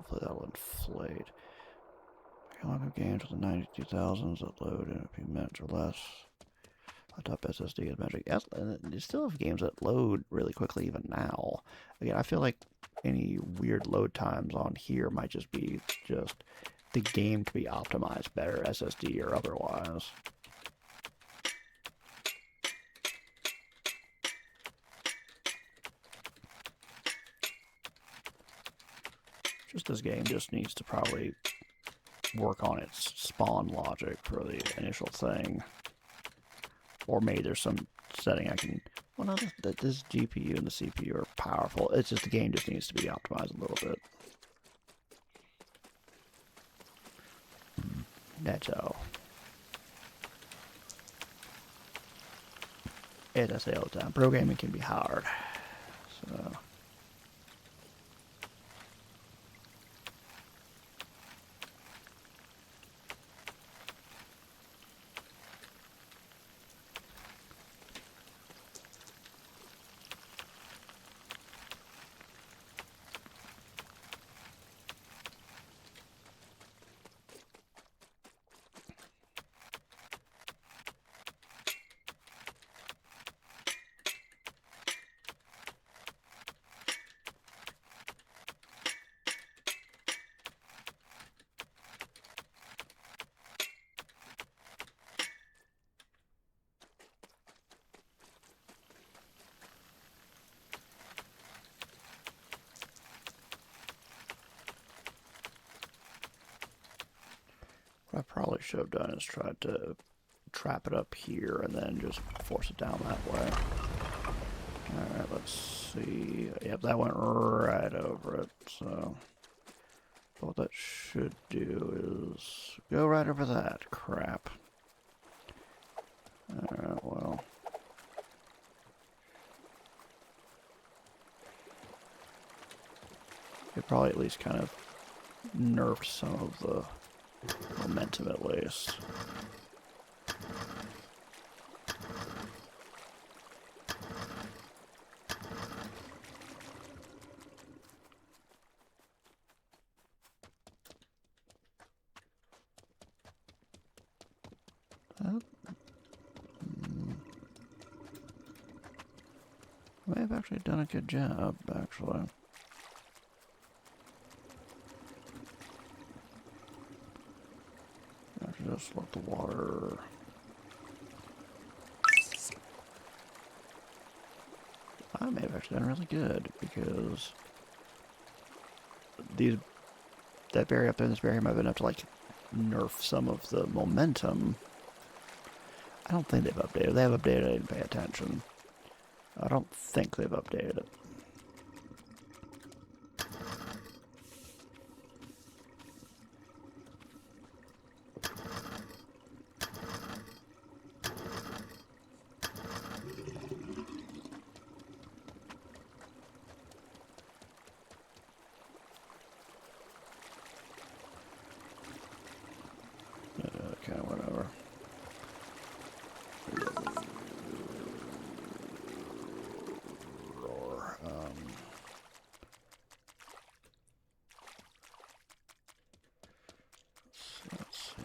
Hopefully that'll inflate. How long have games with the 92,000s that load in a few minutes or less? My top SSD is magic. Yes, and you still have games that load really quickly even now. Again, I feel like any weird load times on here might just be the game to be optimized better, SSD or otherwise. Just this game just needs to probably work on its spawn logic for the initial thing. Or maybe there's some setting I can... Well, no, this GPU and the CPU are powerful. It's just the game just needs to be optimized a little bit. That's all. As I say all the time, programming can be hard. So... What I probably should have done is tried to trap it up here and then just force it down that way. Alright, let's see. Yep, that went right over it, so... What that should do is go right over that crap. Alright, well... It probably at least kind of nerfed some of the momentum at least. I may have actually done a good job, actually. Just let the water... I may have actually done really good, because that berry up there and this berry might have been enough to, like, nerf some of the momentum. I don't think they've updated. If they have updated, I didn't pay attention. I don't think they've updated it. Okay, whatever. Roar. Let's see.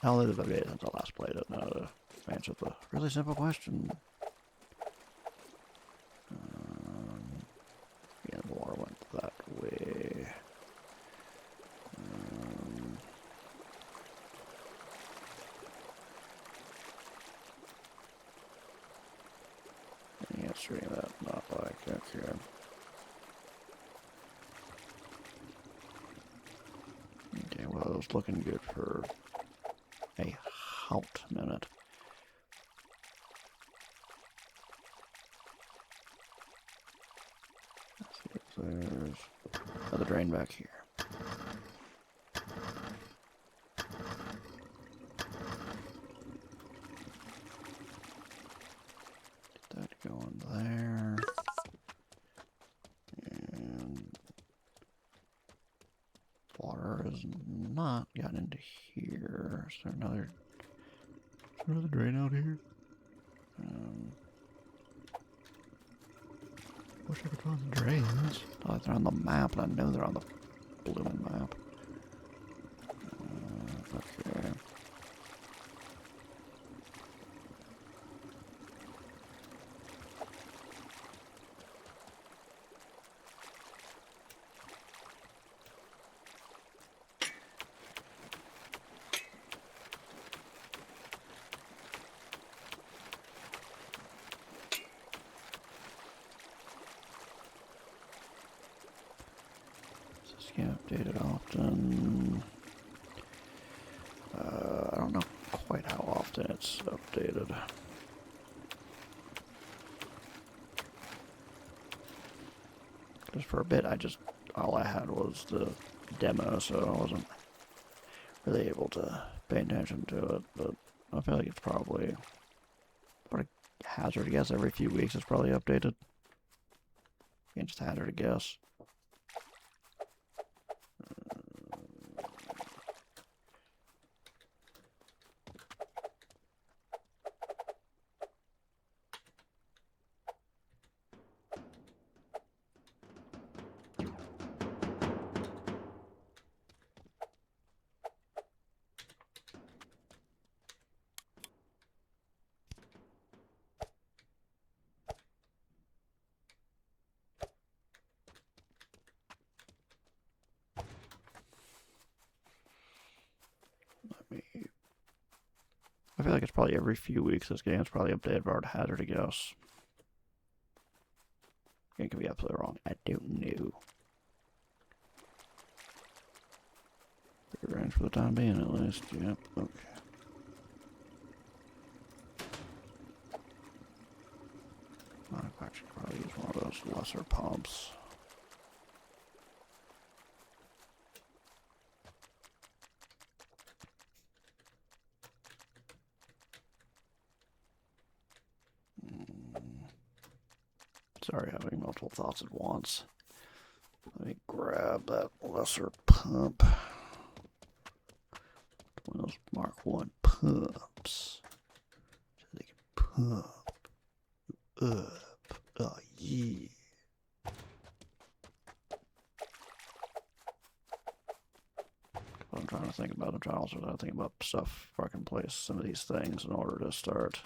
How long have I been since I last played it? Now to answer the really simple question. Yeah, the water went that way. Answering that, not like, okay. Okay, well, it was looking good for a hot minute. Let's see if there's another drain back here. Get that going there. And water has not gotten into here. Is there another drain out here? What wish I could find the drains. Like they're on the map, and I know they're on the blooming map. Okay. Get updated often. I don't know quite how often it's updated. Just for a bit, all I had was the demo, so I wasn't really able to pay attention to it, but I feel like it's probably, what a hazard guess, every few weeks it's probably updated. You can just hazard a guess. I feel like it's probably every few weeks this game's probably updated, but I would hazard a guess. It could be absolutely wrong. I don't know. Free range for the time being, at least. Yep, okay. I could actually probably use one of those lesser pumps. Sorry, having multiple thoughts at once. Let me grab that lesser pump. One of those Mark I pumps. So they can pump up. Oh, yeah. What I'm trying to think about, I'm trying also to think about stuff where I can place some of these things in order to start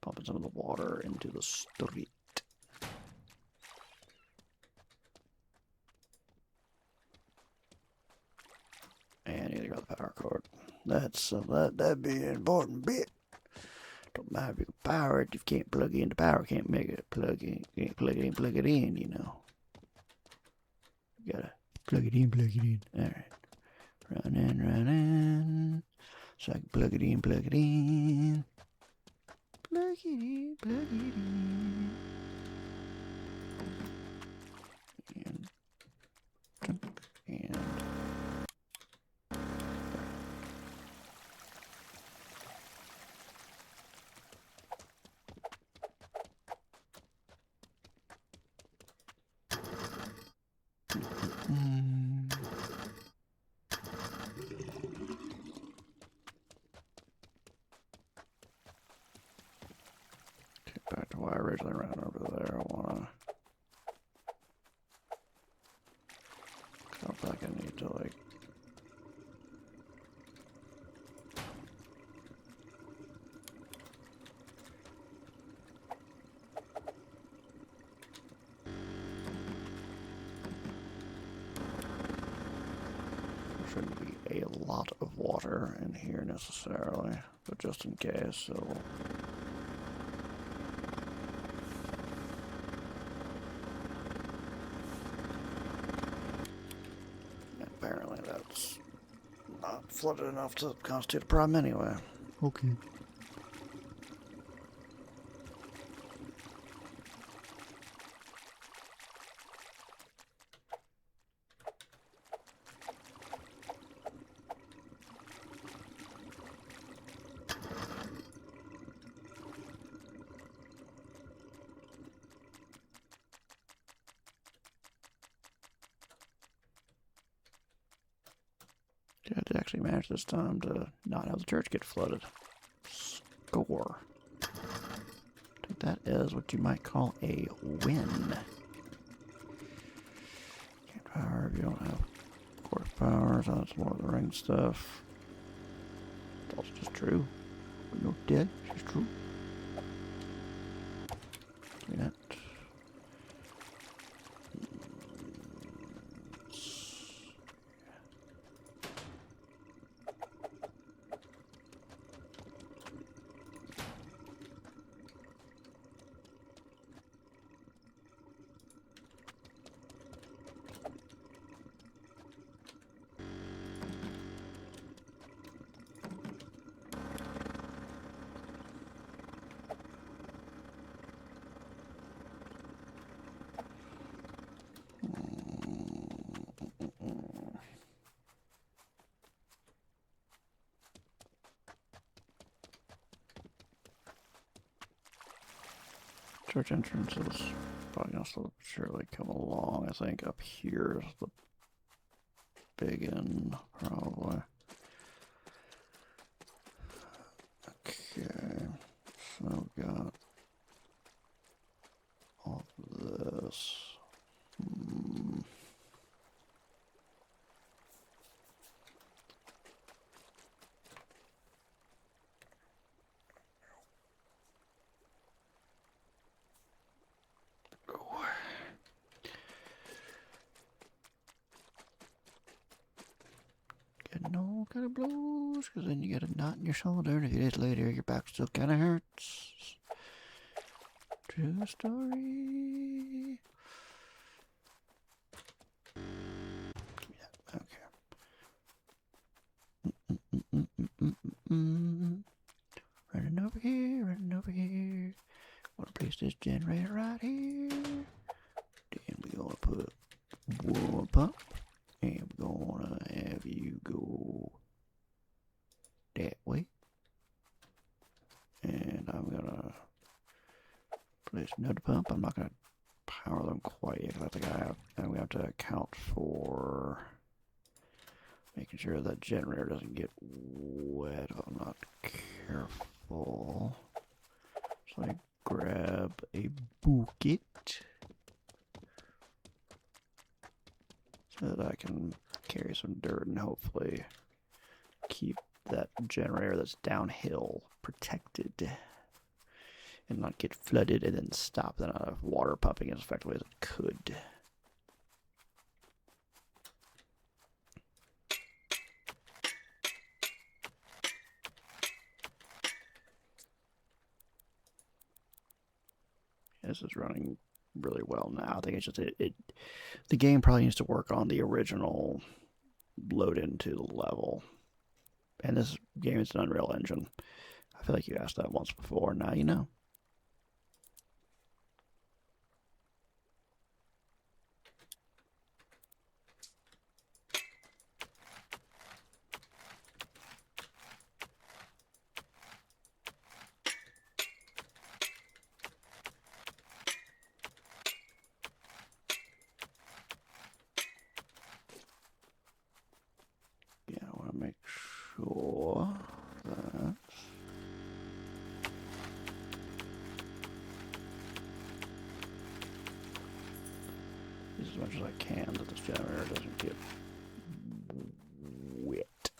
pumping some of the water into the street. And you got the power cord. That'd be an important bit. Don't matter if you can power it, if you can't plug in the power, can't make it plug in, can't plug it in, you know. You gotta plug it in. Alright. Running. So I can plug it in. Plug it in. And back to why I originally ran over there. I don't feel like I need to, like... There shouldn't be a lot of water in here necessarily, but just in case, so... Apparently that's not flooded enough to constitute a problem anyway. Okay. I did actually manage this time to not have the church get flooded. Score. That is what you might call a win. Can't power if you don't have quarter power, so that's Lord of the Rings stuff. It's also just true. We're not dead, it's just true. Give me that. Church entrance is probably gonna slowly but surely come along. I think up here is the big end, probably. Okay, so we've got all of this. Getting all kind of blows, because then you get a knot in your shoulder, and if you did later, your back still kind of hurts. True story. Yeah, okay. Running over here, running over here. Wanna place this generator right here. Then we're gonna put one pump. And we're gonna have you go that way. And I'm gonna place another pump. I'm not gonna power them quite yet, because I think we have to account for making sure that generator doesn't get wet if I'm not careful. So I grab a bucket so that I can carry some dirt and hopefully keep that generator that's downhill protected and not get flooded and then stop the water pumping as effectively as it could. This is running really well now. I think it's just the game probably needs to work on the original load into the level. And this game is an Unreal Engine. I feel like you asked that once before. Now you know. Yeah, I want to make sure that as much as I can that this generator doesn't get wet.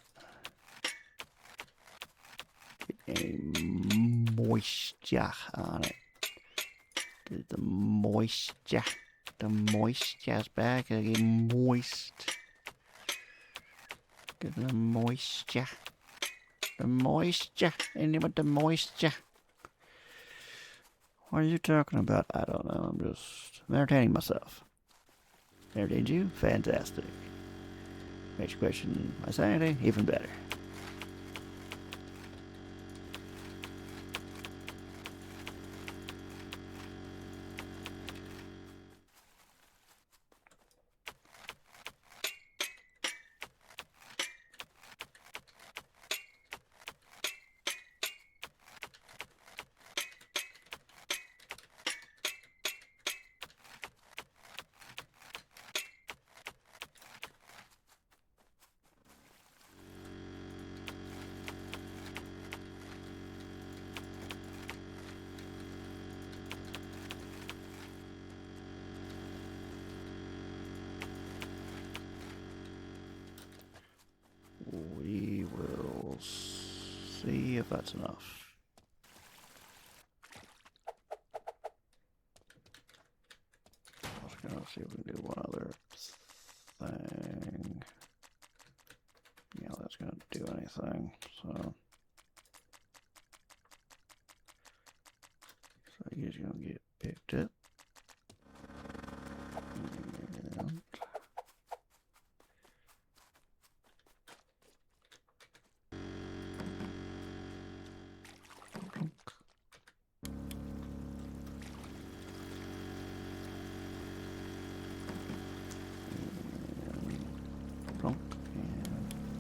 Get any moisture on it. Get the moisture. The moisture's back. I get moist. Get the moisture. The moisture. Anything but the moisture. What are you talking about? I don't know. I'm just entertaining myself. Entertained you? Fantastic. Makes you question my sanity? Even better. see if that's enough. I was gonna see if we can do one other thing. Yeah, that's gonna do anything. So he's gonna get picked up. And plunk, and there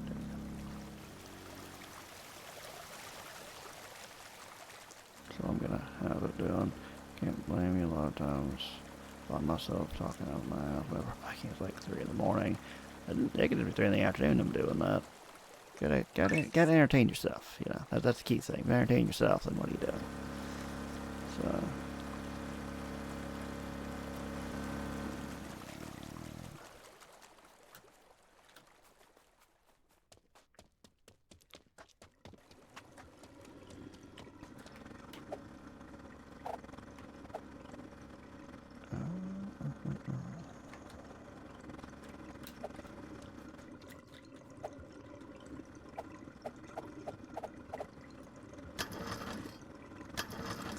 we go. So I'm gonna have it doing. Can't blame you a lot of times. By myself talking out my mouth, whatever. I can't like 3 in the morning. It could be 3 in the afternoon. I'm doing that. Gotta entertain yourself. You know, that's the key thing. If you entertain yourself, then what are you doing? So.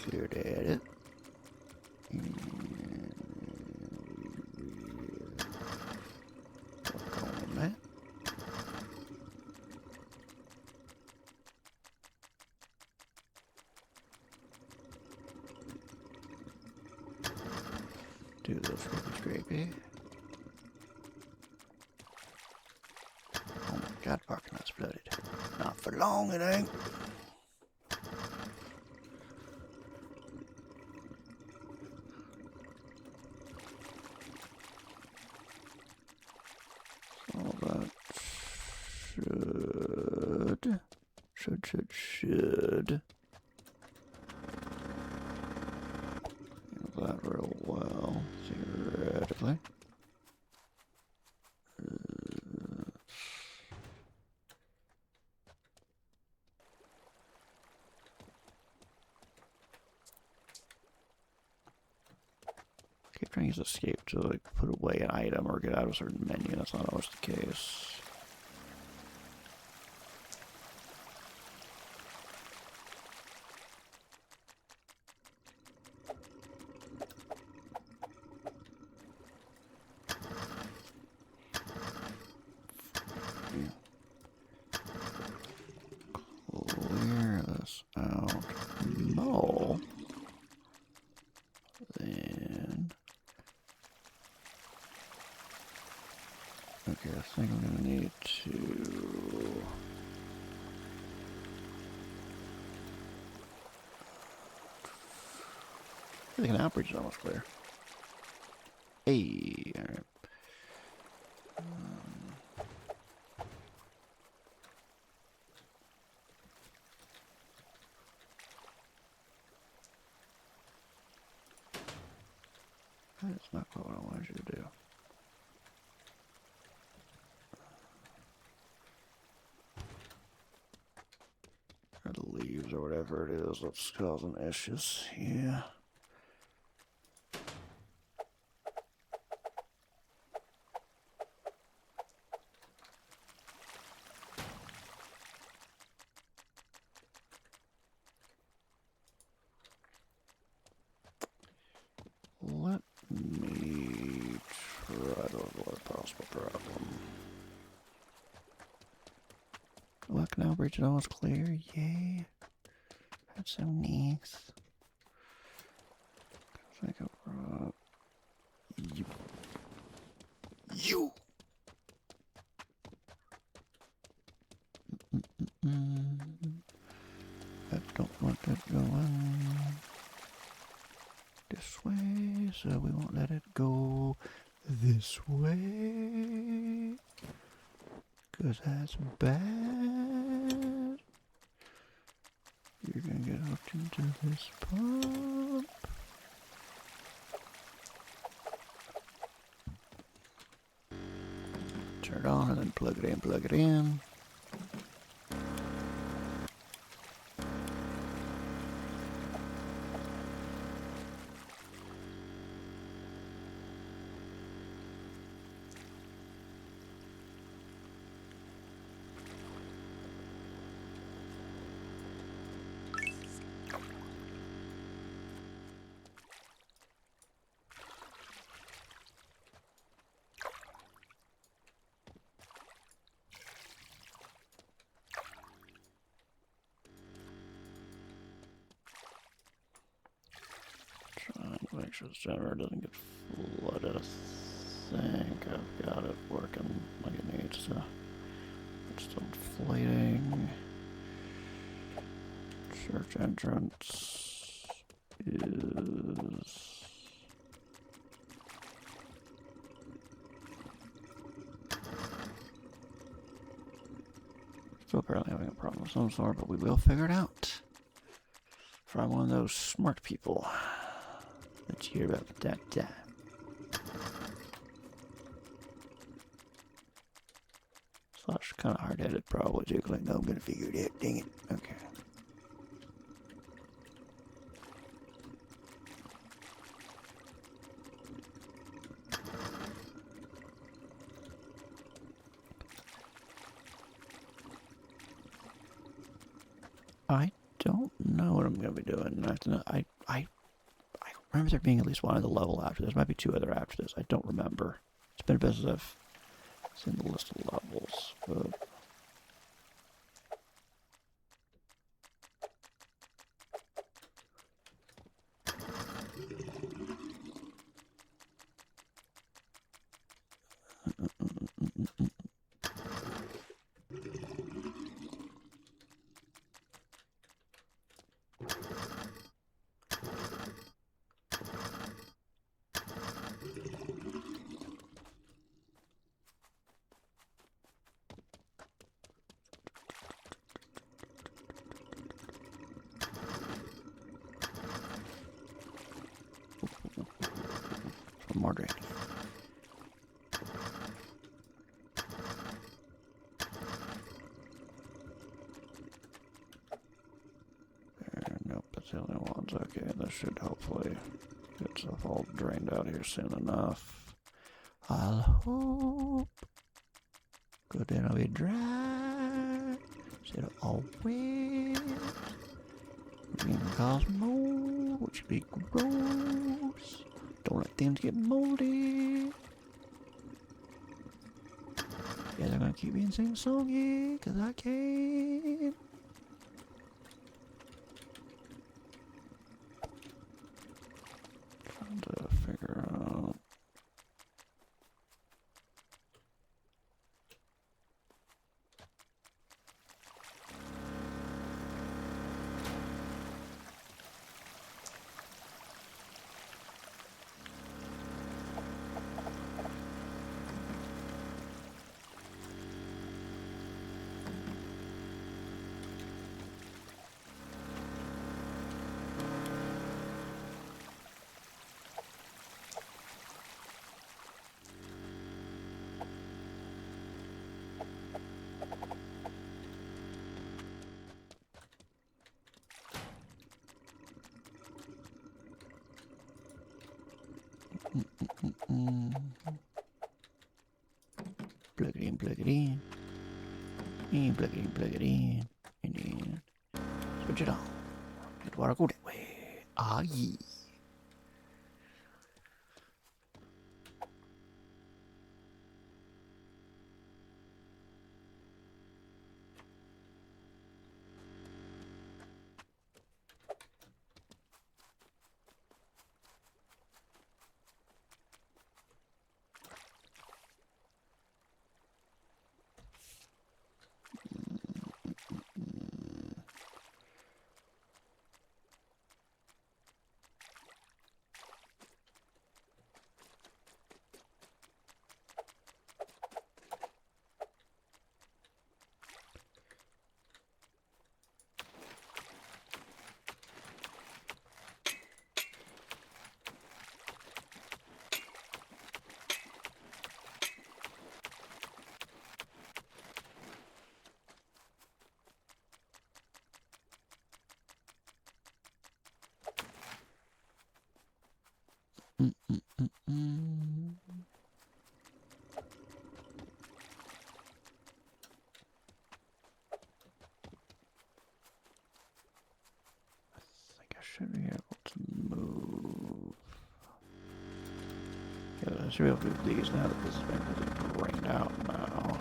Cleared it. And work on that. Do a little scrapey. Oh my god, parking lot's flooded. Not for long, it ain't. Should handle that real well, theoretically. Keep trying to use escape to like put away an item or get out of a certain menu. That's not always the case. Clear this out. No. Then. Okay, I think I'm gonna need to. I think an outbreach is almost clear. Hey, alright. That's not quite what I wanted you to do. Or the leaves or whatever it is that's causing issues. Yeah. Let me try to avoid a possible problem. Well, canal bridge is almost clear. Yay. That's so nice. I think I brought you. I don't want that going this way, so we won't let it go this way, 'cause that's bad. You're gonna get hooked into this pump. Turn it on and then plug it in, sure this generator doesn't get flooded. I think I've got it working like it needs to. It's still inflating. Church entrance is... Still apparently having a problem of some sort, but we will figure it out. For I'm one of those smart people that you hear about that time. Slash kind of hard-headed probably too, like, no, I'm gonna figure it out, dang it. Okay. I don't know what I'm gonna be doing. I remember there being at least one other level after this. Might be two other after this. I don't remember. It's been a bit since I've seen the list of levels, but more drain. Nope, that's the only ones. Okay, this should hopefully get stuff all drained out here soon enough. I'll hope. Good, then I'll be dry. Instead of all wet. Green Cosmo, which would be gross. Don't let things get moldy. Yeah, they're gonna keep being sing-songy, cause I can. Trying to figure out. Plug it in, plug it in. And plug it in, plug it in. And then switch it on. Let water go that way. Ah, yeah. Should be able to move. Yeah, I should be able to do these now that this has been completely drained out now.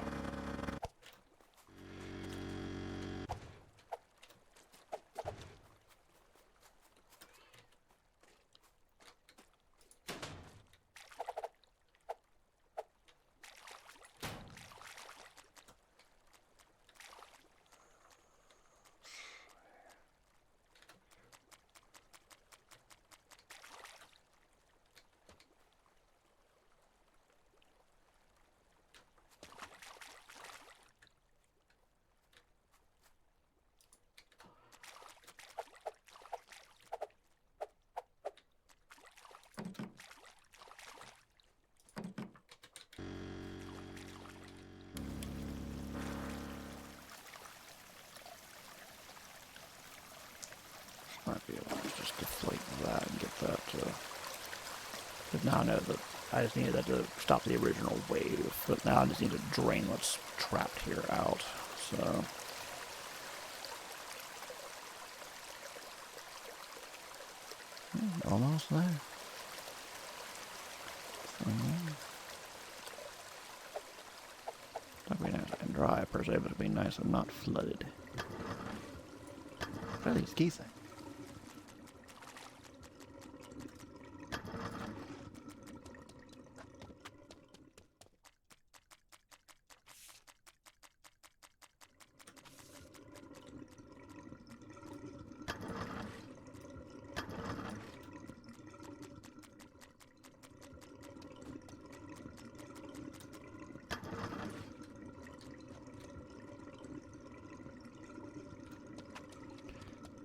might be able to just deflate that and get that to... But now I know that I just needed that to stop the original wave, but now I just need to drain what's trapped here out, so... Almost there. That'd be nice and dry per se, but it'd be nice and not flooded. What are these keys saying?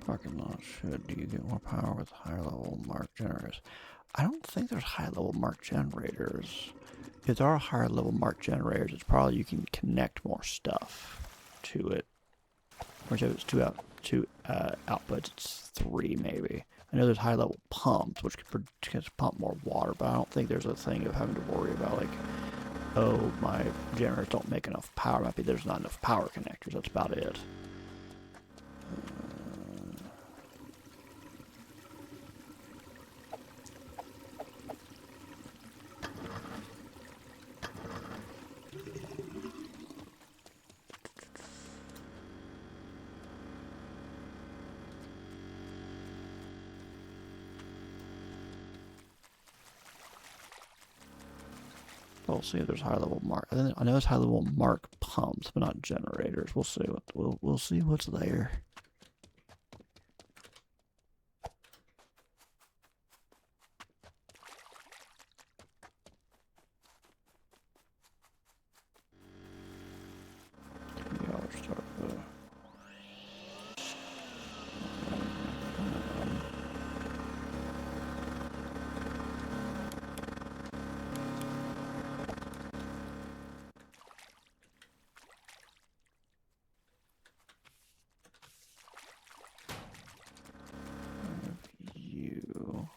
Parking lot should. Do you get more power with higher level mark generators? I don't think there's high level mark generators. If there are higher level mark generators, it's probably you can connect more stuff to it. Or if it's two outputs, it's 3 maybe. I know there's high level pumps, which can pump more water, but I don't think there's a thing of having to worry about like, oh, my generators don't make enough power. Might be there's not enough power connectors. That's about it. We'll see if there's high level mark. I know there's high level mark pumps, but not generators. We'll see what we'll see what's there. Yeah, I'll start you.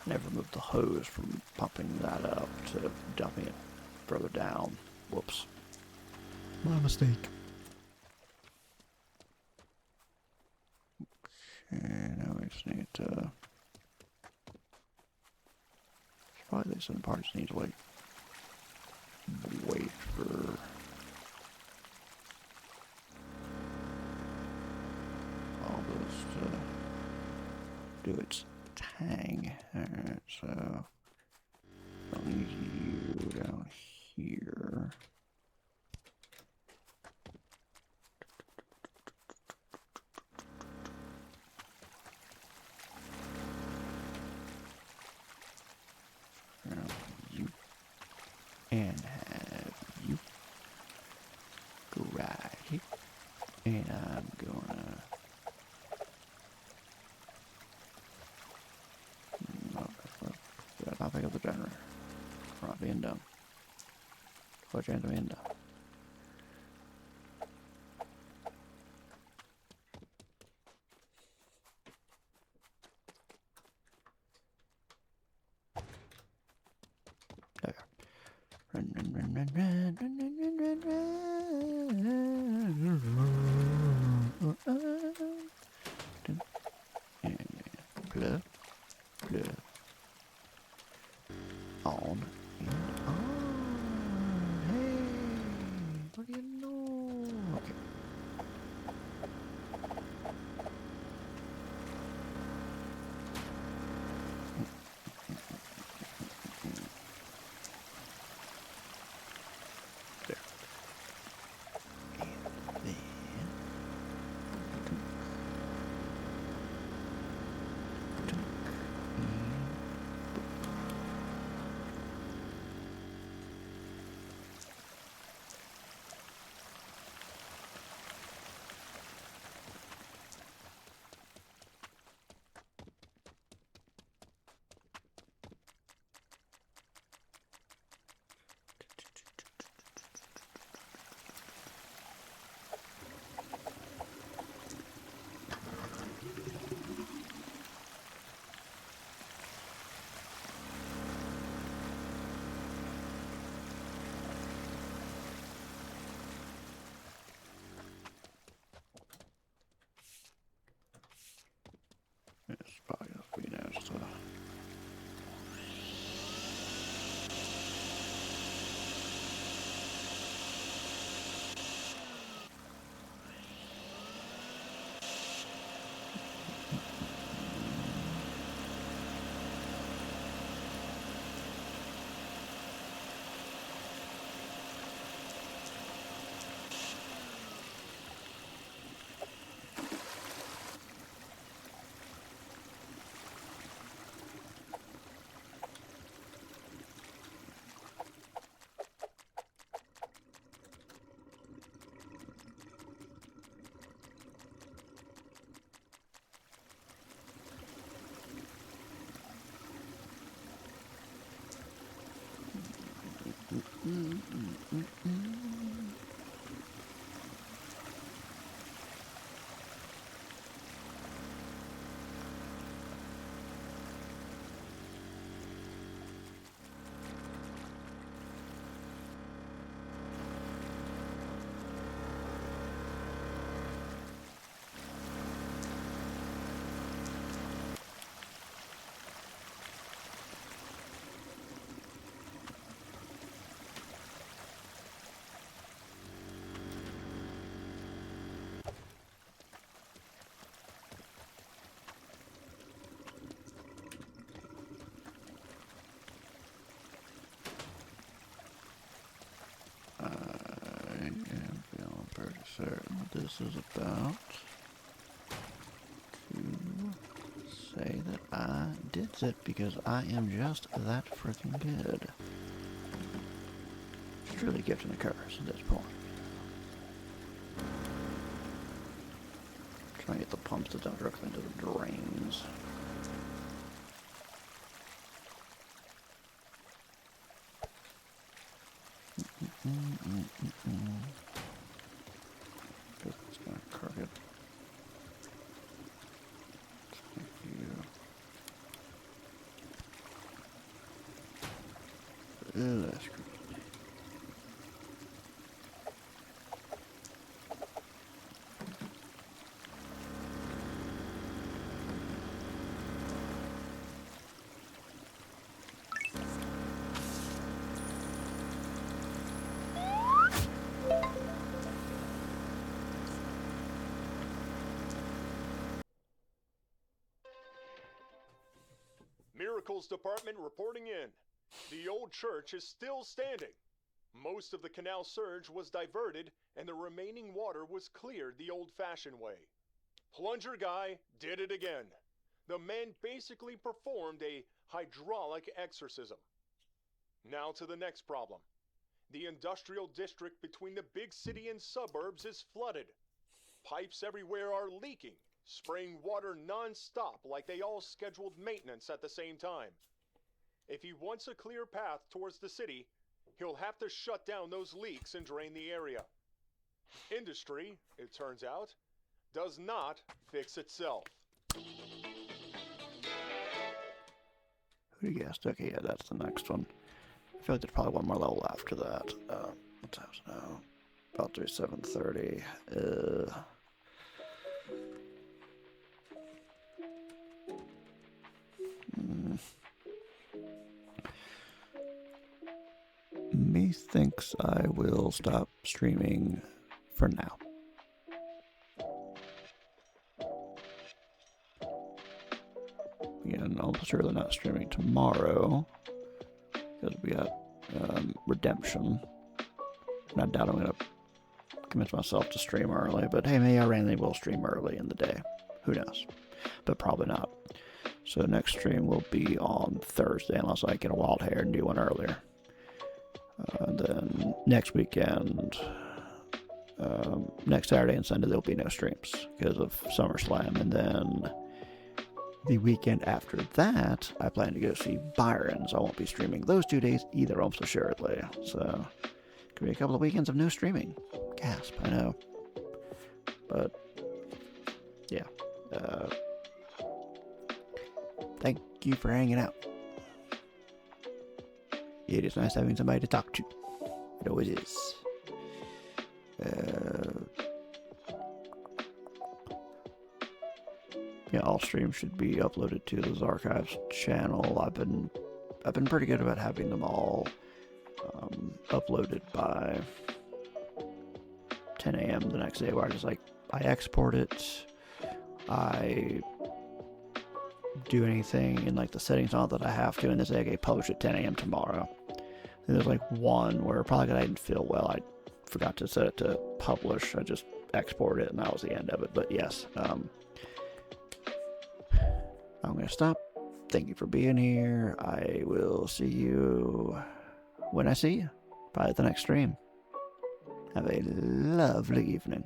Never moved the hose from pumping that up to dumping it further down. Whoops. My mistake. Okay, now we just need to... Probably these certain parts need to like wait for all this to do its tang. Alright, so I'll need you down here. You and have you go right here, and I'm gonna not pick up the generator. We're not being dumb. What chance of being dumb? There. Run, run, run, run, run, run, run, run, run, run. And plug, plug. It's probably gonna be now, so. I am feeling pretty certain this is about to say that I did it because I am just that freaking good. It's really gifting the curse at this point. Trying to get the pumps to dump directly into the drains. Because it's gonna cook it. Thank you. That's good. Miracles Department reporting in. The old church is still standing. Most of the canal surge was diverted, and the remaining water was cleared the old-fashioned way. Plunger guy did it again. The man basically performed a hydraulic exorcism. Now to the next problem. The industrial district between the big city and suburbs is flooded. Pipes everywhere are leaking, spraying water non-stop like they all scheduled maintenance at the same time. If he wants a clear path towards the city, he'll have to shut down those leaks and drain the area. Industry, it turns out, does not fix itself. Who do you guess? Okay, yeah, that's the next one. I feel like there's probably one more level after that. What time is it now? About 7:30. Methinks I will stop streaming for now. Again, I'm sure they're not streaming tomorrow because we got Redemption. And I doubt I'm going to convince myself to stream early, but hey, maybe I randomly will stream early in the day. Who knows? But probably not. So next stream will be on Thursday, unless I get a wild hair and do one earlier. And then next weekend, next Saturday and Sunday, there'll be no streams because of SummerSlam. And then the weekend after that, I plan to go see Byron, so I won't be streaming those 2 days either, almost assuredly. So, could be a couple of weekends of no streaming. Gasp, I know. But, yeah. Thank you for hanging out. It is nice having somebody to talk to. It always is. Yeah, all streams should be uploaded to the Archives channel. I've been pretty good about having them all uploaded by 10 a.m. the next day, where I export it, I do anything in the settings on it that I have to, and this I get published at 10 a.m. tomorrow. And there's one where probably I didn't feel well. I forgot to set it to publish. I just exported it, and that was the end of it. But yes, I'm going to stop. Thank you for being here. I will see you when I see you. Probably at the next stream. Have a lovely evening.